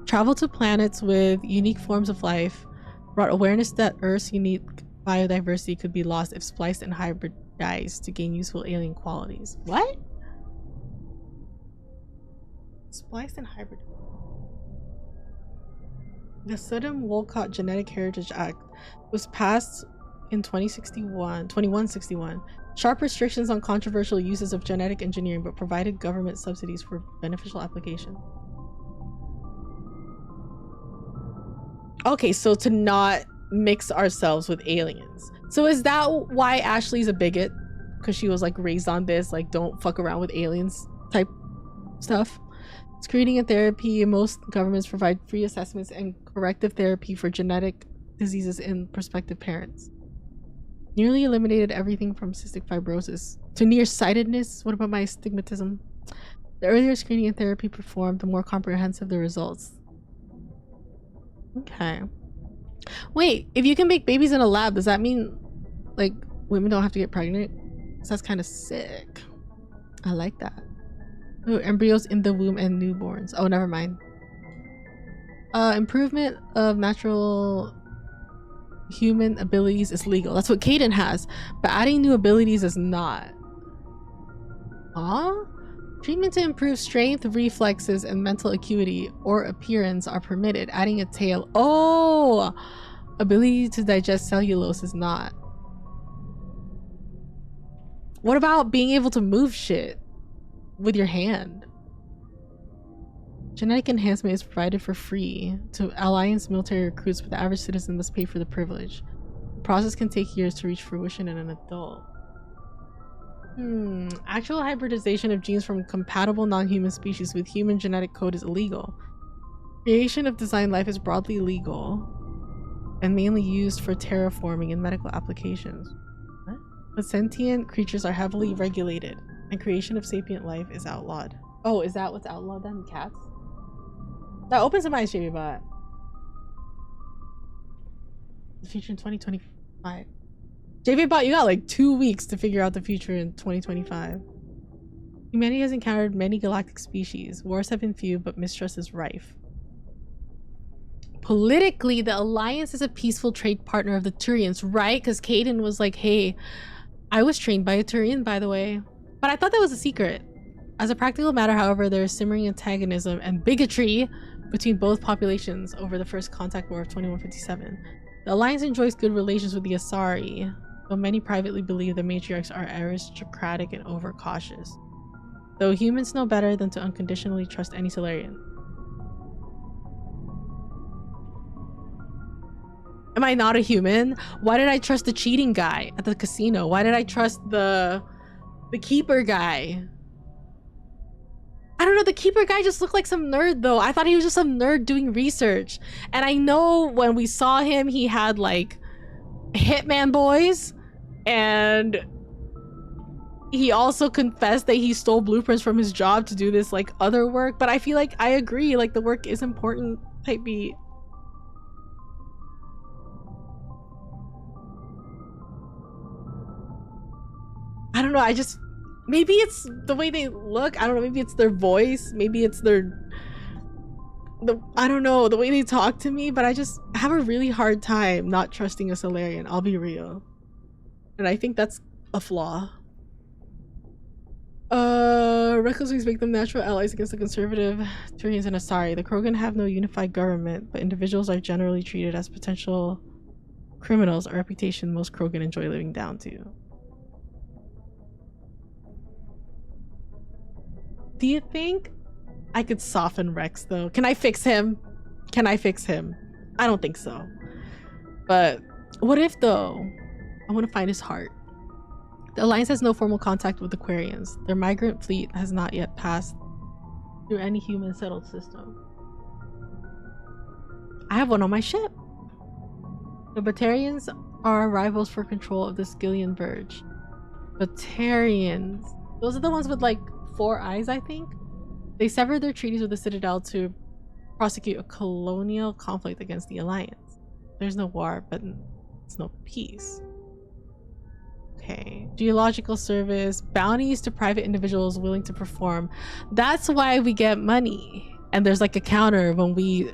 Travel to planets with unique forms of life brought awareness that Earth's unique biodiversity could be lost if spliced and hybridized to gain useful alien qualities. What? Spliced and hybridized. The Sodom-Wolcott Genetic Heritage Act was passed in 2161. Sharp restrictions on controversial uses of genetic engineering, but provided government subsidies for beneficial application. Okay, so to not mix ourselves with aliens. So is that why Ashley's a bigot? Because she was like raised on this, like don't fuck around with aliens type stuff. Screening and therapy. Most governments provide free assessments and corrective therapy for genetic diseases in prospective parents. Nearly eliminated everything from cystic fibrosis to nearsightedness. What about my astigmatism? The earlier screening and therapy performed, the more comprehensive the results. Okay. Wait, if you can make babies in a lab, does that mean like women don't have to get pregnant? 'Cause that's kind of sick. I like that. Oh, embryos in the womb and newborns. Oh, never mind. Improvement of natural human abilities is legal. That's what Kaidan has, but adding new abilities is not. Treatment to improve strength, reflexes, and mental acuity or appearance are permitted. Adding a tail. Oh! Ability to digest cellulose is not. What about being able to move shit with your hand? Genetic enhancement is provided for free to Alliance military recruits, but the average citizen must pay for the privilege. The process can take years to reach fruition in an adult. Actual hybridization of genes from compatible non-human species with human genetic code is illegal. Creation of designed life is broadly legal and mainly used for terraforming and medical applications. What? But sentient creatures are heavily regulated, and creation of sapient life is outlawed. Oh, is that what's outlawed then? Cats? That opens my eyes, JB Bot. The future in 2025. JV Bot, you got like 2 weeks to figure out the future in 2025. Humanity has encountered many galactic species. Wars have been few, but mistrust is rife. Politically, the Alliance is a peaceful trade partner of the Turians, right? Because Kaidan was like, hey, I was trained by a Turian, by the way. But I thought that was a secret. As a practical matter, however, there is simmering antagonism and bigotry between both populations over the First Contact War of 2157. The Alliance enjoys good relations with the Asari, though many privately believe the matriarchs are aristocratic and overcautious. Though humans know better than to unconditionally trust any Salarian. Am I not a human? Why did I trust the cheating guy at the casino? Why did I trust the keeper guy? I don't know, the keeper guy just looked like some nerd though. I thought he was just some nerd doing research. And I know when we saw him, he had like hitman boys, and he also confessed that he stole blueprints from his job to do this like other work. But I feel like I agree, like the work is important type beat. I don't know, I just, maybe it's the way they look. I don't know, maybe it's their voice, maybe it's I don't know, the way they talk to me, but I just have a really hard time not trusting a Salarian, I'll be real. And I think that's a flaw. Recklessly make them natural allies against the conservative Turians and Asari. The Krogan have no unified government, but individuals are generally treated as potential criminals, a reputation most Krogan enjoy living down to. Do you think I could soften Wrex though? Can I fix him? Can I fix him? I don't think so. But what if though? I want to find his heart. The Alliance has no formal contact with the Quarians. Their migrant fleet has not yet passed through any human settled system. I have one on my ship. The Batarians are our rivals for control of the Skillian Verge. Batarians. Those are the ones with like 4 eyes, I think. They severed their treaties with the Citadel to prosecute a colonial conflict against the Alliance. There's no war, but it's no peace. Okay. Geological service, bounties to private individuals willing to perform. That's why we get money. And there's like a counter when we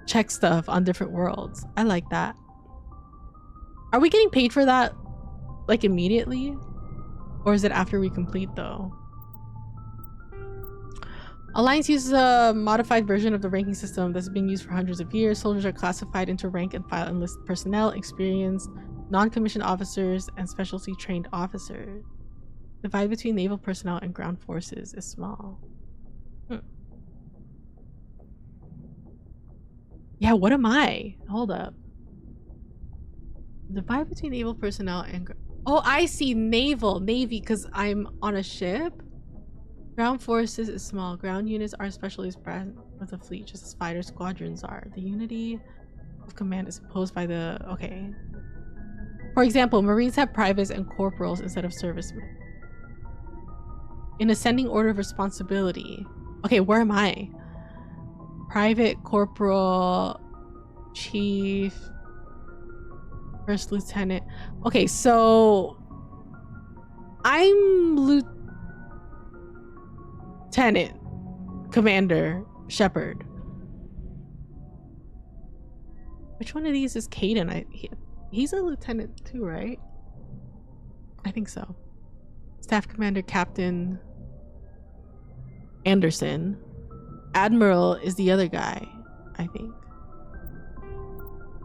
check stuff on different worlds. I like that. Are we getting paid for that like immediately? Or is it after we complete though? Alliance uses a modified version of the ranking system that's been used for hundreds of years. Soldiers are classified into rank and file enlisted personnel, experienced, non-commissioned officers, and specialty trained officers. The divide between naval personnel and ground forces is small. Yeah, what am I? Hold up. The divide between naval personnel and... Oh, I see naval, navy, because I'm on a ship. Ground forces is small. Ground units are specialist brand of the fleet, just as fighter squadrons are. The unity of command is imposed by the... Okay. For example, Marines have privates and corporals instead of servicemen. In ascending order of responsibility. Okay, where am I? Private, corporal, chief, first lieutenant. Okay, so I'm Lieutenant Commander Shepard. Which one of these is Kaidan? He's a lieutenant too, right? I think so. Staff Commander Captain Anderson. Admiral is the other guy, I think.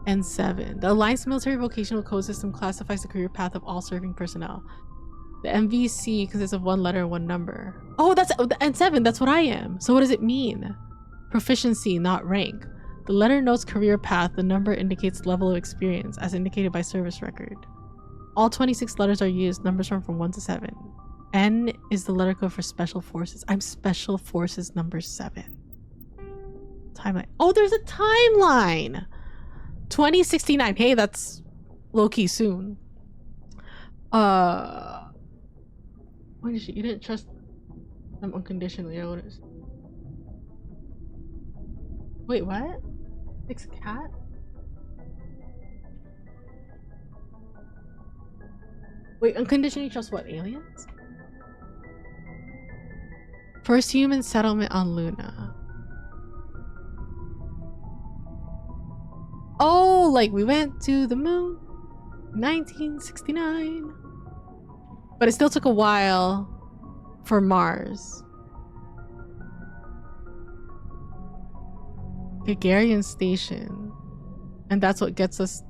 N7. The Alliance Military Vocational Code System classifies the career path of all serving personnel. The MVC consists of one letter and one number. Oh, that's and 7. That's what I am. So what does it mean? Proficiency, not rank. The letter notes career path. The number indicates level of experience, as indicated by service record. All 26 letters are used. Numbers run from 1 to 7. N is the letter code for special forces. I'm special forces number 7. Timeline. Oh, there's a timeline. 2069. Hey, that's low-key soon. What is she? You didn't trust them unconditionally. I noticed. Wait, what? It's a cat? Wait, unconditionally trust what? Aliens? First human settlement on Luna. Oh, like we went to the moon. 1969. But it still took a while for Mars. Gagarian station. And that's what gets us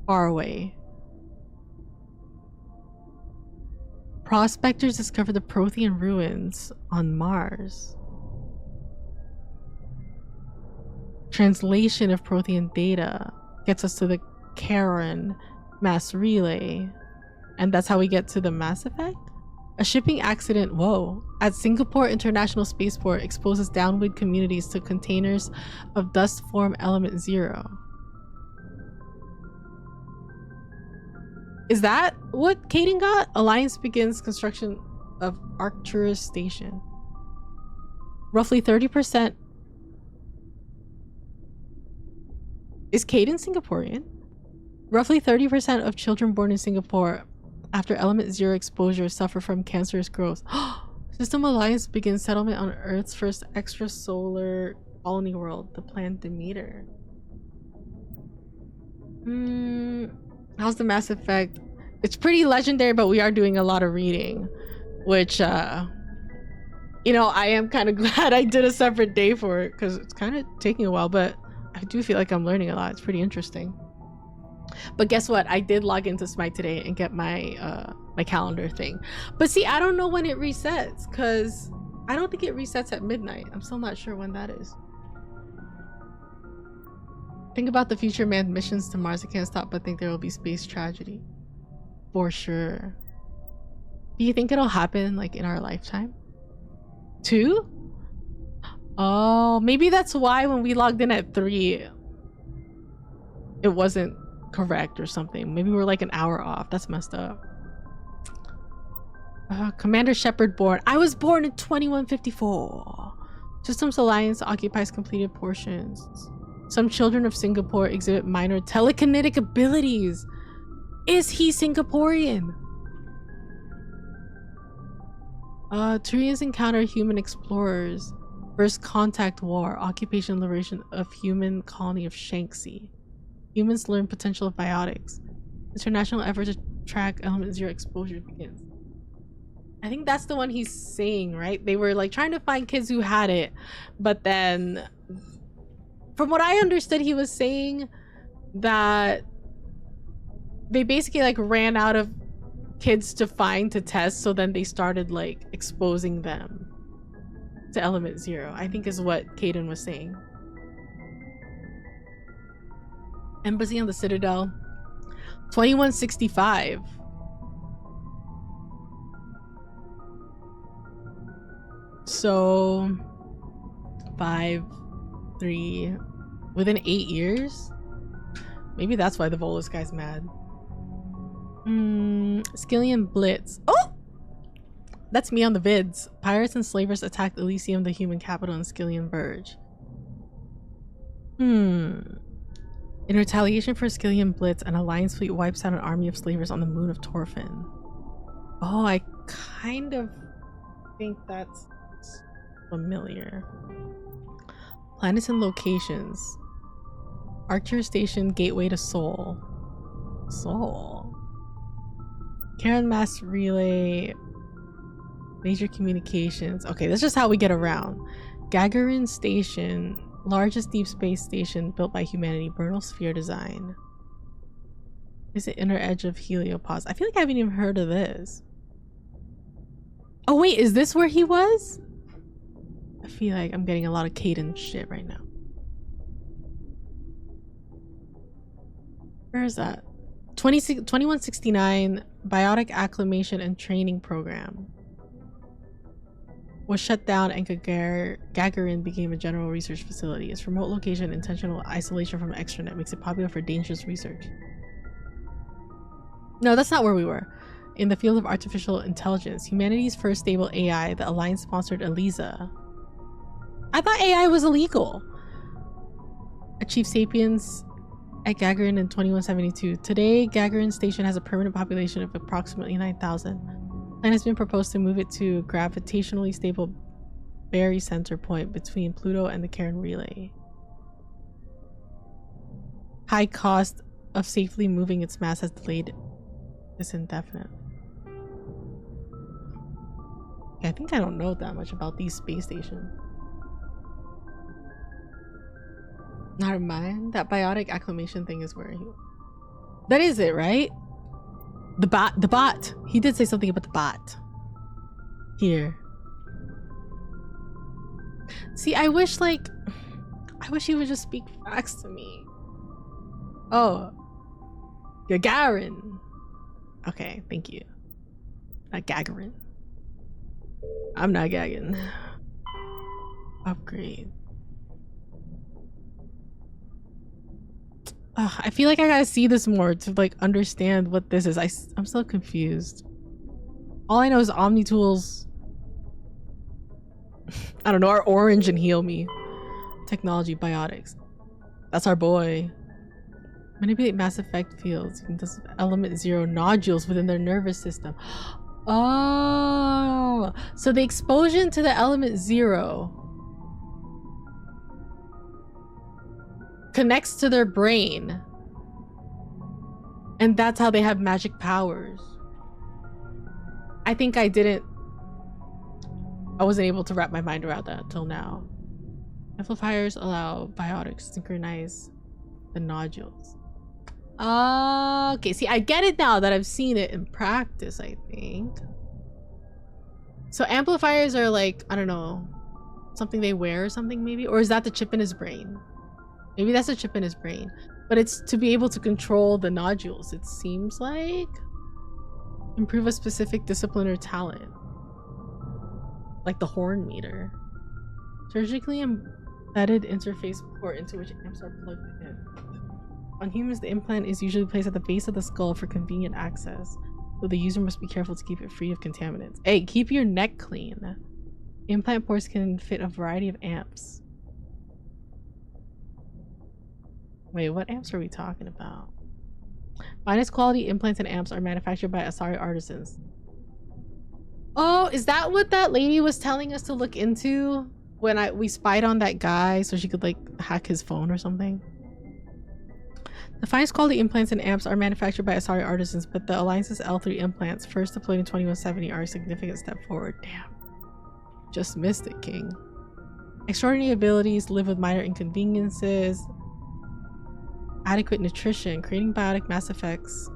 far away. Prospectors discovered the Prothean ruins on Mars. Translation of Prothean data gets us to the Karen mass relay. And that's how we get to the Mass Effect? A shipping accident, whoa, at Singapore International Spaceport exposes downwind communities to containers of dust form element 0. Is that what Kaidan got? Alliance begins construction of Arcturus Station. Roughly 30%. Is Kaidan Singaporean? Roughly 30% of children born in Singapore after element 0 exposure suffer from cancerous growth. System Alliance begins settlement on Earth's first extrasolar colony world, the planet Demeter. How's the Mass Effect? It's pretty legendary, but we are doing a lot of reading, which you know, I am kind of glad I did a separate day for it because it's kind of taking a while, but I do feel like I'm learning a lot. It's pretty interesting. But guess what? I did log into Smite today and get my my calendar thing. But see, I don't know when it resets because I don't think it resets at midnight. I'm still not sure when that is. Think about the future manned missions to Mars. I can't stop but think there will be space tragedy. For sure. Do you think it'll happen like in our lifetime? 2? Oh, maybe that's why when we logged in at 3, it wasn't correct or something. Maybe we're like an hour off. That's messed up. Commander Shepard born. I was born in 2154. Systems Alliance occupies completed portions. Some children of Singapore exhibit minor telekinetic abilities. Is he Singaporean? Turians encounter human explorers. First contact war. Occupation and liberation of human colony of Shanxi. Humans learn potential of biotics. International effort to track element 0 exposure begins. I think that's the one he's saying, right? They were like trying to find kids who had it, but then from what I understood, he was saying that they basically like ran out of kids to find to test, so then they started like exposing them to element 0, I think is what Kaidan was saying. Embassy on the Citadel. 2165. So 5, 3, within 8 years? Maybe that's why the Volus guy's mad. Skillian Blitz. Oh! That's me on the vids. Pirates and slavers attacked Elysium, the human capital, and Skillian Verge. In retaliation for Skillian Blitz, an Alliance fleet wipes out an army of slavers on the moon of Torfin. Oh, I kind of think that's familiar. Planets and locations. Arcturus Station, gateway to Sol. Sol. Karen Mass Relay. Major communications. Okay, that's just how we get around. Gagarin Station. Largest deep space station built by humanity. Bernal sphere design. Is the inner edge of heliopause. I feel like I haven't even heard of this. Oh wait, is this where he was? I feel like I'm getting a lot of Kaidan shit right now. Where is that? 2169 Biotic Acclimation and Training Program was shut down, and Gagarin became a general research facility. Its remote location, intentional isolation from extranet makes it popular for dangerous research. No, that's not where we were. In the field of artificial intelligence, humanity's first stable AI, the Alliance-sponsored ELISA. I thought AI was illegal. Achieved sapience at Gagarin in 2172. Today, Gagarin Station has a permanent population of approximately 9,000. Plan has been proposed to move it to a gravitationally stable Berry center point between Pluto and the Karen Relay. High cost of safely moving its mass has delayed this indefinitely. I think I don't know that much about these space stations. Never mind. That biotic acclimation thing is where he... That is it, right? The bot. He did say something about the bot. Here. See, I wish he would just speak facts to me. Oh. Gagarin. Okay, thank you. Not Gagarin. I'm not gagging. Upgrade. I feel like I gotta see this more to like understand what this is. I'm still confused. All I know is Omni tools. I don't know, are orange and heal me. Technology, biotics. That's our boy. Manipulate mass effect fields. This element 0 nodules within their nervous system. Oh, so the explosion to the element 0 connects to their brain, and that's how they have magic powers. I think I wasn't able to wrap my mind around that till now. Amplifiers allow biotics to synchronize the nodules. Okay, see, I get it now that I've seen it in practice, I think. So amplifiers are like, I don't know, something they wear or something maybe? Or is that the chip in his brain? Maybe that's a chip in his brain. But it's to be able to control the nodules, it seems like. Improve a specific discipline or talent. Like the horn meter. Surgically embedded interface port into which amps are plugged in. On humans, the implant is usually placed at the base of the skull for convenient access, though the user must be careful to keep it free of contaminants. Hey, keep your neck clean. Implant ports can fit a variety of amps. Wait, what amps are we talking about? Finest quality implants and amps are manufactured by Asari artisans. Oh, is that what that lady was telling us to look into when we spied on that guy so she could like hack his phone or something? The finest quality implants and amps are manufactured by Asari artisans, but the Alliance's L3 implants, first deployed in 2170, are a significant step forward. Damn. Just missed it, King. Extraordinary abilities, live with minor inconveniences. Adequate nutrition. Creating biotic mass effects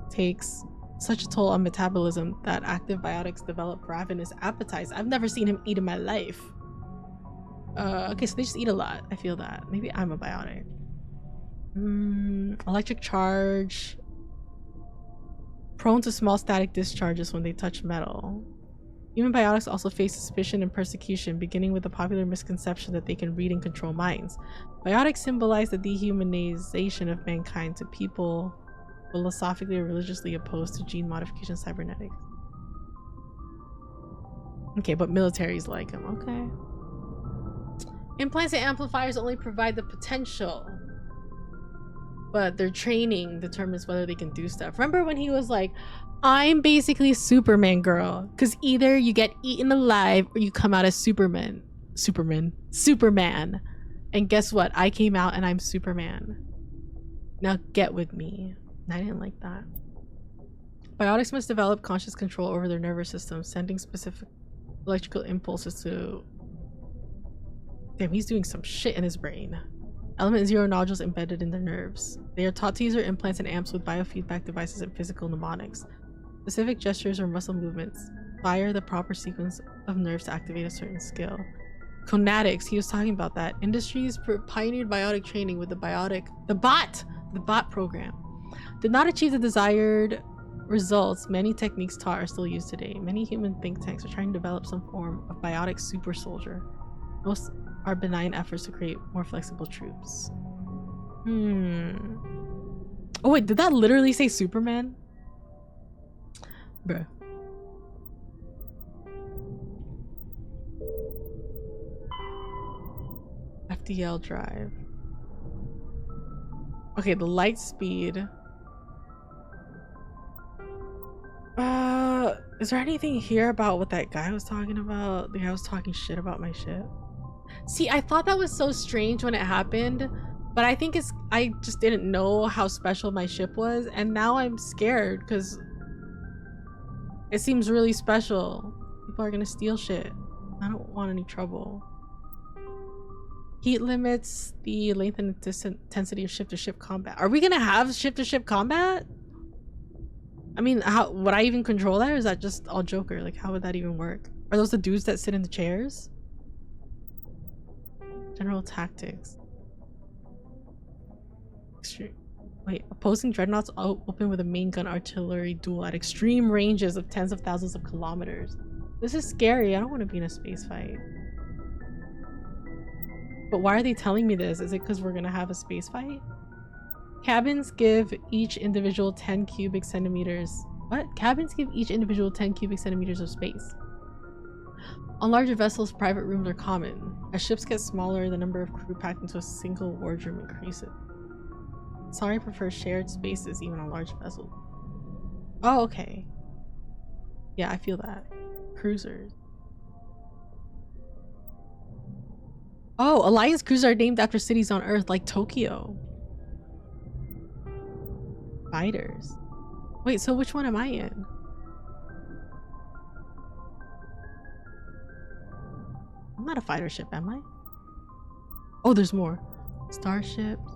takes such a toll on metabolism that active biotics develop ravenous appetites. I've never seen him eat in my life. Okay, so they just eat a lot. I feel that. Maybe I'm a biotic. Electric charge. Prone to small static discharges when they touch metal. Human biotics also face suspicion and persecution, beginning with the popular misconception that they can read and control minds. Biotics symbolize the dehumanization of mankind to people philosophically or religiously opposed to gene modification cybernetics. Okay, but militaries like them. Okay. Implants and amplifiers only provide the potential, but their training determines whether they can do stuff. Remember when he was like, I'm basically Superman girl, because either you get eaten alive or you come out as Superman. And guess what? I came out and I'm Superman. Now get with me. I didn't like that. Biotics must develop conscious control over their nervous system, sending specific electrical impulses to... Damn, he's doing some shit in his brain. Element 0 nodules embedded in their nerves. They are taught to use their implants and amps with biofeedback devices and physical mnemonics. Specific gestures or muscle movements fire the proper sequence of nerves to activate a certain skill. Conatics, he was talking about that. Industries pioneered biotic training with the bot program. Did not achieve the desired results. Many techniques taught are still used today. Many human think tanks are trying to develop some form of biotic super soldier. Most are benign efforts to create more flexible troops. Oh wait, did that literally say Superman? Bruh. FDL drive. Okay, the light speed. Is there anything here about what that guy was talking about? The guy was talking shit about my ship. See, I thought that was so strange when it happened, but I think I just didn't know how special my ship was, and now I'm scared because it seems really special. People are gonna steal shit. I don't want any trouble. Heat limits the length and intensity of ship-to-ship combat. Are we gonna have ship-to-ship combat? I mean, how would I even control that, or is that just all Joker? Like, how would that even work? Are those the dudes that sit in the chairs? General tactics. Wait, opposing dreadnoughts open with a main gun artillery duel at extreme ranges of tens of thousands of kilometers. This is scary. I don't want to be in a space fight. But why are they telling me this? Is it because we're gonna have a space fight? Cabins give each individual 10 cubic centimeters. What? Cabins give each individual 10 cubic centimeters of space. On larger vessels, private rooms are common. As ships get smaller, the number of crew packed into a single wardroom increases. Asari prefers shared spaces even on large vessels. Oh, okay. Yeah, I feel that. Cruisers. Oh, Alliance cruisers are named after cities on Earth, like Tokyo. Fighters. Wait, so which one am I in? I'm not a fighter ship, am I? Oh, there's more. Starships.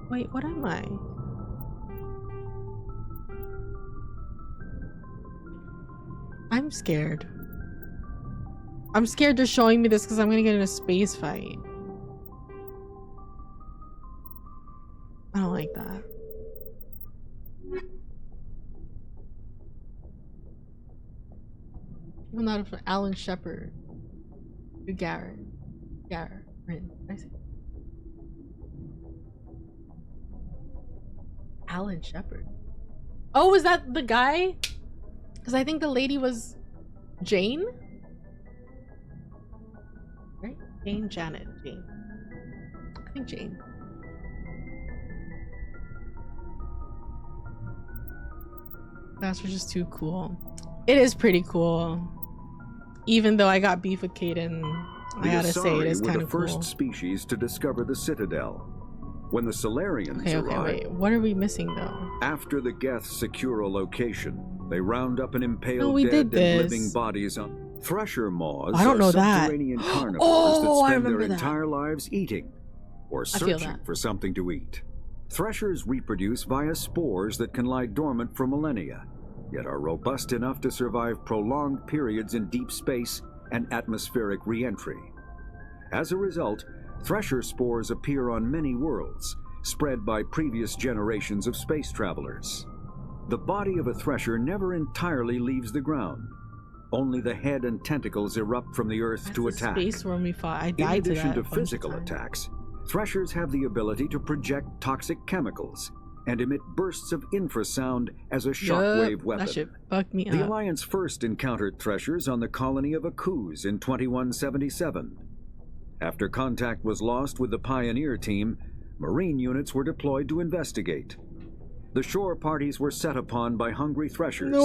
Wait, what am I? I'm scared. I'm scared they're showing me this because I'm gonna get in a space fight. I don't like that. I'm not from Alan Shepard. Garrus. I see. Alan Shepard. Oh, is that the guy? Because I think the lady was Jane? Right? Jane, Janet, Jane. I think Jane. That's just too cool. It is pretty cool. Even though I got beef with Kaidan, I gotta say it is kind of cool. The first species to discover the Citadel. When the Salarians arrived, wait. What are we missing though? After the Geth secure a location, they round up and impale dead and living bodies on Thresher maws. I don't know subterranean carnivores that spend their entire lives eating or searching for something to eat. Threshers reproduce via spores that can lie dormant for millennia, yet are robust enough to survive prolonged periods in deep space and atmospheric re-entry. As a result, Thresher spores appear on many worlds, spread by previous generations of space travelers. The body of a Thresher never entirely leaves the ground. Only the head and tentacles erupt from the Earth to attack. Space where we fought. I died In addition to to physical attacks, Threshers have the ability to project toxic chemicals and emit bursts of infrasound as a shockwave weapon. That shit fucked me The up. Alliance first encountered Threshers on the colony of Akuz in 2177. After contact was lost with the Pioneer team, Marine units were deployed to investigate. The shore parties were set upon by hungry Threshers,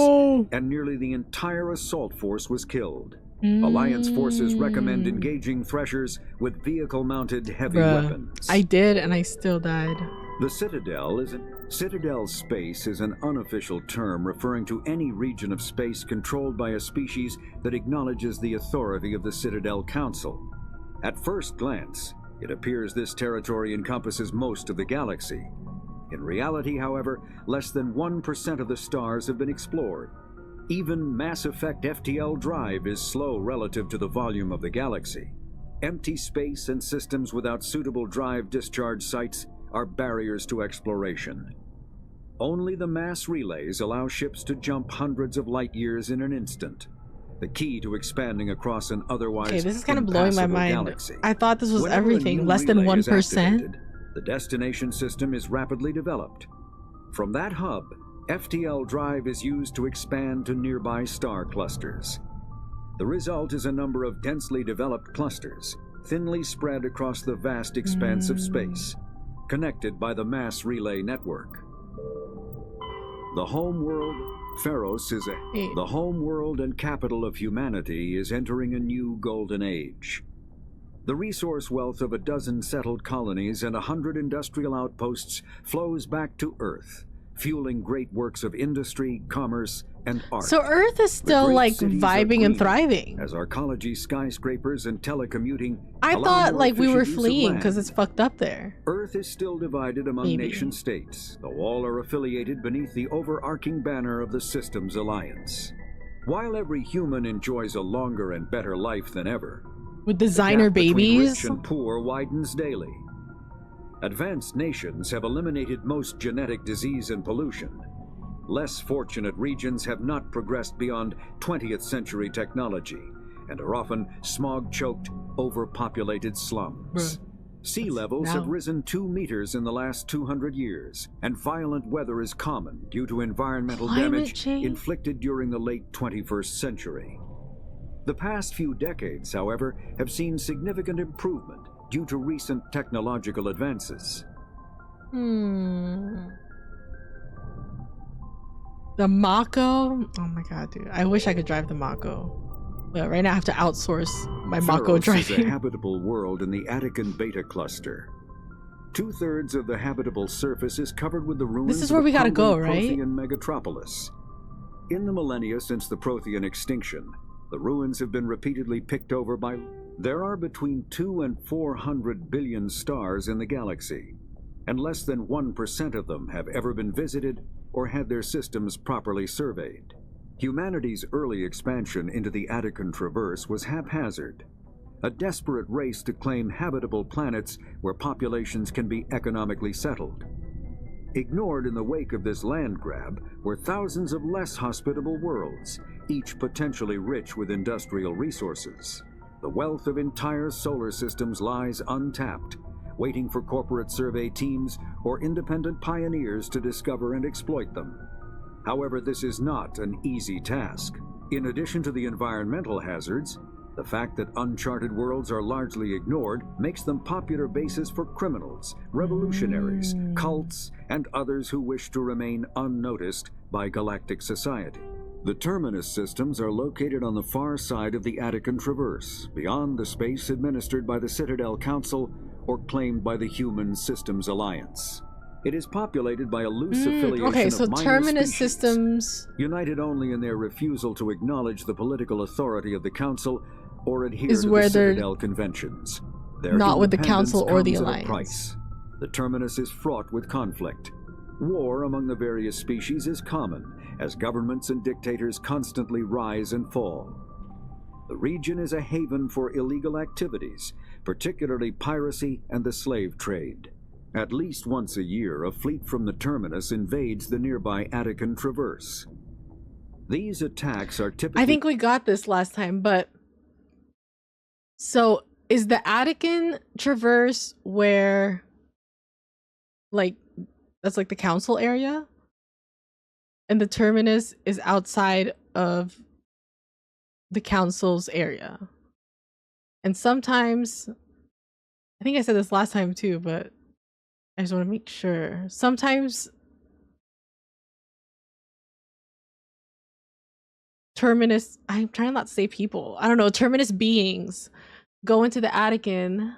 and nearly the entire assault force was killed. Alliance forces recommend engaging Threshers with vehicle-mounted heavy weapons. I did, and I still died. The Citadel space is an unofficial term referring to any region of space controlled by a species that acknowledges the authority of the Citadel Council. At first glance, it appears this territory encompasses most of the galaxy. In reality, however, less than 1% of the stars have been explored. Even Mass Effect FTL drive is slow relative to the volume of the galaxy. Empty space and systems without suitable drive discharge sites are barriers to exploration. Only the mass relays allow ships to jump hundreds of light years in an instant, the key to expanding across an otherwise okay, this is kind of blowing my mind. Galaxy. I thought this was Whenever everything, less than 1%. The destination system is rapidly developed. From that hub, FTL drive is used to expand to nearby star clusters. The result is a number of densely developed clusters, thinly spread across the vast expanse of space, connected by the mass relay network. The home world, Pharos, is the home world and capital of humanity is entering a new golden age. The resource wealth of a dozen settled colonies and 100 industrial outposts flows back to Earth, fueling great works of industry, commerce, and art. So Earth is still like vibing and thriving. As arcology, skyscrapers, and telecommuting. I thought like we were fleeing because it's fucked up there. Earth is still divided among nation states, though all are affiliated beneath the overarching banner of the Systems Alliance. While every human enjoys a longer and better life than ever, with designer babies, rich and poor widens daily. Advanced nations have eliminated most genetic disease and pollution. Less fortunate regions have not progressed beyond 20th century technology and are often smog-choked, overpopulated slums. Sea levels have risen 2 meters in the last 200 years, and violent weather is common due to environmental damage inflicted during the late 21st century. The past few decades, however, have seen significant improvement due to recent technological advances. The Mako? Oh my god, dude. I wish I could drive the Mako. But right now I have to outsource my Mako driving. Pharos is a habitable world in the Attican Beta cluster. 2/3 of the habitable surface is covered with the ruins this is where we gotta go, right? Prothean megatropolis. In the millennia since the Prothean extinction, the ruins have been repeatedly picked over by... There are between 2 and 400 billion stars in the galaxy, and less than 1% of them have ever been visited or had their systems properly surveyed. Humanity's early expansion into the Attican Traverse was haphazard, a desperate race to claim habitable planets where populations can be economically settled. Ignored in the wake of this land grab were thousands of less hospitable worlds, each potentially rich with industrial resources. The wealth of entire solar systems lies untapped, waiting for corporate survey teams or independent pioneers to discover and exploit them. However, this is not an easy task. In addition to the environmental hazards, the fact that uncharted worlds are largely ignored makes them popular bases for criminals, revolutionaries, cults, and others who wish to remain unnoticed by galactic society. The Terminus systems are located on the far side of the Attican Traverse, beyond the space administered by the Citadel Council or claimed by the Human Systems Alliance. It is populated by a loose affiliation okay, so of minor Terminus species, systems united only in their refusal to acknowledge the political authority of the Council or adhere is to where the they're Citadel conventions. Their not with the independence Council or the comes at a Alliance. price. The Terminus is fraught with conflict. War among the various species is common, as governments and dictators constantly rise and fall. The region is a haven for illegal activities, particularly piracy and the slave trade. At least once a year, a fleet from the Terminus invades the nearby Attican Traverse. These attacks are typically... I think we got this last time, but... So, is the Attican Traverse where... Like, that's like the council area? And the Terminus is outside of the council's area. And sometimes... I think I said this last time too, but... I just want to make sure. Sometimes Terminus, I'm trying not to say people. I don't know, Terminus beings go into the Attican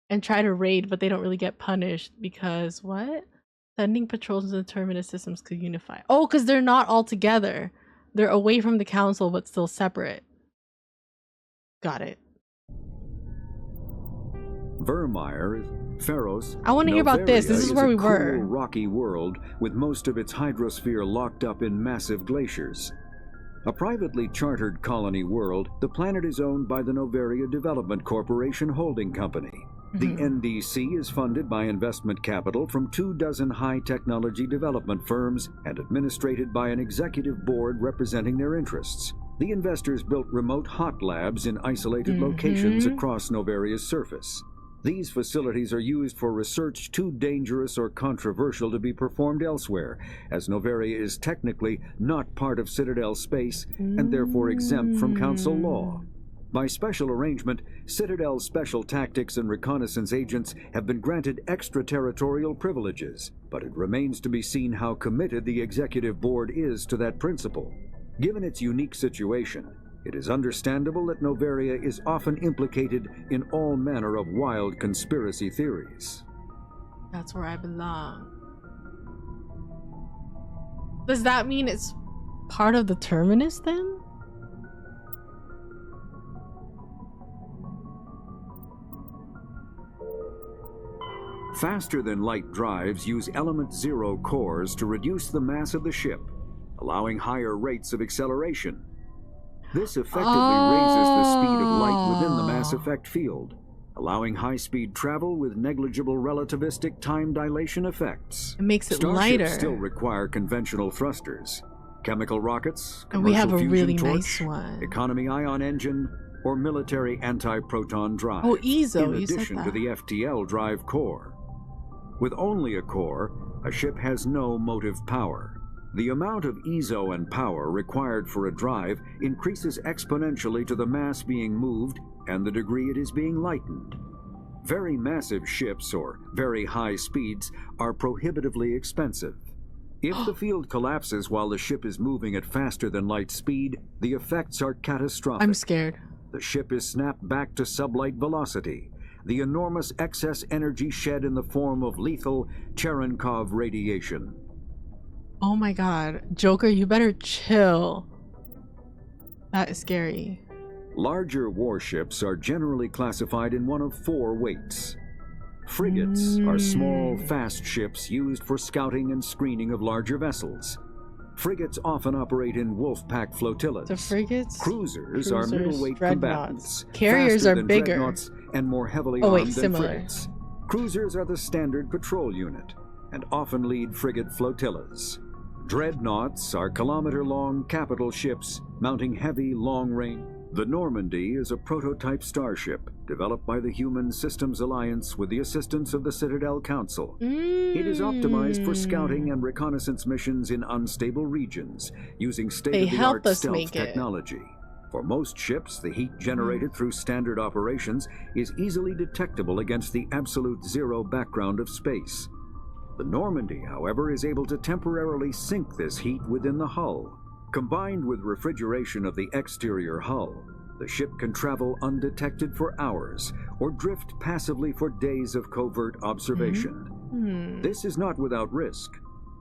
and try to raid, but they don't really get punished because what? Sending patrols into the Terminus systems could unify. Oh, because they're not all together. They're away from the council, but still separate. Got it. Vermeer, Pharos. I want to hear about this. This is where we were. A cool, rocky world with most of its hydrosphere locked up in massive glaciers. A privately chartered colony world, the planet is owned by the Noveria Development Corporation Holding Company. The NDC is funded by investment capital from 24 high-technology development firms and administrated by an executive board representing their interests. The investors built remote hot labs in isolated locations across Noveria's surface. These facilities are used for research too dangerous or controversial to be performed elsewhere, as Noveria is technically not part of Citadel space and therefore exempt from Council law. By special arrangement, Citadel's special tactics and reconnaissance agents have been granted extraterritorial privileges, but it remains to be seen how committed the Executive Board is to that principle. Given its unique situation, it is understandable that Noveria is often implicated in all manner of wild conspiracy theories. That's where I belong. Does that mean it's part of the Terminus then? Faster-than-light drives use element 0 cores to reduce the mass of the ship, allowing higher rates of acceleration. This effectively raises the speed of light within the mass effect field, allowing high-speed travel with negligible relativistic time dilation effects. It makes it Starships lighter. Still require conventional thrusters, chemical rockets, And we have a fusion really torch, nice one. economy ion engine, or military anti-proton drive. Oh, ESO, in you said addition that. to the FTL drive core. With only a core, a ship has no motive power. The amount of ESO and power required for a drive increases exponentially to the mass being moved and the degree it is being lightened. Very massive ships or very high speeds are prohibitively expensive. If the field collapses while the ship is moving at faster than light speed, the effects are catastrophic. I'm scared. The ship is snapped back to sublight velocity. The enormous excess energy shed in the form of lethal Cherenkov radiation. Oh my god. Joker, you better chill. That is scary. Larger warships are generally classified in one of 4 weights. Frigates are small, fast ships used for scouting and screening of larger vessels. Frigates often operate in wolf pack flotillas. The frigates? Cruisers are middleweight combatants. Carriers faster are than bigger. dreadnoughts and more heavily Oh, wait, armed than similar. frigates. Cruisers are the standard patrol unit and often lead frigate flotillas. Dreadnoughts are kilometer-long capital ships mounting heavy, long-range. The Normandy is a prototype starship developed by the Human Systems Alliance with the assistance of the Citadel Council. It is optimized for scouting and reconnaissance missions in unstable regions using state-of-the-art stealth technology. For most ships, the heat generated through standard operations is easily detectable against the absolute zero background of space. The Normandy, however, is able to temporarily sink this heat within the hull. Combined with refrigeration of the exterior hull, the ship can travel undetected for hours or drift passively for days of covert observation. This is not without risk.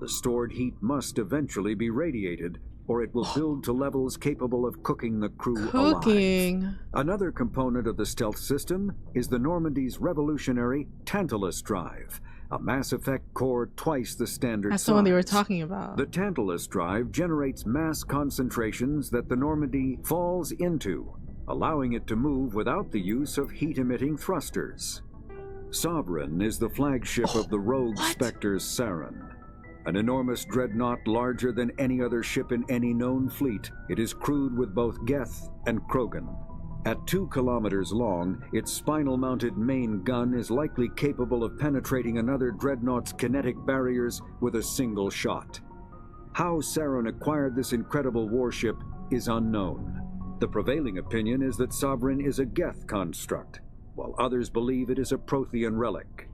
The stored heat must eventually be radiated, or it will build to levels capable of cooking the crew alive. Another component of the stealth system is the Normandy's revolutionary Tantalus drive, a Mass Effect core twice the standard That's size. the one they were talking about. The Tantalus drive generates mass concentrations that the Normandy falls into, allowing it to move without the use of heat-emitting thrusters. Sovereign is the flagship of the rogue Spectre's Saren. An enormous dreadnought larger than any other ship in any known fleet, it is crewed with both Geth and Krogan. At 2 kilometers long, its spinal-mounted main gun is likely capable of penetrating another dreadnought's kinetic barriers with a single shot. How Saren acquired this incredible warship is unknown. The prevailing opinion is that Sovereign is a Geth construct, while others believe it is a Prothean relic.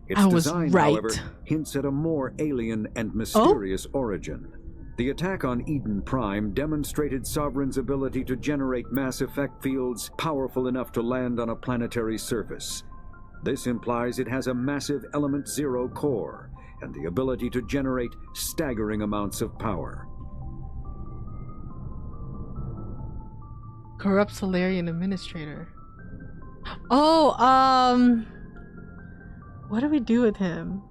Its design, however, hints at a more alien and mysterious origin. The attack on Eden Prime demonstrated Sovereign's ability to generate mass effect fields powerful enough to land on a planetary surface. This implies it has a massive Element 0 core and the ability to generate staggering amounts of power. Corrupt Salarian administrator. What do we do with him?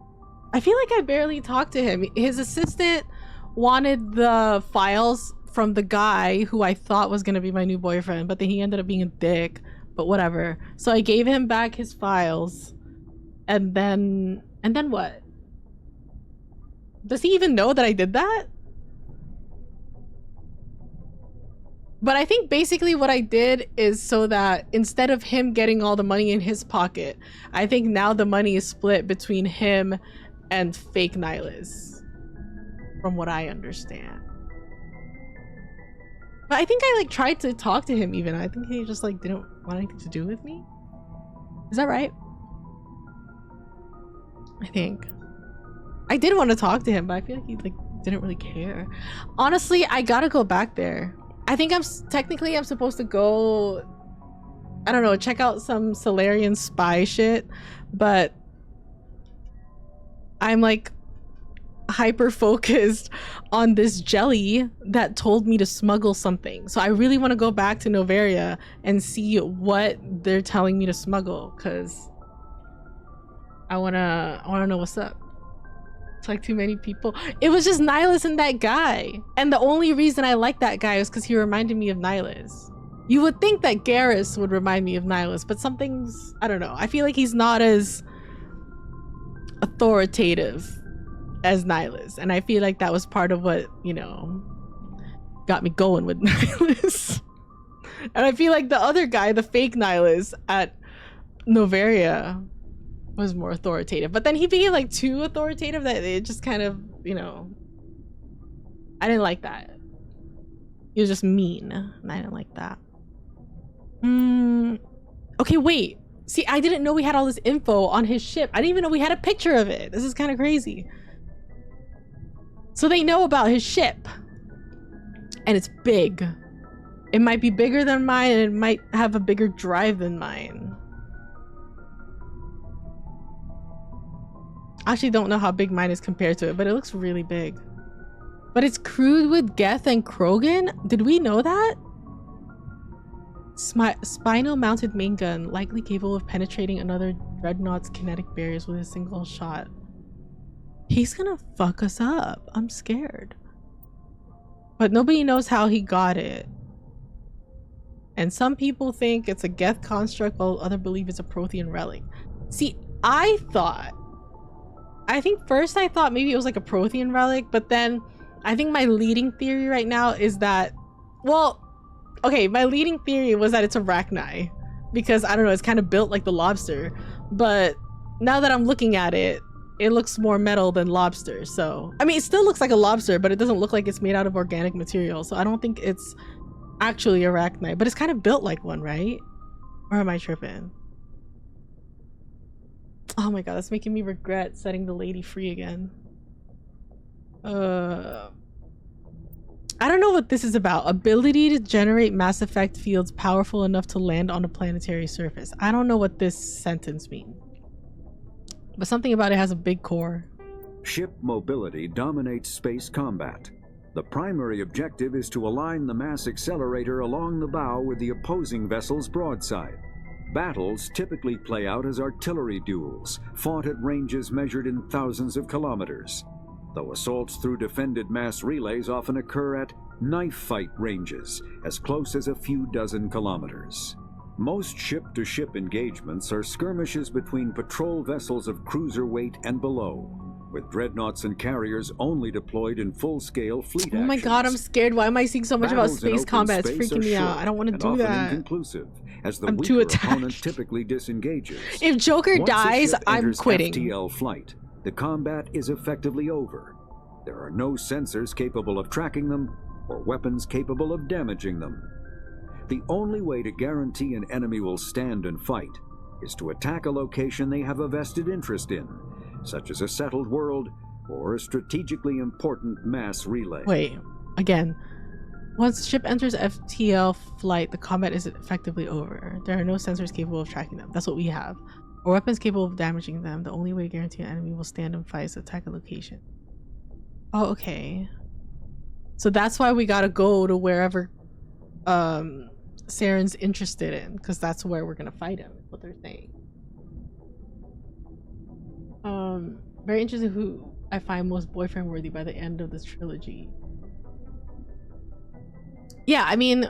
I feel like I barely talked to him. His assistant wanted the files from the guy who I thought was gonna be my new boyfriend, but then he ended up being a dick, but whatever. So I gave him back his files, and then what? Does he even know that I did that? But I think basically what I did is so that instead of him getting all the money in his pocket, I think now the money is split between him and fake Nihlus, from what I understand. But I think I like tried to talk to him even. I think he just like didn't want anything to do with me. Is that right? I think. I did want to talk to him, but I feel like he like didn't really care. Honestly, I gotta go back there. I think I'm supposed to go, I don't know, check out some Salarian spy shit, but I'm like hyper focused on this jelly that told me to smuggle something. So I really want to go back to Noveria and see what they're telling me to smuggle, because I wanna know what's up. It's like too many people. It was just Nihlus and that guy. And the only reason I like that guy was because he reminded me of Nihlus. You would think that Garrus would remind me of Nihlus, but something's, I don't know. I feel like he's not as authoritative as Nihlus. And I feel like that was part of what, you know, got me going with Nihlus. And I feel like the other guy, the fake Nihlus at Noveria, was more authoritative, but then he became like too authoritative that it just kind of, you know, I didn't like that. He was just mean and I didn't like that. Okay, wait, see, I didn't know we had all this info on his ship. I didn't even know we had a picture of it. This is kind of crazy. So they know about his ship and it's big. It might be bigger than mine and it might have a bigger drive than mine. I actually don't know how big mine is compared to it, but it looks really big. But it's crewed with Geth and Krogan? Did we know that? Spinal mounted main gun, likely capable of penetrating another dreadnought's kinetic barriers with a single shot. He's gonna fuck us up. I'm scared. But nobody knows how he got it. And some people think it's a Geth construct while others believe it's a Prothean relic. See, I think first I thought maybe it was like a Prothean relic, but then I think my leading theory right now is that, well, okay, my leading theory was that it's a Rachni, because I don't know, it's kind of built like the lobster, but now that I'm looking at it, it looks more metal than lobster. So I mean, it still looks like a lobster, but it doesn't look like it's made out of organic material, so I don't think it's actually a Rachni, but it's kind of built like one, right? Or am I tripping? Oh my god, that's making me regret setting the lady free again. I don't know what this is about. Ability to generate Mass Effect fields powerful enough to land on a planetary surface. I don't know what this sentence means. But something about it has a big core. Ship mobility dominates space combat. The primary objective is to align the mass accelerator along the bow with the opposing vessel's broadside. Battles typically play out as artillery duels, fought at ranges measured in thousands of kilometers, though assaults through defended mass relays often occur at knife fight ranges, as close as a few dozen kilometers. Most ship-to-ship engagements are skirmishes between patrol vessels of cruiser weight and below, with dreadnoughts and carriers only deployed in full-scale fleet actions. Oh my god, I'm scared. Why am I seeing so much about space combat? It's freaking me out. I don't want to do that. Inconclusive, as the I'm too weaker attached. opponent typically disengages. If Joker Once a dies, ship I'm enters quitting. FTL flight, the combat is effectively over. There are no sensors capable of tracking them, or weapons capable of damaging them. The only way to guarantee an enemy will stand and fight is to attack a location they have a vested interest in, such as a settled world or a strategically important mass relay. Wait, again. Once the ship enters FTL flight, the combat is effectively over. There are no sensors capable of tracking them. That's what we have. Or weapons capable of damaging them. The only way to guarantee an enemy will stand and fight is to attack a location. Oh, okay. So that's why we gotta go to wherever Saren's interested in, because that's where we're gonna fight him, is what they're saying. Very interesting who I find most boyfriend worthy by the end of this trilogy. Yeah, I mean,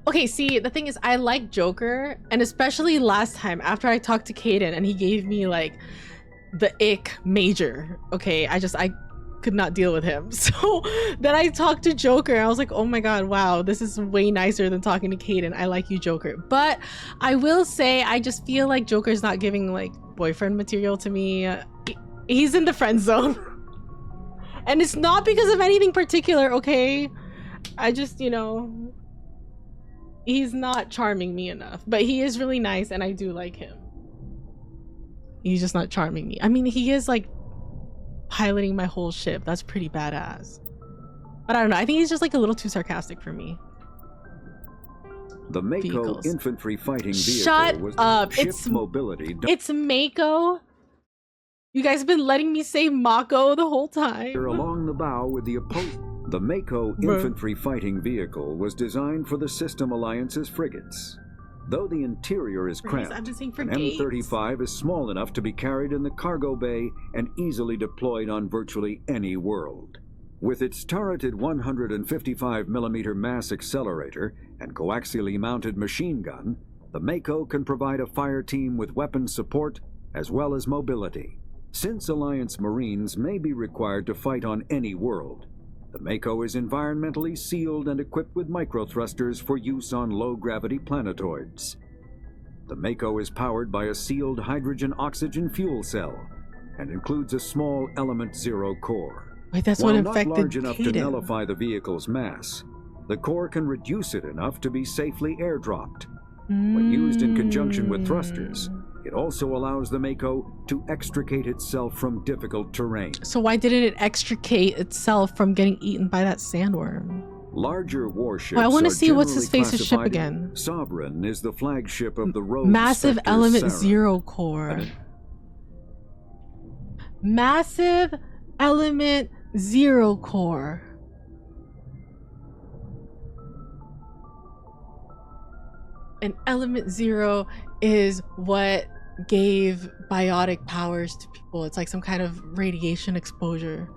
okay, see, the thing is, I like Joker, and especially last time after I talked to Kaidan and he gave me like the ick major. Okay, I could not deal with him. So then I talked to Joker and I was like, oh my god, wow, this is way nicer than talking to Kaidan. I like you, Joker. But I will say, I just feel like Joker's not giving like boyfriend material to me. He's in the friend zone. And it's not because of anything particular, okay? I just, you know, he's not charming me enough. But he is really nice and I do like him. He's just not charming me. I mean, he is like piloting my whole ship. That's pretty badass. But I don't know. I think he's just like a little too sarcastic for me. The Mako infantry fighting vehicle Shut was up. It's mobility. It's Mako. You guys have been letting me say Mako the whole time. Along the bow with the Opold. The Mako infantry fighting vehicle was designed for the System Alliance's frigates. Though the interior is cramped, an M35 is small enough to be carried in the cargo bay and easily deployed on virtually any world. With its turreted 155mm mass accelerator and coaxially mounted machine gun, the Mako can provide a fire team with weapon support as well as mobility. Since Alliance Marines may be required to fight on any world, the Mako is environmentally sealed and equipped with microthrusters for use on low-gravity planetoids. The Mako is powered by a sealed hydrogen-oxygen fuel cell and includes a small Element Zero core. Wait, that's While what not infected large enough to Kaidan. nullify the vehicle's mass, the core can reduce it enough to be safely airdropped. When used in conjunction with thrusters, it also allows the Mako to extricate itself from difficult terrain. So why didn't it extricate itself from getting eaten by that sandworm? Larger warships. Well, I want to are see what's his generally face's ship classified- again. Sovereign is the flagship of the Rogue Massive Spectre Element Saren. Zero core. Massive Element Zero core. And Element Zero is what gave biotic powers to people. It's like some kind of radiation exposure.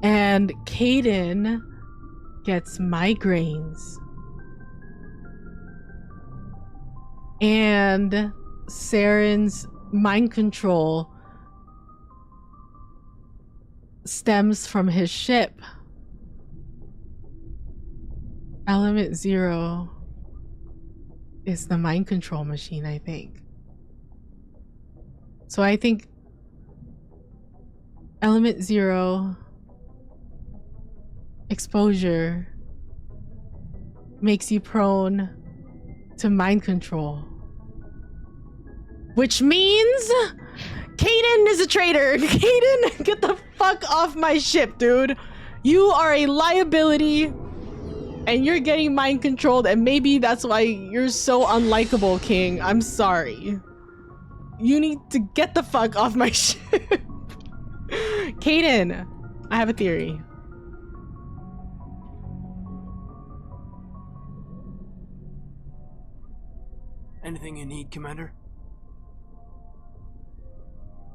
And Kaidan gets migraines. And Saren's mind control stems from his ship. Element Zero is the mind control machine, I think. So I think Element Zero exposure makes you prone to mind control. Which means Kaidan is a traitor. Kaidan, get the fuck off my ship, dude. You are a liability. And you're getting mind controlled, and maybe that's why you're so unlikable, King. I'm sorry. You need to get the fuck off my ship. Kaidan, I have a theory. Anything you need, Commander?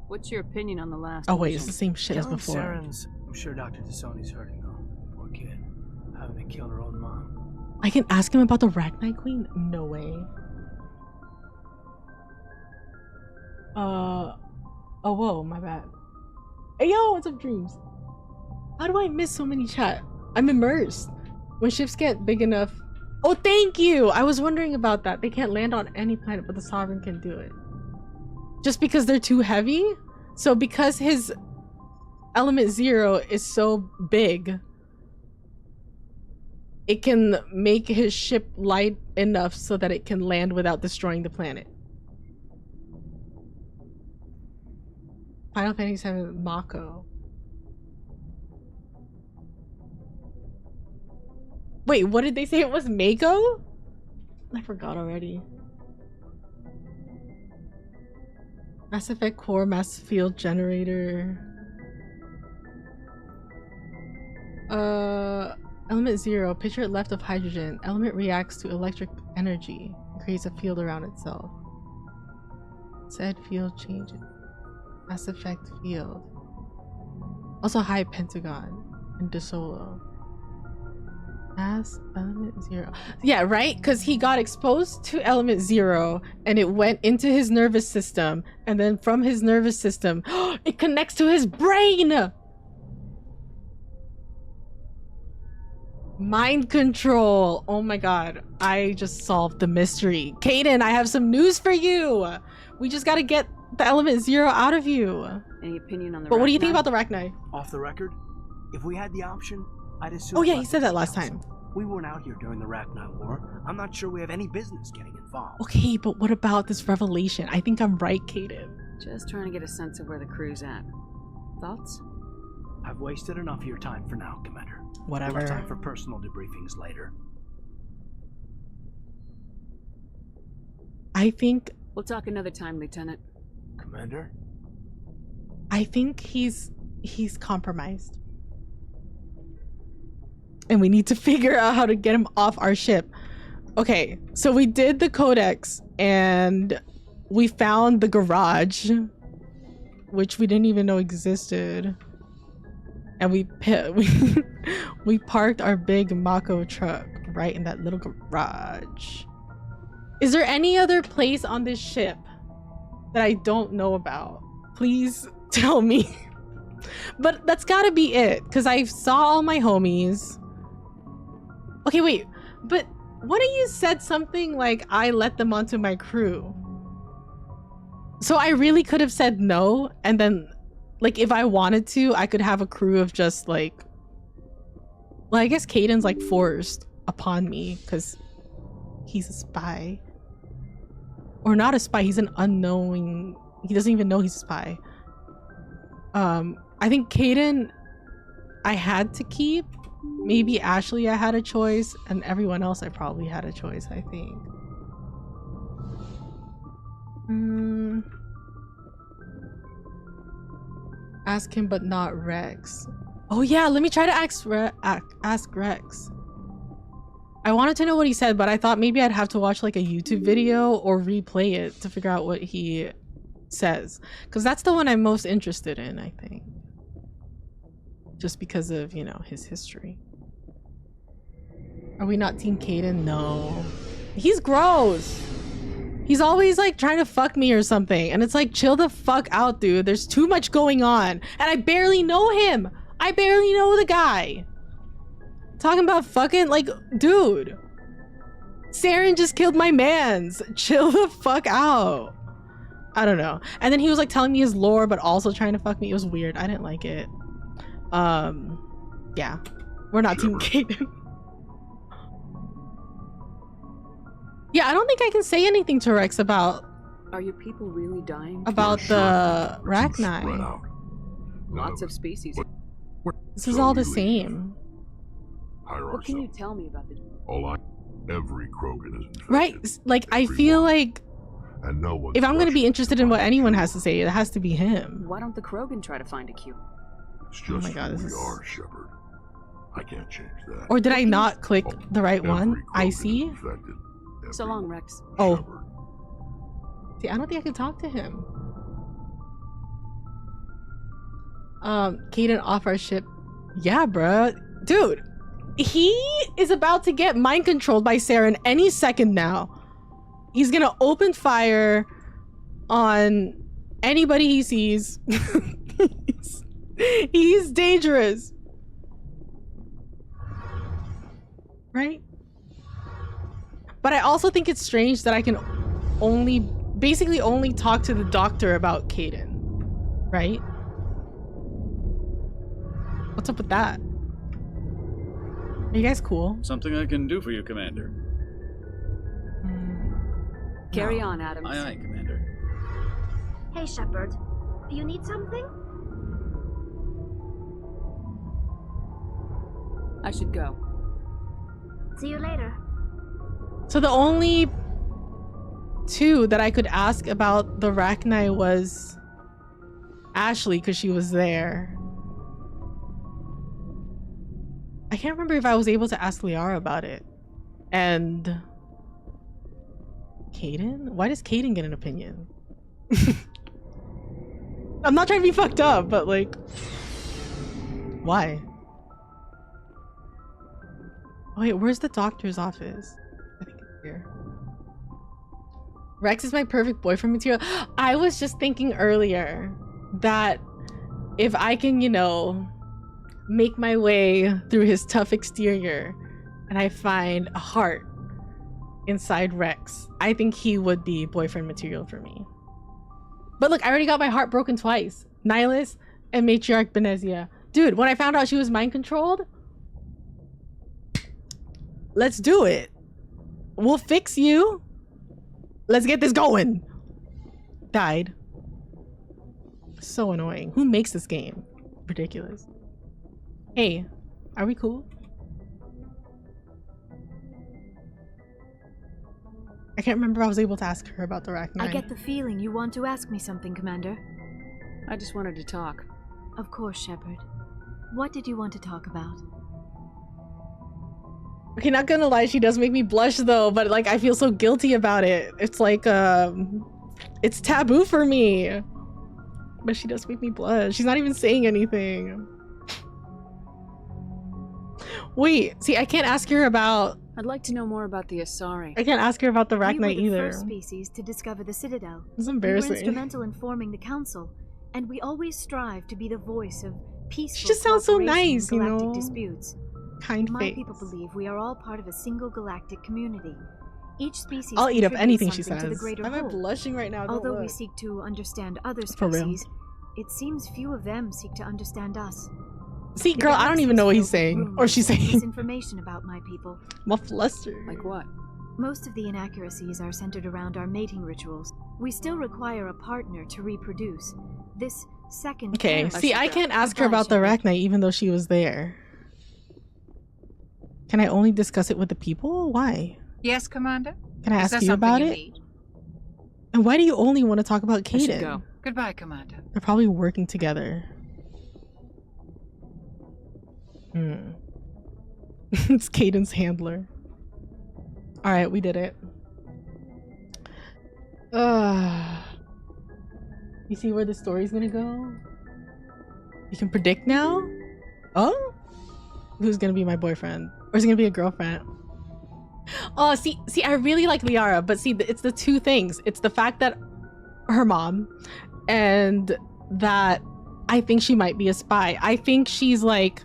What's your opinion on the last? Oh wait, it's the same shit as Killing before. Saren's, I'm sure Dr. Tassoni's hurting though. Poor kid. Having to kill her own mom. I can ask him about the Rachni Queen? No way. Oh whoa, my bad. Hey yo, what's up, Dreams? How do I miss so many chat? I'm immersed. When ships get big enough. Oh, thank you! I was wondering about that. They can't land on any planet, but the Sovereign can do it. Just because they're too heavy? So because his Element Zero is so big, it can make his ship light enough so that it can land without destroying the planet. Final Fantasy VII Mako. Wait, what did they say it was? Mako? I forgot already. Mass Effect Core, Mass Field Generator. Element Zero, picture it left of hydrogen. Element reacts to electric energy and creates a field around itself. Said field changes. Mass effect field. Also high Pentagon and DeSolo. Mass element 0. Yeah, right? Because he got exposed to element 0 and it went into his nervous system, and then from his nervous system it connects to his brain. Mind control. Oh my god, I just solved the mystery. Kaidan, I have some news for you. We just got to get the element 0 out of you. Any opinion on the But what do you think about the Rachni? Off the record, if we had the option, I'd assume. Oh yeah, he said that last time. We weren't out here during the Rachni War. I'm not sure we have any business getting involved. Okay, but what about this revelation? I think I'm right, Kaidan. Just trying to get a sense of where the crew's at. Thoughts? I've wasted enough of your time for now, Commander. Whatever. We'll have time for personal debriefings later. I think... We'll talk another time, Lieutenant. Commander? I think he's compromised. And we need to figure out how to get him off our ship. Okay, so we did the Codex and we found the garage, which we didn't even know existed. And we parked our big Mako truck right in that little garage. Is there any other place on this ship that I don't know about? Please tell me. But that's gotta be it, because I saw all my homies. Okay, wait, but one of you said something like I let them onto my crew. So I really could have said no, and then like if I wanted to, I could have a crew of just like, well, I guess Kaidan's like forced upon me because he's a spy. Or not a spy, he's an unknowing, he doesn't even know he's a spy. I think Kaidan I had to keep. Maybe Ashley I had a choice, and everyone else I probably had a choice, I think. Ask him but not Wrex. Oh yeah, let me try to ask Wrex. I wanted to know what he said, but I thought maybe I'd have to watch like a YouTube video or replay it to figure out what he says. Because that's the one I'm most interested in, I think. Just because of, you know, his history. Are we not Team Kaidan? No. He's gross. He's always like trying to fuck me or something. And it's like, chill the fuck out, dude. There's too much going on. And I barely know him. I barely know the guy. Talking about fucking, like, dude. Saren just killed my mans. Chill the fuck out. I don't know. And then he was like telling me his lore, but also trying to fuck me. It was weird. I didn't like it. Yeah. We're not Team Kaidan. Yeah, I don't think I can say anything to Wrex about... Are your people really dying? About the Rachni. Lots of species. This is all the same. What can you tell me about the... Every Krogan is infected. Right, like, I feel like... And no one. If I'm going to be interested in what anyone has to say, it has to be him. Why don't the Krogan try to find a cue? It's just who we are, Shepard. I can't change that. Or did I not click the right one? I see. So long, Wrex. Oh. See, I don't think I can talk to him. Kaidan off our ship. Yeah, bruh. Dude, he is about to get mind controlled by Saren any second now. He's gonna open fire on anybody he sees. He's dangerous. Right? But I also think it's strange that I can basically only talk to the doctor about Kaidan. Right? What's up with that? Are you guys cool? Something I can do for you, Commander. Carry on, Adams. Aye, aye, Commander. Hey, Shepard. Do you need something? I should go. See you later. So the only two that I could ask about the Rachni was Ashley, because she was there. I can't remember if I was able to ask Liara about it. And Kaidan? Why does Kaidan get an opinion? I'm not trying to be fucked up, but like, why? Wait, where's the doctor's office? I think it's here. Wrex is my perfect boyfriend material. I was just thinking earlier that if I can, you know, make my way through his tough exterior and I find a heart inside Wrex, I think he would be boyfriend material for me. But look, I already got my heart broken twice. Nihlus and Matriarch Benezia. Dude, when I found out she was mind controlled, let's do it. We'll fix you. Let's get this going. Died. So annoying. Who makes this game? Ridiculous. Hey, are we cool? I can't remember if I was able to ask her about the Arachnite. I get the feeling you want to ask me something, Commander. I just wanted to talk. Of course, Shepard. What did you want to talk about? Okay, not gonna lie, she does make me blush though, but like I feel so guilty about it. It's like it's taboo for me. But she does make me blush. She's not even saying anything. Wait, see, I can't ask her about... I'd like to know more about the Asari. I can't ask her about the Arachnite either. We were the first species to discover the Citadel. It's embarrassing. We were instrumental in forming the Council, and we always strive to be the voice of peaceful She just sounds so nice, you know? Disputes. Kind My face. people believe we are all part of a single galactic community. Each species I'll eat up anything she says. says. Why am I blushing right now? Although we seek to understand other For real. species, it seems few of them seek to understand us. See, girl, I don't even know what he's saying. Or she's saying. Information about my people. I'm flustered. Like what? Most of the inaccuracies are centered around our mating rituals. We still require a partner to reproduce. This second... Okay, see, I can't ask her about the Arachnite even though she was there. Can I only discuss it with the people? Why? Yes, Commander? Can I ask you about it? And why do you only want to talk about Kaidan? Go. Goodbye, Commander. They're probably working together. It's Kaidan's handler. Alright, we did it. You see where the story's gonna go? You can predict now? Oh? Who's gonna be my boyfriend? Or is it gonna be a girlfriend? Oh, see, I really like Liara, but see, it's the two things. It's the fact that her mom, and that I think she might be a spy. I think she's like,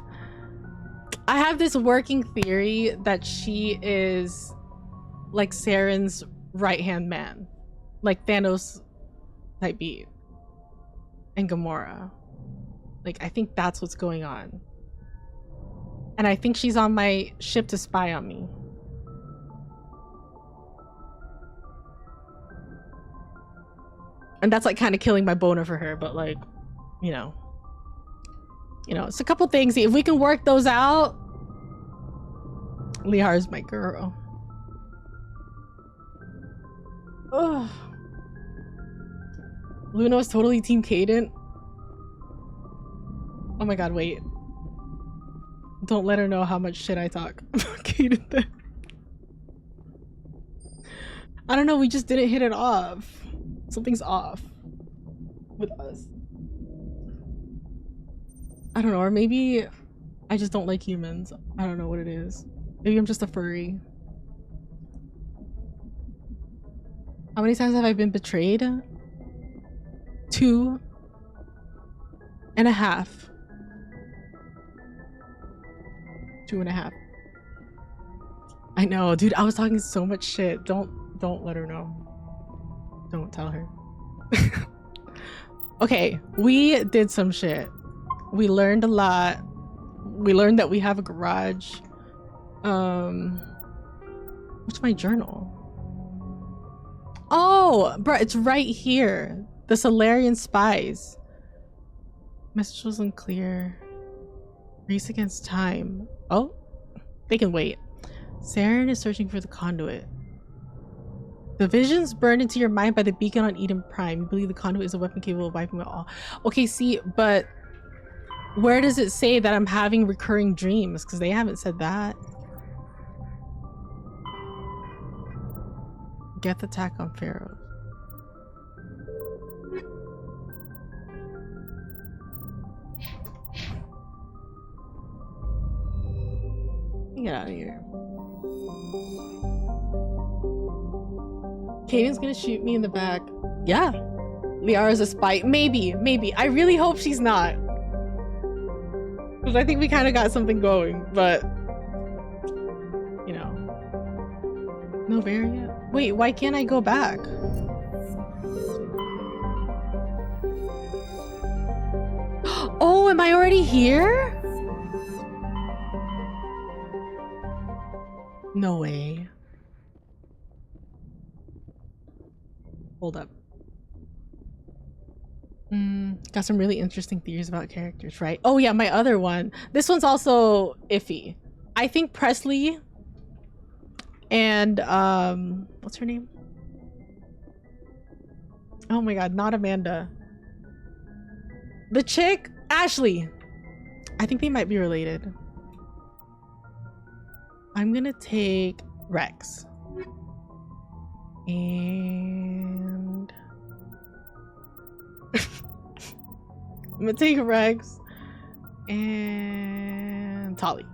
I have this working theory that she is like Saren's right-hand man, like Thanos type beat, and Gamora. Like, I think that's what's going on. And I think she's on my ship to spy on me. And that's like kind of killing my boner for her, but like, you know, it's a couple things. If we can work those out, Liara's my girl. Ugh. Luna's totally Team Kaidan. Oh my god, wait. Don't let her know how much shit I talk about Kaidan then. I don't know, we just didn't hit it off. Something's off with us. I don't know, or maybe I just don't like humans. I don't know what it is. Maybe I'm just a furry. How many times have I been betrayed? 2.5. I know, dude, I was talking so much shit. Don't let her know. Don't tell her. Okay, we did some shit. We learned a lot. We learned that we have a garage. What's my journal? Oh, bro, it's right here. The Salarian Spies. Message was unclear. Race against time. Oh, they can wait. Saren is searching for the conduit. The visions burned into your mind by the beacon on Eden Prime. You believe the conduit is a weapon capable of wiping out all. Okay, see, but where does it say that I'm having recurring dreams? Because they haven't said that. Geth attack on Pharaoh. Get out of here. Kaidan's gonna shoot me in the back. Yeah. Liara's a spy. Maybe. I really hope she's not. Because I think we kind of got something going, but... You know. No variant? Wait, why can't I go back? Oh, am I already here? No way. Hold up. Got some really interesting theories about characters, right? Oh yeah, my other one. This one's also iffy. I think Presley and what's her name? Oh my god, not Amanda. The chick, Ashley. I think they might be related. I'm gonna take Wrex. And I'm gonna take Wrex and Tali.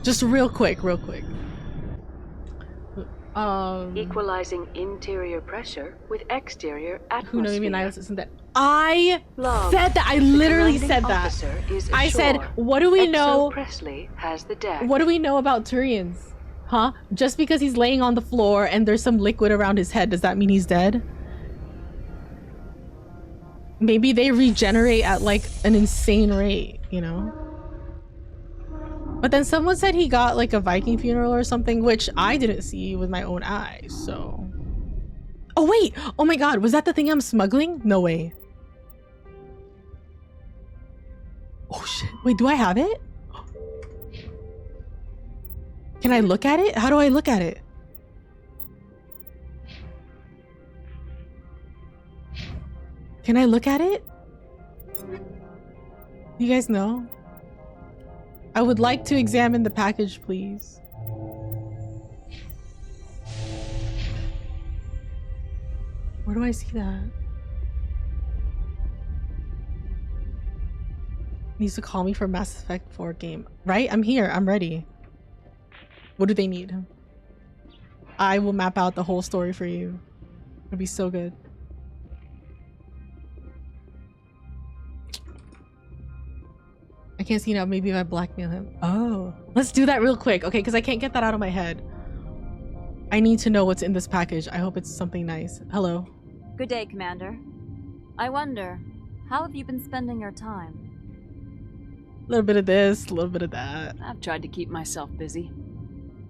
Just real quick. Equalizing interior pressure with exterior atmosphere. Who knows? Maybe Nihlus isn't that. I said that. I literally said that. I said, what do we know? Presley has the deck. What do we know about Turians? Huh? Just because he's laying on the floor and there's some liquid around his head, does that mean he's dead? Maybe they regenerate at like an insane rate, you know? But then someone said he got like a Viking funeral or something, which I didn't see with my own eyes, so... Oh wait! Oh my god, was that the thing I'm smuggling? No way. Oh shit. Wait, do I have it? Can I look at it? How do I look at it? Can I look at it? You guys know? I would like to examine the package, please. Where do I see that? Needs to call me for Mass Effect 4 game. Right? I'm here. I'm ready. What do they need? I will map out the whole story for you. It'll be so good. I can't see now. Maybe if I blackmail him. Oh, let's do that real quick. Okay, because I can't get that out of my head. I need to know what's in this package. I hope it's something nice. Hello. Good day, Commander. I wonder, how have you been spending your time? A little bit of this, a little bit of that. I've tried to keep myself busy.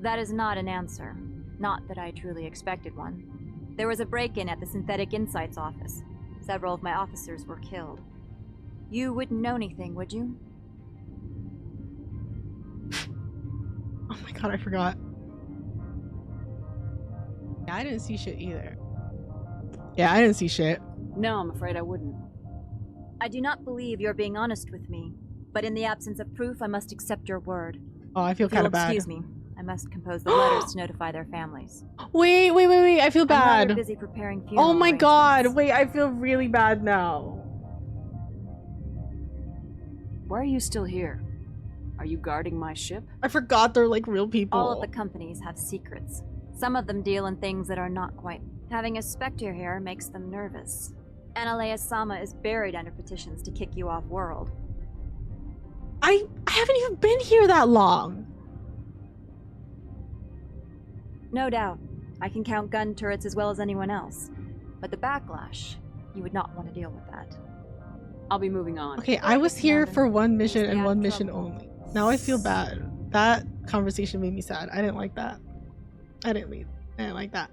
That is not an answer. Not that I truly expected one. There was a break-in at the Synthetic Insights office. Several of my officers were killed. You wouldn't know anything, would you? Oh my god, I forgot. Yeah, I didn't see shit either. Yeah, I didn't see shit. No, I'm afraid I wouldn't. I do not believe you're being honest with me, but in the absence of proof, I must accept your word. Oh, I feel kind of bad. Excuse me. I must compose the letters to notify their families. Wait. I feel bad. I'm busy preparing funeral oh my god. Wait, I feel really bad now. Why are you still here? Are you guarding my ship? I forgot they're like real people. All of the companies have secrets. Some of them deal in things that are not quite. Having a Spectre here makes them nervous. Anoleis Sama is buried under petitions to kick you off world. I haven't even been here that long. No doubt. I can count gun turrets as well as anyone else. But the backlash, you would not want to deal with that. I'll be moving on. Okay, I was here for one mission and one mission only. Now I feel bad. That conversation made me sad. I didn't like that. I didn't leave. I didn't like that.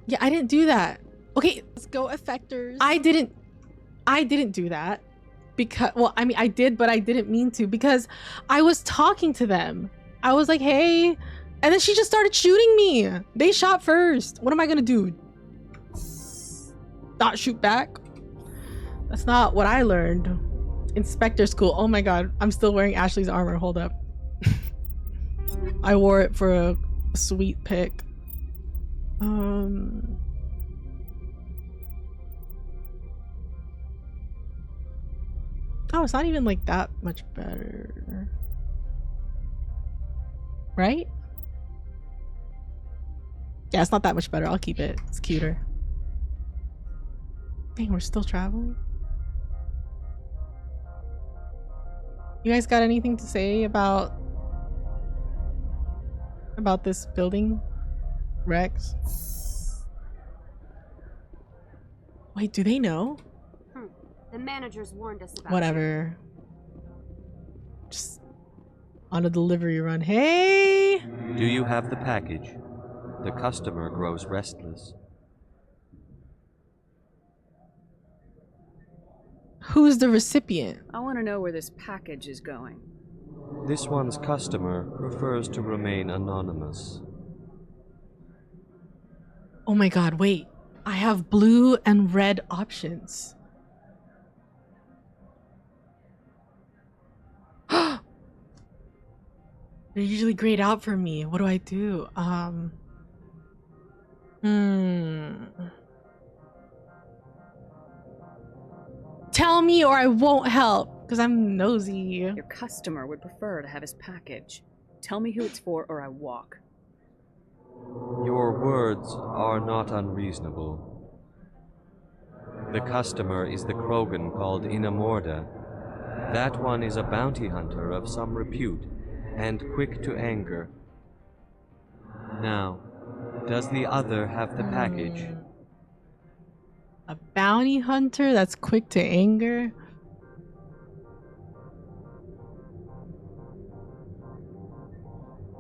Yeah, I didn't do that. Okay, let's go effectors. I didn't do that. Because, well, I mean, I did, but I didn't mean to because I was talking to them. I was like, hey, and then she just started shooting me. They shot first. What am I gonna do? Not shoot back? That's not what I learned in Spectre school. Oh my god, I'm still wearing Ashley's armor. Hold up. I wore it for a sweet pic. Oh, it's not even like that much better. Right? Yeah, it's not that much better. I'll keep it. It's cuter. Dang, we're still traveling? You guys got anything to say about this building, Wrex? Wait, do they know? The managers warned us about Whatever. Just on a delivery run. Hey! Do you have the package? The customer grows restless. Who's the recipient? I want to know where this package is going. This one's customer prefers to remain anonymous. Oh my god, wait. I have blue and red options. They're usually grayed out for me. What do I do? Tell me or I won't help, because I'm nosy. Your customer would prefer to have his package. Tell me who it's for or I walk. Your words are not unreasonable. The customer is the Krogan called Inamorda. That one is a bounty hunter of some repute, and quick to anger. Now, does the other have the package? A bounty hunter that's quick to anger?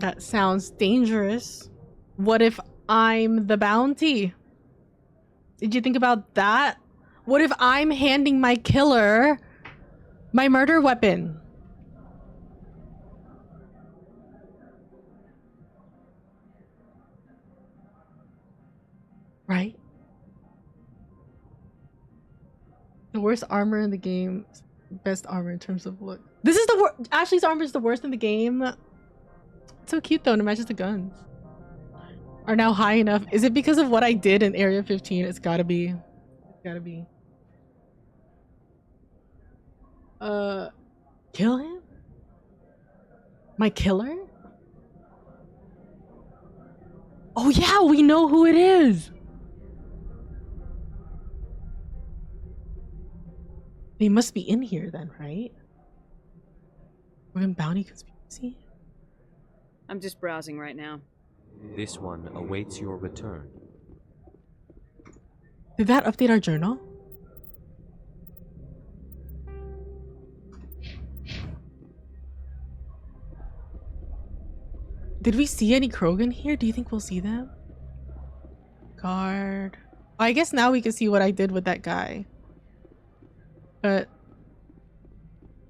That sounds dangerous. What if I'm the bounty? Did you think about that? What if I'm handing my killer my murder weapon? Right? The worst armor in the game. Best armor in terms of look. This is the worst. Ashley's armor is the worst in the game. It's so cute though, and it matches the guns. Are now high enough. Is it because of what I did in Area 15? It's gotta be. It's gotta be. Kill him? My killer? Oh yeah, we know who it is! They must be in here then, right? We're in bounty conspiracy? I'm just browsing right now. This one awaits your return. Did that update our journal? Did we see any Krogan here? Do you think we'll see them? Guard. I guess now we can see what I did with that guy. But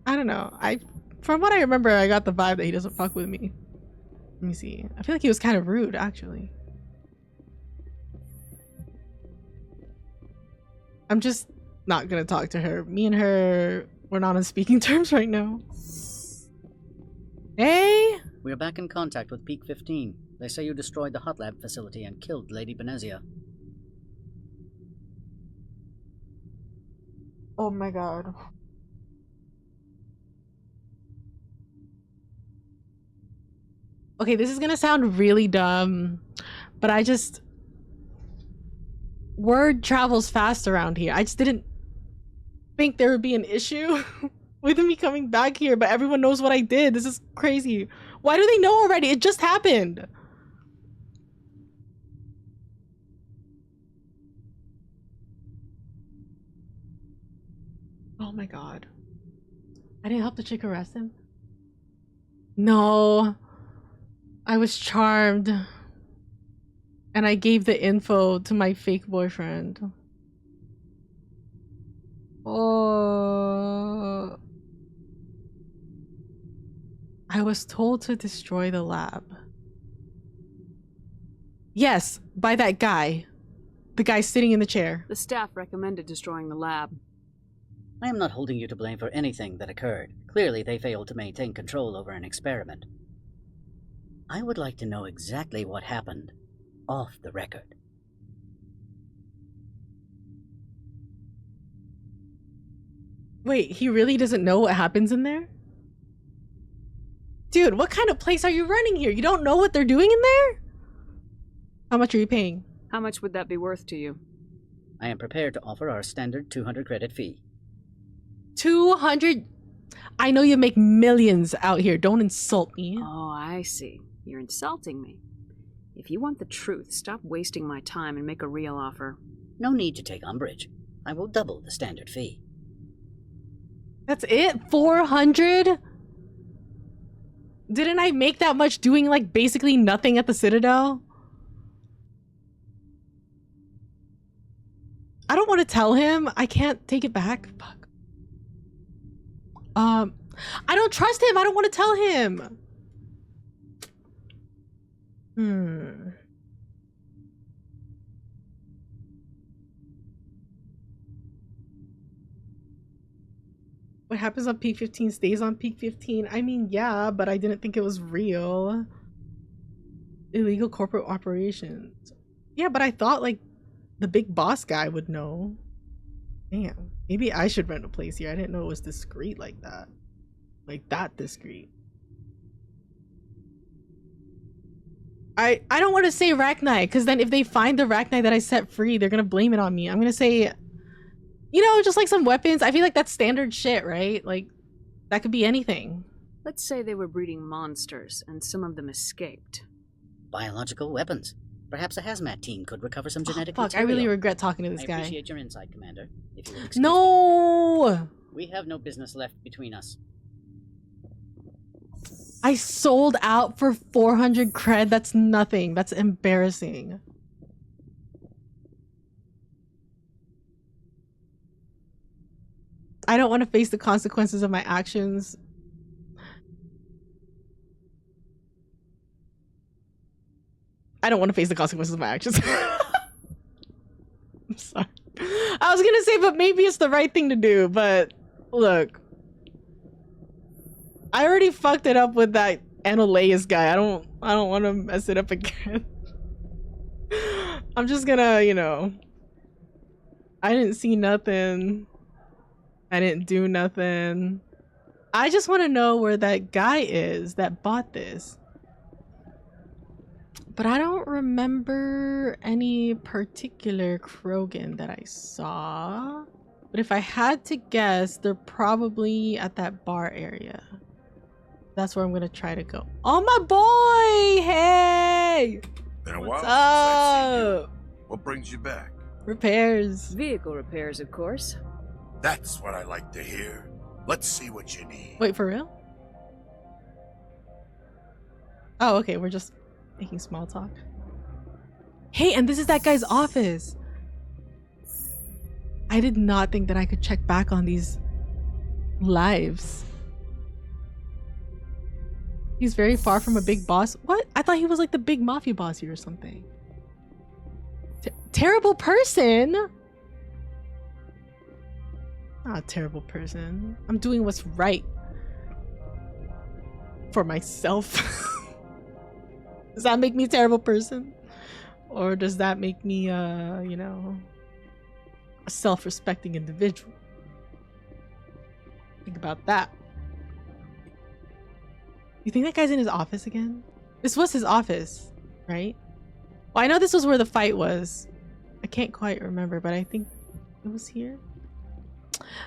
I don't know. From what I remember, I got the vibe that he doesn't fuck with me. Let me see. I feel like he was kind of rude, actually. I'm just not gonna talk to her. Me and her, we're not on speaking terms right now. Hey! We are back in contact with Peak 15. They say you destroyed the hot lab facility and killed Lady Benezia. Oh my god. Okay, this is gonna sound really dumb, but word travels fast around here. I just didn't think there would be an issue with me coming back here, but everyone knows what I did. This is crazy. Why do they know already? It just happened. Oh my god. I didn't help the chick arrest him? No. I was charmed. And I gave the info to my fake boyfriend. Oh. I was told to destroy the lab. Yes, by that guy. The guy sitting in the chair. The staff recommended destroying the lab. I am not holding you to blame for anything that occurred. Clearly, they failed to maintain control over an experiment. I would like to know exactly what happened off the record. Wait, he really doesn't know what happens in there? Dude, what kind of place are you running here? You don't know what they're doing in there? How much are you paying? How much would that be worth to you? I am prepared to offer our standard 200 credit fee. 200? I know you make millions out here. Don't insult me. Oh, I see. You're insulting me. If you want the truth, stop wasting my time and make a real offer. No need to take umbrage. I will double the standard fee. That's it? 400? Didn't I make that much doing like basically nothing at the Citadel? I don't want to tell him. I can't take it back. Fuck. I don't trust him. I don't want to tell him. What happens on peak 15 stays on peak 15. I mean, yeah, but I didn't think it was real. Illegal corporate operations. Yeah, but I thought like the big boss guy would know. Damn, maybe I should rent a place here. I didn't know it was discreet like that. Like that discreet. I don't want to say Rachni, because then if they find the Rachni that I set free, they're gonna blame it on me. I'm gonna say, you know, just like some weapons. I feel like that's standard shit, right? Like, that could be anything. Let's say they were breeding monsters, and some of them escaped. Biological weapons. Perhaps a hazmat team could recover some genetic fuck, material. I really regret talking to this guy. I appreciate your insight, Commander. If you will excuse No! me. We have no business left between us. I sold out for 400 cred. That's nothing. That's embarrassing. I don't want to face the consequences of my actions. I don't want to face the consequences of my actions. I'm sorry. I was gonna say, but maybe it's the right thing to do, but look. I already fucked it up with that Anoleis guy. I don't want to mess it up again. I'm just gonna, you know. I didn't see nothing. I didn't do nothing. I just want to know where that guy is that bought this. But I don't remember any particular Krogan that I saw. But if I had to guess, they're probably at that bar area. That's where I'm gonna try to go. Oh, my boy! Hey! What's up? What brings you back? Repairs. Vehicle repairs, of course. That's what I like to hear. Let's see what you need. Wait, for real? Oh, okay, we're just making small talk. Hey, and this is that guy's office. I did not think that I could check back on these lives. He's very far from a big boss. What? I thought he was like the big mafia boss here or something. Terrible person? Not a terrible person. I'm doing what's right for myself. Does that make me a terrible person? Or does that make me, you know, a self-respecting individual? Think about that. You think that guy's in his office again? This was his office, right? Well, I know this was where the fight was. I can't quite remember, but I think it was here.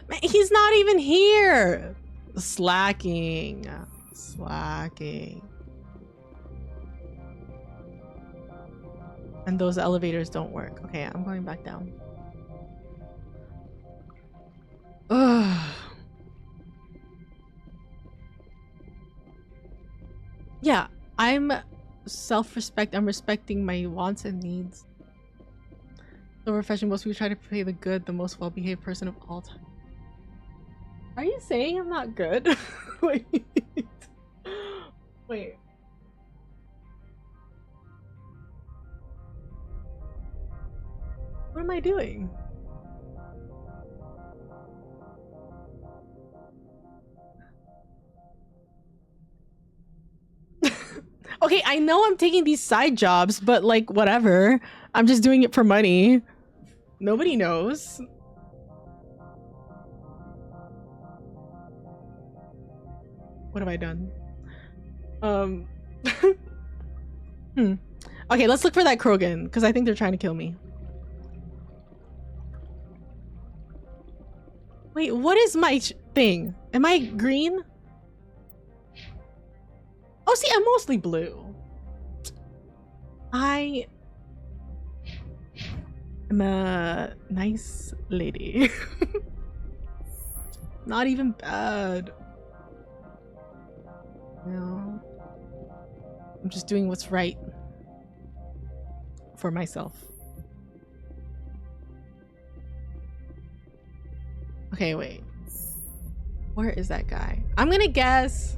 Man, he's not even here. Slacking. Slacking. And those elevators don't work. Okay, I'm going back down. Ugh. Yeah, I'm self-respect. I'm respecting my wants and needs. The profession most people try to play the good, the most well-behaved person of all time. Are you saying I'm not good? Wait. Wait. What am I doing? Okay, I know I'm taking these side jobs, but like, whatever. I'm just doing it for money. Nobody knows. What have I done? Okay, let's look for that Krogan, because I think they're trying to kill me. Wait, what is my thing? Am I green? Oh, see, I'm mostly blue. I am a nice lady. Not even bad. No. I'm just doing what's right for myself. Okay, wait. Where is that guy? I'm gonna guess.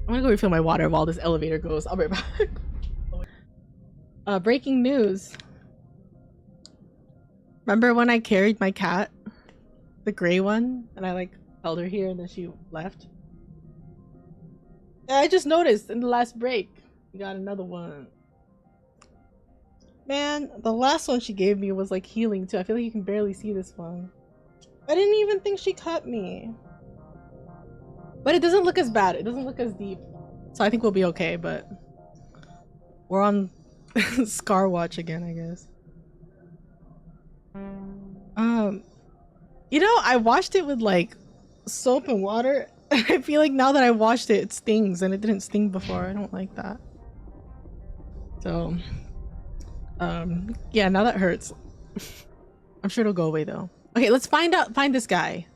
I'm gonna go refill my water while this elevator goes. I'll be right back. Breaking news. Remember when I carried my cat? The gray one? And I like held her here and then she left? I just noticed in the last break, we got another one. Man, the last one she gave me was like healing too. I feel like you can barely see this one. I didn't even think she cut me. But it doesn't look as bad. It doesn't look as deep. So I think we'll be okay, but we're on Scar watch again, I guess. You know, I washed it with like soap and water. I feel like now that I washed it, it stings, and it didn't sting before. I don't like that. So, yeah, now that hurts. I'm sure it'll go away though. Okay, let's find this guy.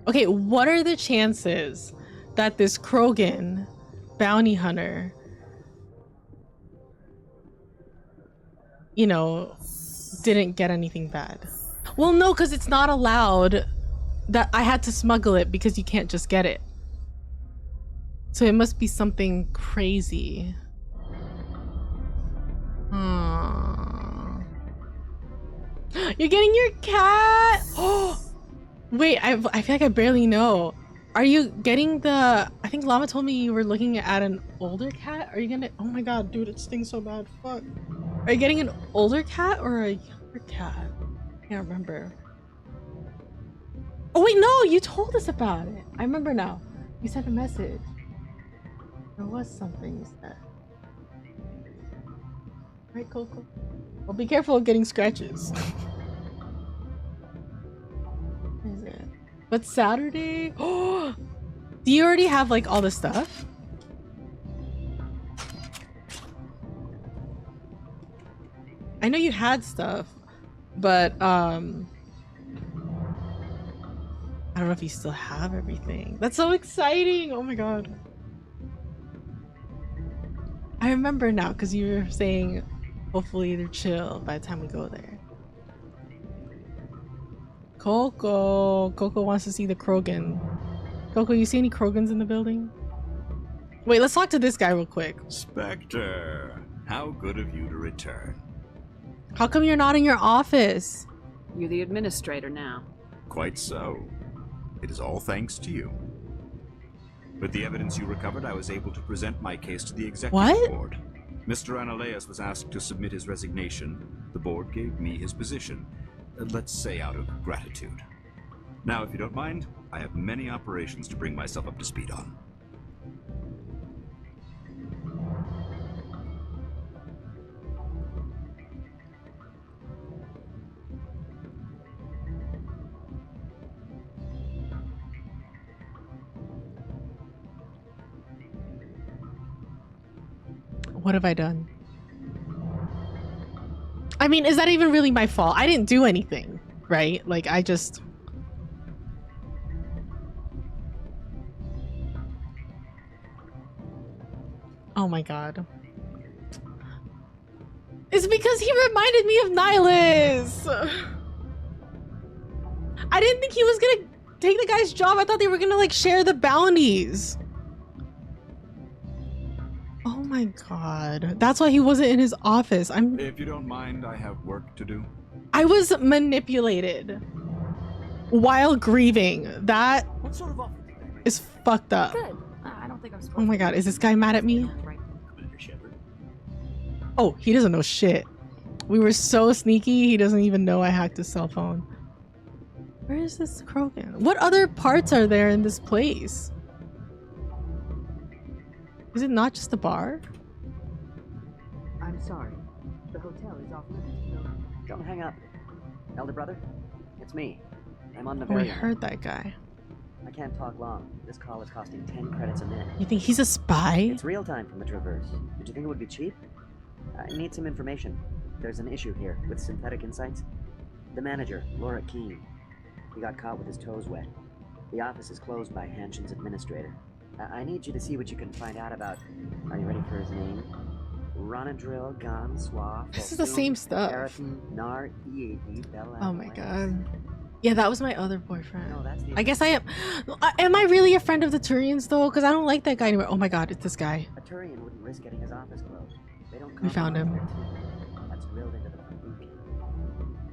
Okay, what are the chances that this Krogan bounty hunter, you know, didn't get anything bad? Well, no, because it's not allowed. That I had to smuggle it because you can't just get it. So it must be something crazy. You're getting your cat? Oh, wait, I feel like I barely know. Are you getting the... I think Llama told me you were looking at an older cat. Are you gonna... Oh my god, dude, it stings so bad. Fuck. Are you getting an older cat or a younger cat? I can't remember. Oh wait, no, you told us about it. I remember now. You sent a message. There was something you said. Right, Coco? Well, be careful of getting scratches. What is it? But Saturday? Oh, do you already have like all the stuff? I know you had stuff, but I don't know if you still have everything. That's so exciting! Oh my god. I remember now because you were saying hopefully they're chill by the time we go there. Coco wants to see the Krogan. Coco, you see any Krogans in the building? Wait, let's talk to this guy real quick. Spectre, how good of you to return. How come you're not in your office? You're the administrator now. Quite so. It is all thanks to you. With the evidence you recovered, I was able to present my case to the executive board. Mr. Anoleis was asked to submit his resignation. The board gave me his position. Let's say out of gratitude. Now, if you don't mind, I have many operations to bring myself up to speed on. What have I done? I mean, is that even really my fault? I didn't do anything, right? Like, I just... Oh my god. It's because he reminded me of Nihlus! I didn't think he was gonna take the guy's job. I thought they were gonna, like, share the bounties. Oh my god. That's why he wasn't in his office. If you don't mind, I have work to do. I was manipulated while grieving. That is fucked up. Good. I don't think I'm supposed Oh my god, is this guy mad at me? Oh, he doesn't know shit. We were so sneaky, he doesn't even know I hacked his cell phone. Where is this Krogan? What other parts are there in this place? Is it not just a bar? I'm sorry. The hotel is off limits. Don't hang up. Elder brother, it's me. I'm on the Oh, I heard that guy. I can't talk long. This call is costing 10 credits a minute. You think he's a spy? It's real time from the Traverse. Did you think it would be cheap? I need some information. There's an issue here with synthetic insights. The manager, Loriq, he got caught with his toes wet. The office is closed by Hanshin's administrator. I need you to see what you can find out about. Are you ready for his name? Ronadril Gan Swa. This is the same stuff. Nar Bella. Oh my god. Yeah, that was my other boyfriend. No, that's I guess I am. Am I really a friend of the Turians though? Because I don't like that guy anymore. Oh my god, it's this guy. A Turian wouldn't risk getting his office closed. They don't. We found him. That's drilled into the boot.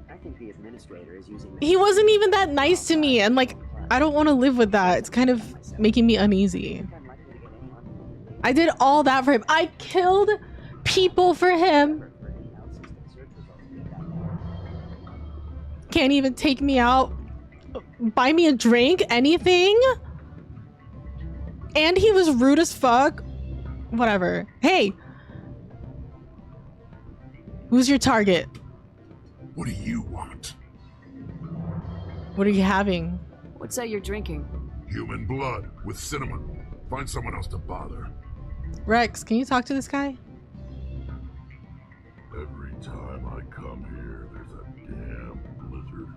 I think the administrator is using. He wasn't even that nice to me, and like, I don't want to live with that. It's kind of making me uneasy. I did all that for him. I killed people for him. Can't even take me out, buy me a drink, anything. And he was rude as fuck. Whatever. Hey, who's your target? What do you want? What are you having? What's that you're drinking? Human blood with cinnamon. Find someone else to bother. Wrex, can you talk to this guy? Every time I come here, there's a damn blizzard.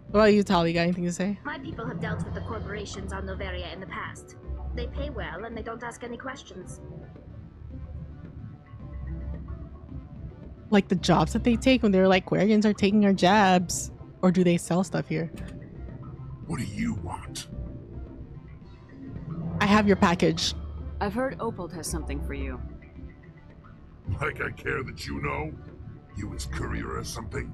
What about you, Tali? Got anything to say? My people have dealt with the corporations on Noveria in the past. They pay well and they don't ask any questions. Like the jobs that they take when they're like, Quarians are taking our jabs. Or do they sell stuff here? What do you want? I have your package. I've heard Opold has something for you. Like I care that you know? You his courier or something?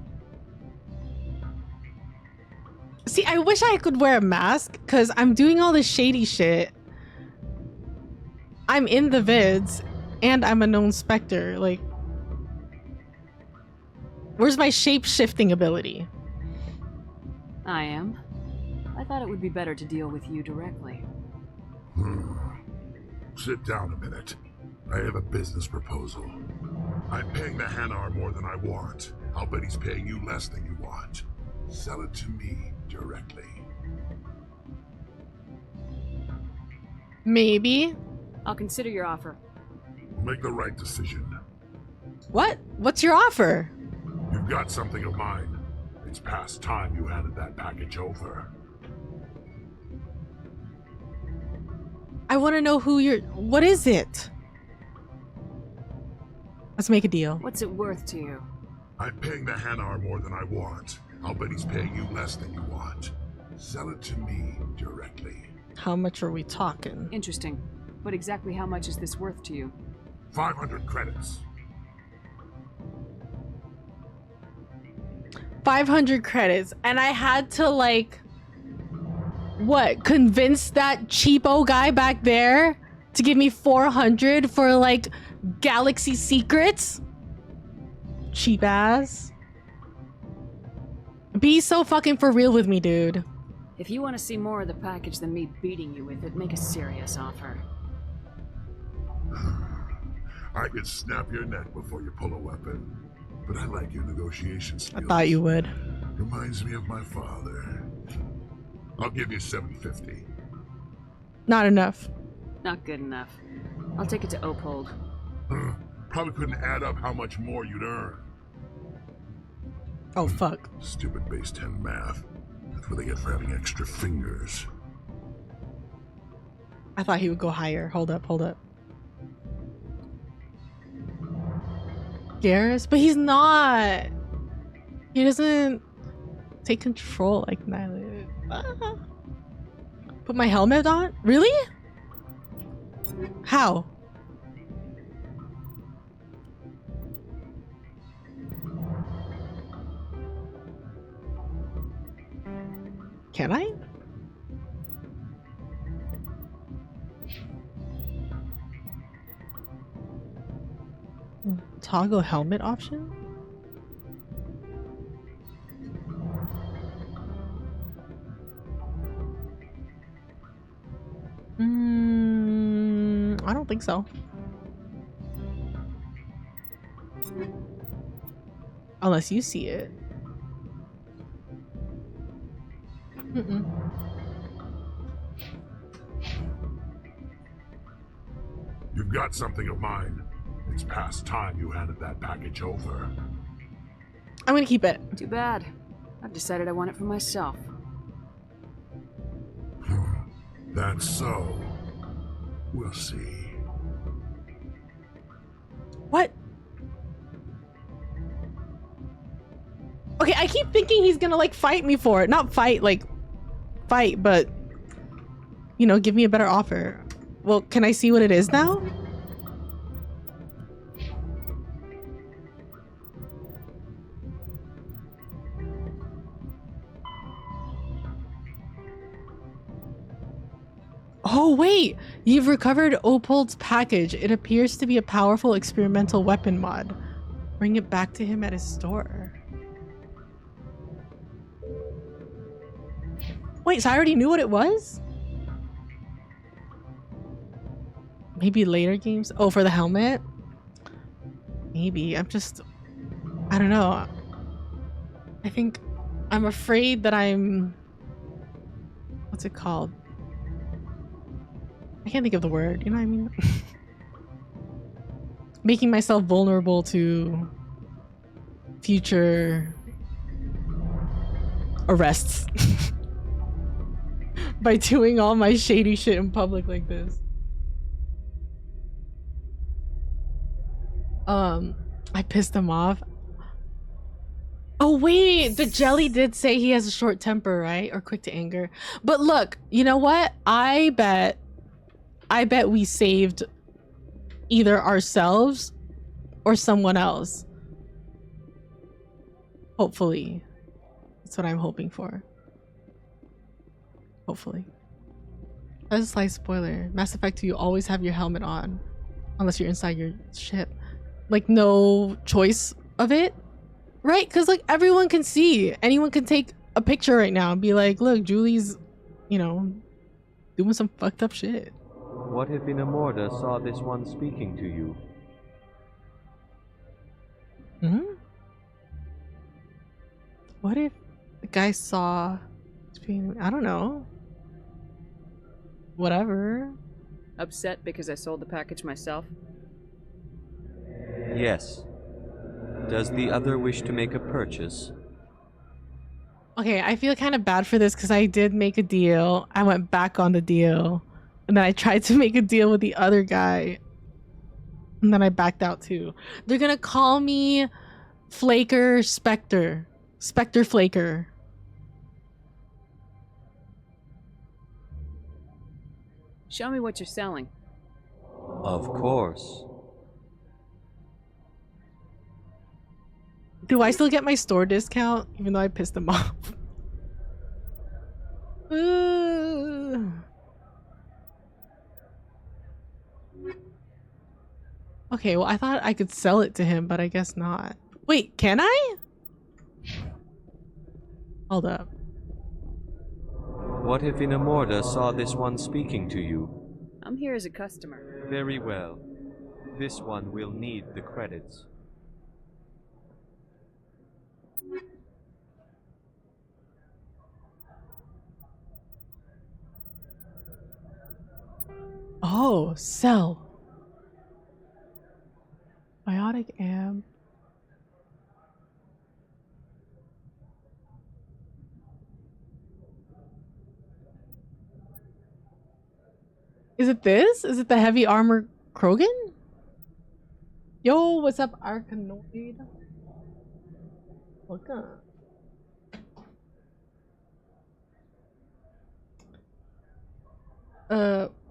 See, I wish I could wear a mask because I'm doing all this shady shit. I'm in the vids and I'm a known Spectre. Like, where's my shape-shifting ability? I am. I thought it would be better to deal with you directly. Sit down a minute. I have a business proposal. I'm paying the Hanar more than I want. I'll bet he's paying you less than you want. Sell it to me directly. Maybe. I'll consider your offer. Make the right decision. What? What's your offer? You've got something of mine. It's past time you handed that package over. I want to know who you're... What is it? Let's make a deal. What's it worth to you? I'm paying the Hanar more than I want. I'll bet he's paying you less than you want. Sell it to me directly. How much are we talking? Interesting. But exactly how much is this worth to you? 500 credits. 500 credits. And I had to, like... What? Convince that cheapo guy back there to give me 400 for, like, galaxy secrets? Cheap ass. Be so fucking for real with me, dude. If you want to see more of the package than me beating you with it, make a serious offer. I could snap your neck before you pull a weapon, but I like your negotiation skills. I thought you would. Reminds me of my father. I'll give you 750. Not enough. Not good enough. I'll take it to Opold. Probably couldn't add up how much more you'd earn. Oh, fuck. Stupid base 10 math. That's what they get for having extra fingers. I thought he would go higher. Hold up, hold up. Garrus? But he's not. He doesn't take control like Nihlus. Put my helmet on? Really? How? Can I? Toggle helmet option? I don't think so. Unless you see it. You've got something of mine. It's past time you handed that package over. I'm gonna keep it. Too bad. I've decided I want it for myself. That's so. We'll see. What? Okay, I keep thinking he's gonna like fight me for it. Not fight, like fight, but you know, give me a better offer. Well, can I see what it is now? Oh wait, you've recovered Opold's package. It appears to be a powerful experimental weapon mod. Bring it back to him at his store. Wait, so I already knew what it was? Maybe later games? Oh, for the helmet? Maybe. I don't know. I think I'm afraid that I'm... What's it called? I can't think of the word, you know what I mean? Making myself vulnerable to future arrests by doing all my shady shit in public like this. I pissed him off. Oh wait, the jelly did say he has a short temper, right? Or quick to anger. But look, you know what? I bet we saved either ourselves or someone else. Hopefully. That's what I'm hoping for. Hopefully. That's a slight spoiler. Mass Effect 2, you always have your helmet on. Unless you're inside your ship. Like, no choice of it. Right? Because, like, everyone can see. Anyone can take a picture right now and be like, look, Juli's, you know, doing some fucked up shit. What if Inamorda saw this one speaking to you? What if the guy saw... I don't know. Whatever. Upset because I sold the package myself? Yes. Does the other wish to make a purchase? Okay, I feel kind of bad for this because I did make a deal. I went back on the deal. And then I tried to make a deal with the other guy. And then I backed out too. They're gonna call me Flaker Spectre. Spectre Flaker. Show me what you're selling. Of course. Do I still get my store discount? Even though I pissed them off. Okay, well, I thought I could sell it to him, but I guess not. Wait, can I? Hold up. What if Inamorda saw this one speaking to you? I'm here as a customer. Very well. This one will need the credits. Oh, sell. Biotic amp. Is it this? Is it the heavy armor Krogan? Yo, what's up, Arkanoid? Welcome.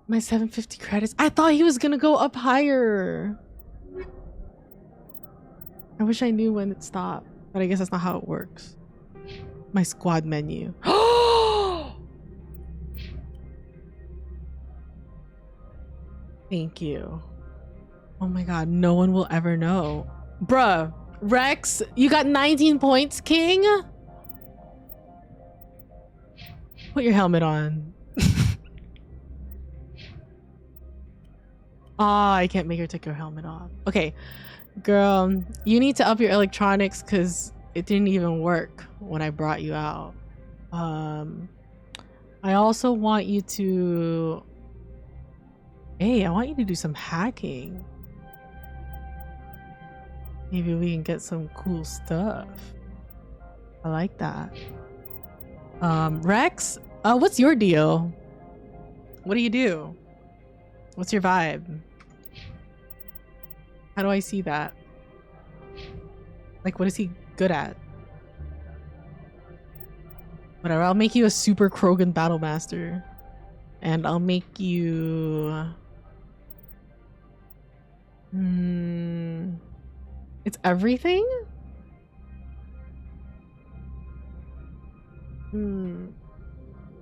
My 750 credits. I thought he was gonna go up higher. I wish I knew when it stopped, but I guess that's not how it works. My squad menu. Thank you. Oh my god, no one will ever know. Bruh, Wrex, you got 19 points, king? Put your helmet on. Ah, I can't make her take her helmet off. Okay, girl, you need to up your electronics because it didn't even work when I brought you out. I also want you to... Hey, I want you to do some hacking. Maybe we can get some cool stuff. I like that. Wrex, what's your deal? What do you do? What's your vibe? How do I see that? Like, what is he good at? Whatever, I'll make you a super Krogan battle master. And I'll make you... It's everything?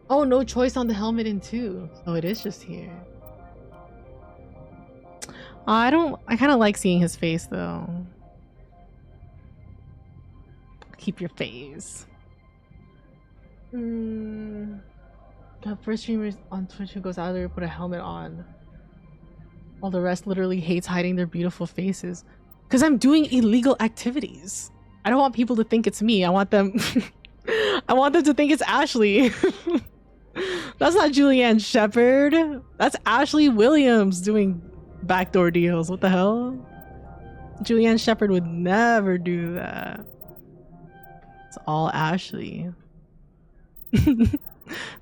Oh, no choice on the helmet in 2. Oh, it is just here. I kind of like seeing his face though. Keep your face. The first streamer on Twitch who goes out there to put a helmet on. While the rest literally hates hiding their beautiful faces. Because I'm doing illegal activities. I don't want people to think it's me. I want them I want them to think it's Ashley. That's not Julianne Shepherd. That's Ashley Williams doing backdoor deals. What the hell? Julianne Shepherd would never do that. It's all Ashley.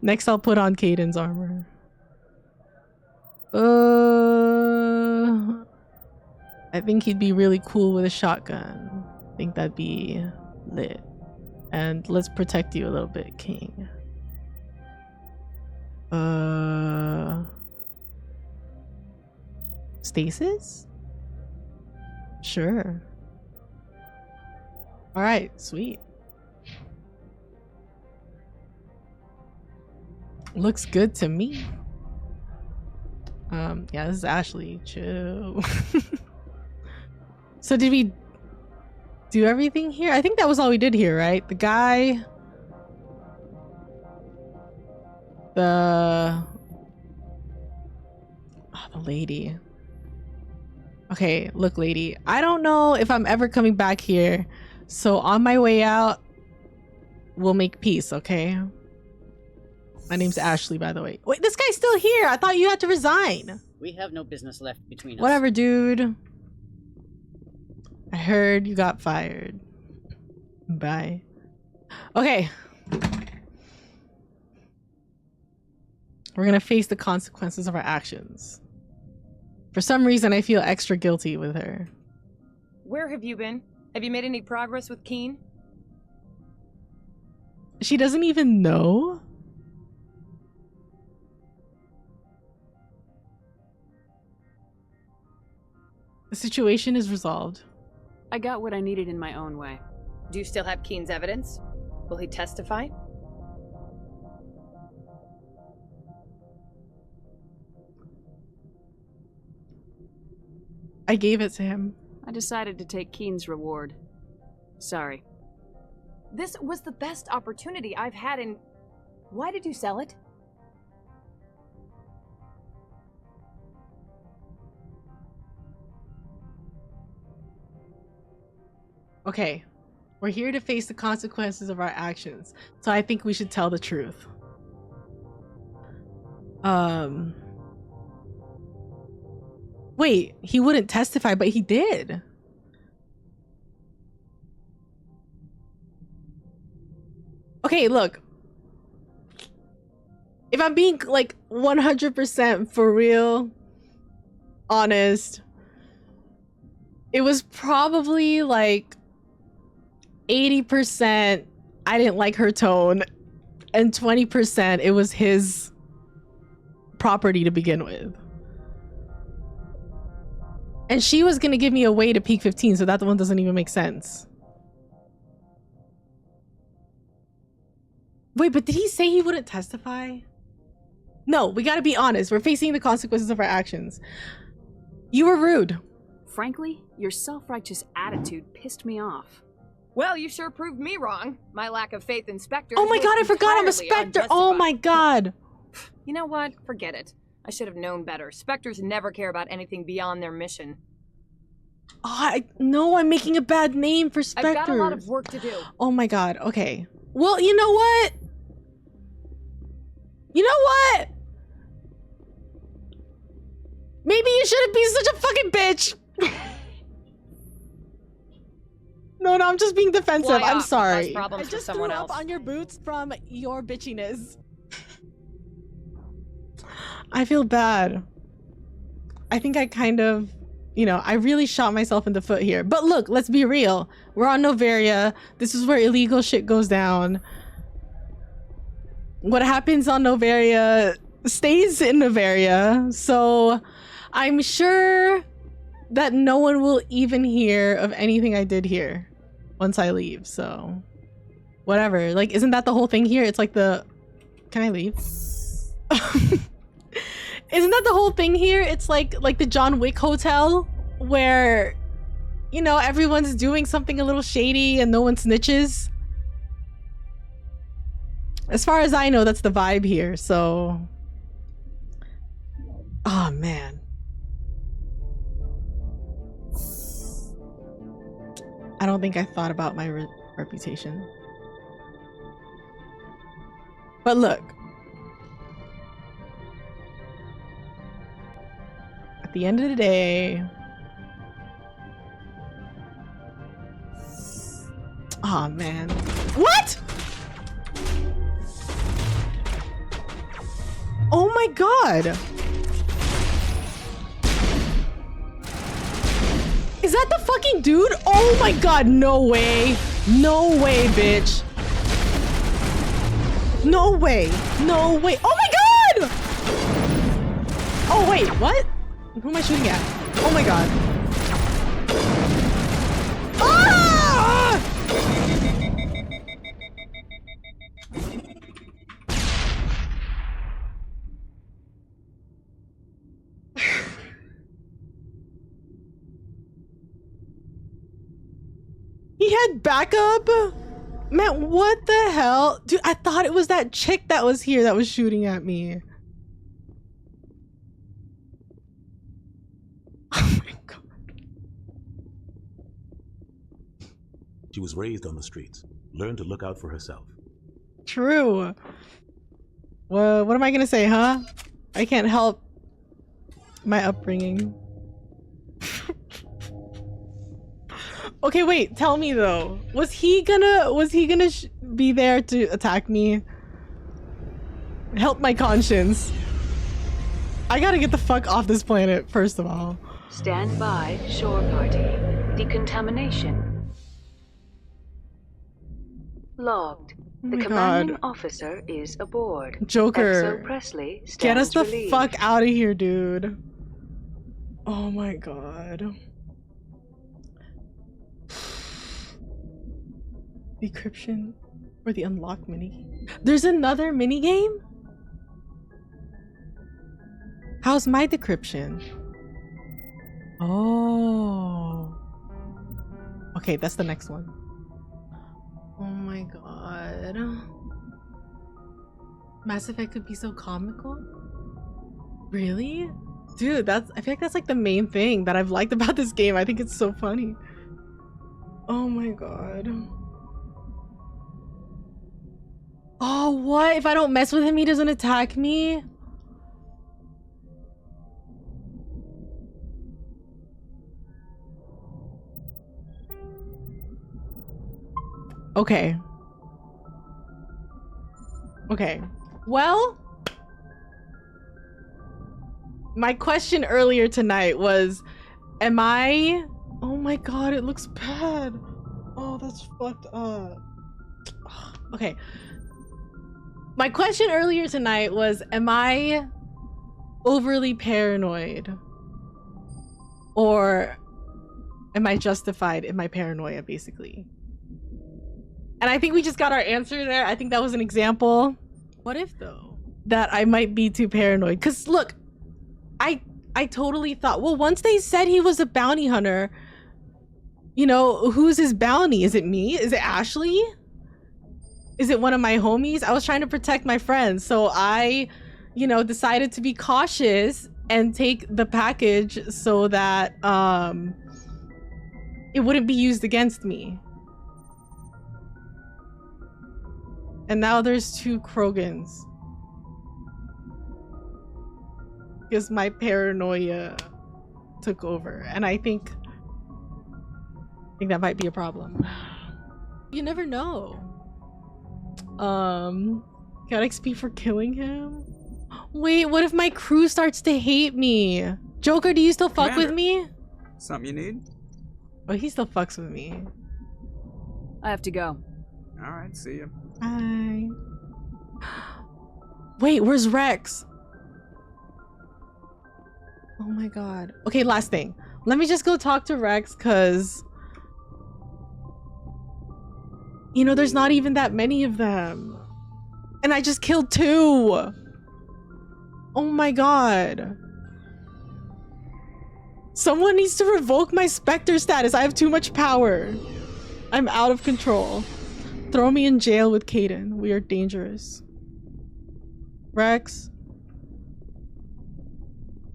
Next, I'll put on Kaidan's armor. I think he'd be really cool with a shotgun. I think that'd be lit. And let's protect you a little bit, King. Stasis? Sure. All right, sweet. Looks good to me. Yeah, this is Ashley. Chill. So did we do everything here? I think that was all we did here, right? The guy, the lady. Okay, look, lady, I don't know if I'm ever coming back here, so on my way out we'll make peace, okay? My name's Ashley, by the way. Wait, this guy's still here. I thought you had to resign. We have no business left between us. Whatever, dude. I heard you got fired. Bye. Okay. We're gonna face the consequences of our actions. For some reason, I feel extra guilty with her. Where have you been? Have you made any progress with Qui'in? She doesn't even know? The situation is resolved. I got what I needed in my own way. Do you still have Qui'in's evidence? Will he testify? I gave it to him. I decided to take Qui'in's reward. Sorry. This was the best opportunity I've had in... Why did you sell it? Okay, we're here to face the consequences of our actions, so I think we should tell the truth. Wait, he wouldn't testify, but he did. Okay, look. If I'm being like 100% for real, honest, it was probably like 80% I didn't like her tone, and 20% it was his property to begin with. And she was gonna give me a way to peak 15, so that one doesn't even make sense. Wait, but did he say he wouldn't testify? No, we gotta be honest. We're facing the consequences of our actions. You were rude. Frankly, your self-righteous attitude pissed me off. Well, you sure proved me wrong. My lack of faith in Spectre. Oh my god, I forgot I'm a Spectre. Oh my god. You know what? Forget it. I should have known better. Spectres never care about anything beyond their mission. Oh, no, I'm making a bad name for Spectres. I've got a lot of work to do. Oh my god, okay. Well, you know what? You know what? Maybe you shouldn't be such a fucking bitch. No, I'm just being defensive. I'm sorry. I just threw up on your boots from your bitchiness. I feel bad. I think I kind of, you know, I really shot myself in the foot here. But look, let's be real. We're on Noveria. This is where illegal shit goes down. What happens on Noveria stays in Noveria. So I'm sure that no one will even hear of anything I did here once I leave. So whatever. Like, isn't that the whole thing here? It's like the... Can I leave? Isn't that the whole thing here? It's like the John Wick hotel where, you know, everyone's doing something a little shady and no one snitches. As far as I know, that's the vibe here. So, oh man. I don't think I thought about my reputation. But look. At the end of the day... Oh man. What?! Oh my god! Is that the fucking dude? Oh my god, no way. No way, bitch. No way. No way. Oh my god! Oh wait, what? Who am I shooting at? Oh my god. Ah! He had backup? Man, what the hell? Dude, I thought it was that chick that was here that was shooting at me. Oh my god. She was raised on the streets. Learned to look out for herself. True. Well, what am I gonna say, huh? I can't help my upbringing. Okay, wait, tell me though. Was he gonna be there to attack me? Help my conscience. I gotta get the fuck off this planet, first of all. Stand by, shore party. Decontamination. Logged. The commanding officer is aboard. Joker. XO Presley stands Get us the relieved. fuck out of here, dude. Oh my god. Decryption or the unlock mini. There's another mini game? How's my decryption? Oh. Okay, that's the next one. Oh my god. Mass Effect could be so comical? Really? Dude, I feel like that's like the main thing that I've liked about this game. I think it's so funny. Oh my god. Oh, what? If I don't mess with him, he doesn't attack me? Okay. Okay. Well, my question earlier tonight was, am I... Oh my god, it looks bad. Oh, that's fucked up. Okay. My question earlier tonight was, am I overly paranoid? Or am I justified in my paranoia, basically? And I think we just got our answer there. I think that was an example. What if, though, that I might be too paranoid? Because, look, I totally thought, well, once they said he was a bounty hunter, you know, who's his bounty? Is it me? Is it Ashley? Is it one of my homies? I was trying to protect my friends, so I, you know, decided to be cautious and take the package so that it wouldn't be used against me. And now there's 2 Krogans. Because my paranoia took over, and I think that might be a problem. You never know. Got XP for killing him? Wait, what if my crew starts to hate me? Joker, do you still fuck with me? Something you need? Oh, he still fucks with me. I have to go. Alright, see ya. Bye. Wait, where's Wrex? Oh my god. Okay, last thing. Let me just go talk to Wrex, cause you know, there's not even that many of them. And I just killed 2. Oh my god. Someone needs to revoke my Spectre status. I have too much power. I'm out of control. Throw me in jail with Kaidan. We are dangerous. Wrex.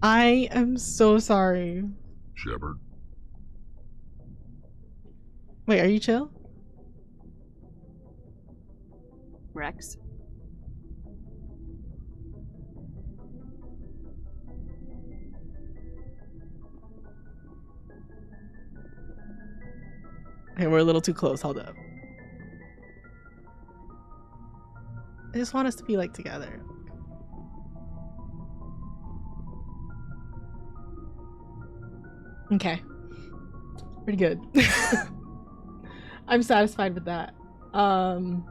I am so sorry. Shepard. Wait, are you chill? Wrex. Okay, we're a little too close. Hold up. I just want us to be like together. Okay. Pretty good. I'm satisfied with that. Oh,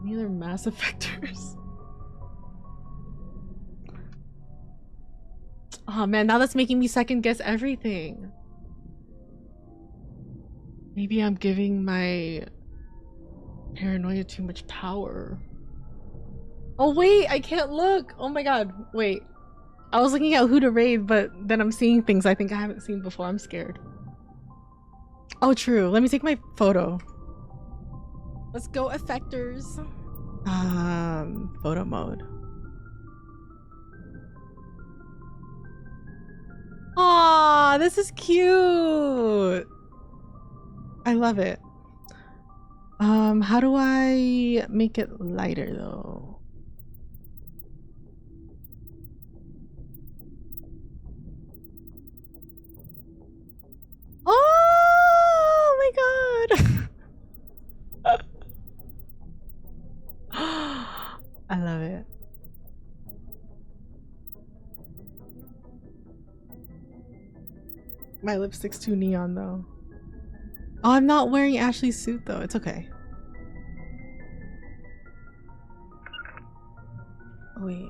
neither Mass Effectors. Oh man, now that's making me second guess everything. Maybe I'm giving my paranoia too much power. Oh wait, I can't look. Oh my god, wait. I was looking at who to raid, but then I'm seeing things I think I haven't seen before. I'm scared. Oh true, let me take my photo. Let's go effectors. Photo mode. Aw, this is cute. I love it. How do I make it lighter though? Oh my god. I love it. My lipstick's too neon though. Oh, I'm not wearing Ashley's suit though. It's okay. Oh, wait.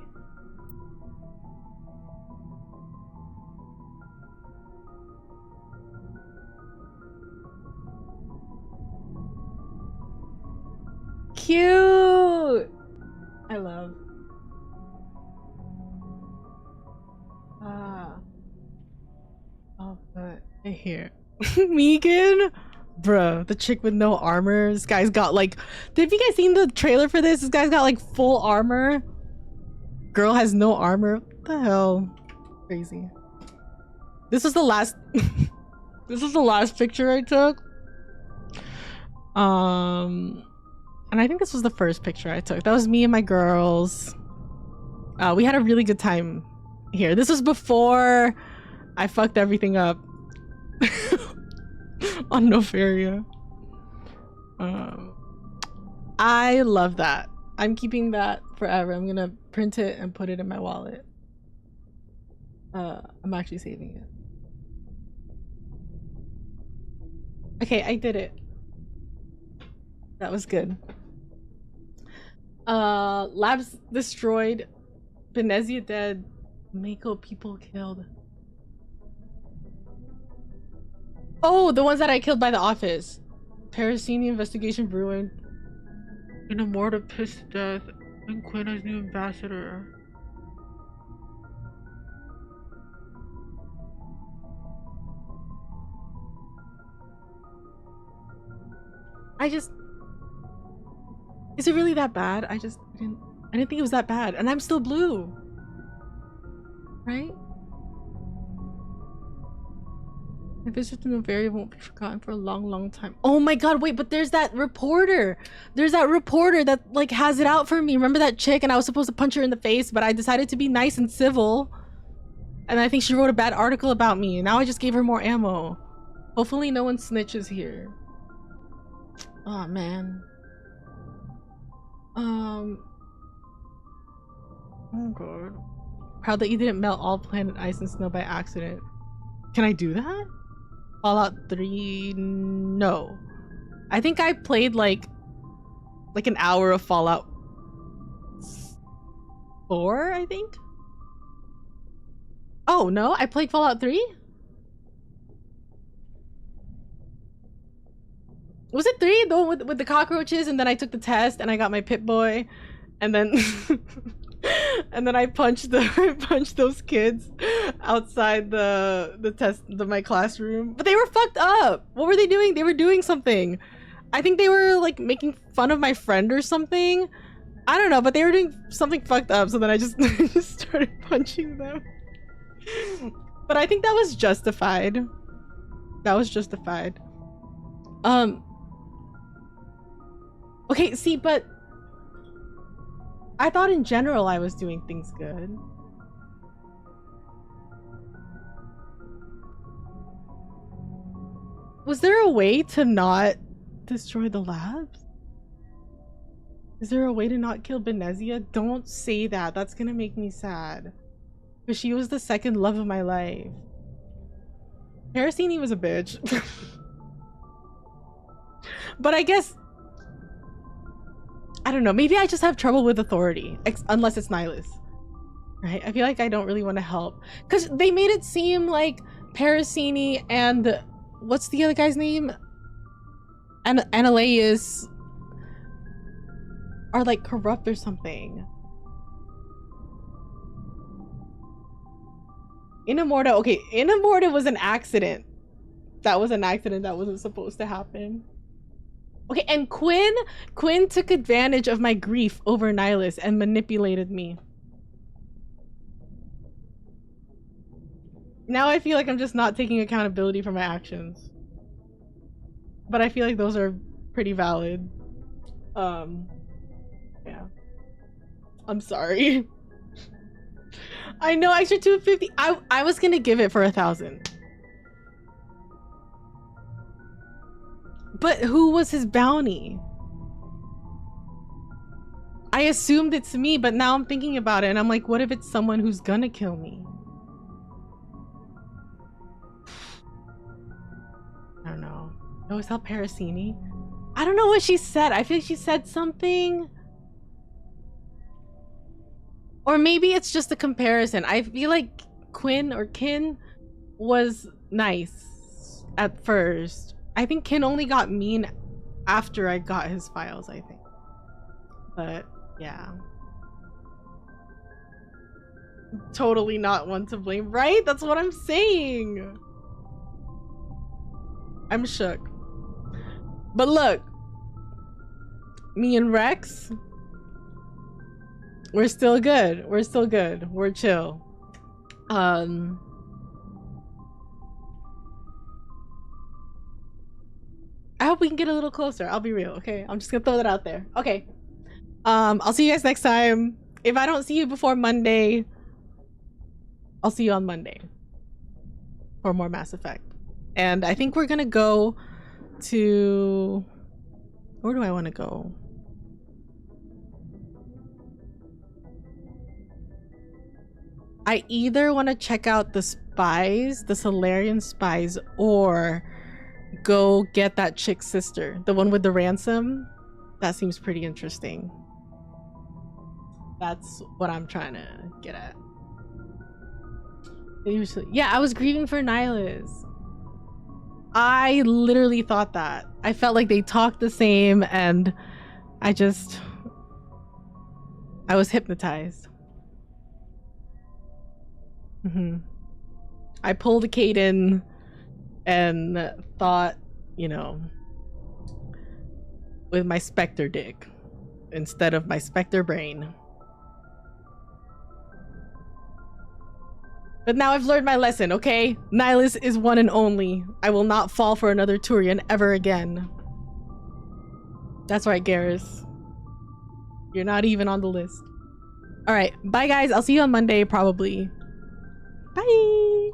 Cute! I love. Oh, but here. Megan? Bruh, the chick with no armor. This guy's got like... Have you guys seen the trailer for this? This guy's got like full armor. Girl has no armor. What the hell? Crazy. This was the last... This was the last picture I took. And I think this was the first picture I took. That was me and my girls. We had a really good time here. This was before I fucked everything up. On Nofaria. I love that. I'm keeping that forever. I'm gonna print it and put it in my wallet. I'm actually saving it. Okay, I did it. That was good. Labs destroyed. Venezia dead. Mako people killed. Oh, the ones that I killed by the office. Parasini investigation ruined. Inamorda pissed to death. And Qui'in as new ambassador. I just... Is it really that bad? I I didn't think it was that bad. And I'm still blue. Right? My visit to Novaria won't be forgotten for a long, long time. Oh my god, wait, but there's that reporter. There's that reporter that like has it out for me. Remember that chick? And I was supposed to punch her in the face, but I decided to be nice and civil. And I think she wrote a bad article about me. And now I just gave her more ammo. Hopefully no one snitches here. Oh man. Oh god. Proud that you didn't melt all planet ice and snow by accident. Can I do that? Fallout 3? No. I think I played like an hour of Fallout 4, I think? Oh, no? I played Fallout 3? Was it 3? The one with the cockroaches, and then I took the test and I got my Pip-Boy, and then and then I punched those kids outside my classroom. But they were fucked up. What were they doing? They were doing something. I think they were like making fun of my friend or something. I don't know, but they were doing something fucked up, so then I just started punching them. But I think that was justified. That was justified. Okay, see, but I thought in general I was doing things good. Was there a way to not destroy the labs? Is there a way to not kill Benezia? Don't say that. That's gonna make me sad. Because she was the second love of my life. Parasini was a bitch. But I guess... I don't know. Maybe I just have trouble with authority. Unless it's Nihlus. Right? I feel like I don't really want to help. Because they made it seem like Parasini and... What's the other guy's name? Anoleis are like corrupt or something. Inamorda. Okay, Inamorda was an accident. That was an accident that wasn't supposed to happen. Okay, and Qui'in took advantage of my grief over Nihlus and manipulated me. Now I feel like I'm just not taking accountability for my actions. But I feel like those are pretty valid. Yeah. I'm sorry. I know, extra 250. I was gonna give it for 1,000. But who was his bounty? I assumed it's me, but now I'm thinking about it and I'm like, what if it's someone who's gonna kill me? I don't know. No, is that Parasini? I don't know what she said. I feel like she said something. Or maybe it's just a comparison. I feel like Qui'in was nice at first. I think Qui'in only got mean after I got his files, I think. But yeah. Totally not one to blame, right? That's what I'm saying. I'm shook. But look, me and Wrex, we're still good. We're still good. We're chill. I hope we can get a little closer. I'll be real, okay? I'm just gonna throw that out there. Okay. I'll see you guys next time. If I don't see you before Monday, I'll see you on Monday for more Mass Effect. And I think we're gonna go to... Where do I want to go? I either want to check out the Spies, the Salarian Spies, or go get that chick's sister, the one with the ransom. That seems pretty interesting. That's what I'm trying to get at. Yeah, I was grieving for Nihlus. I literally thought that. I felt like they talked the same and I was hypnotized. I pulled a Kaidan and thought, you know, with my Spectre dick instead of my Spectre brain. But now I've learned my lesson, okay? Nihlus is one and only. I will not fall for another Turian ever again. That's right, Garrus. You're not even on the list. Alright, bye guys. I'll see you on Monday, probably. Bye!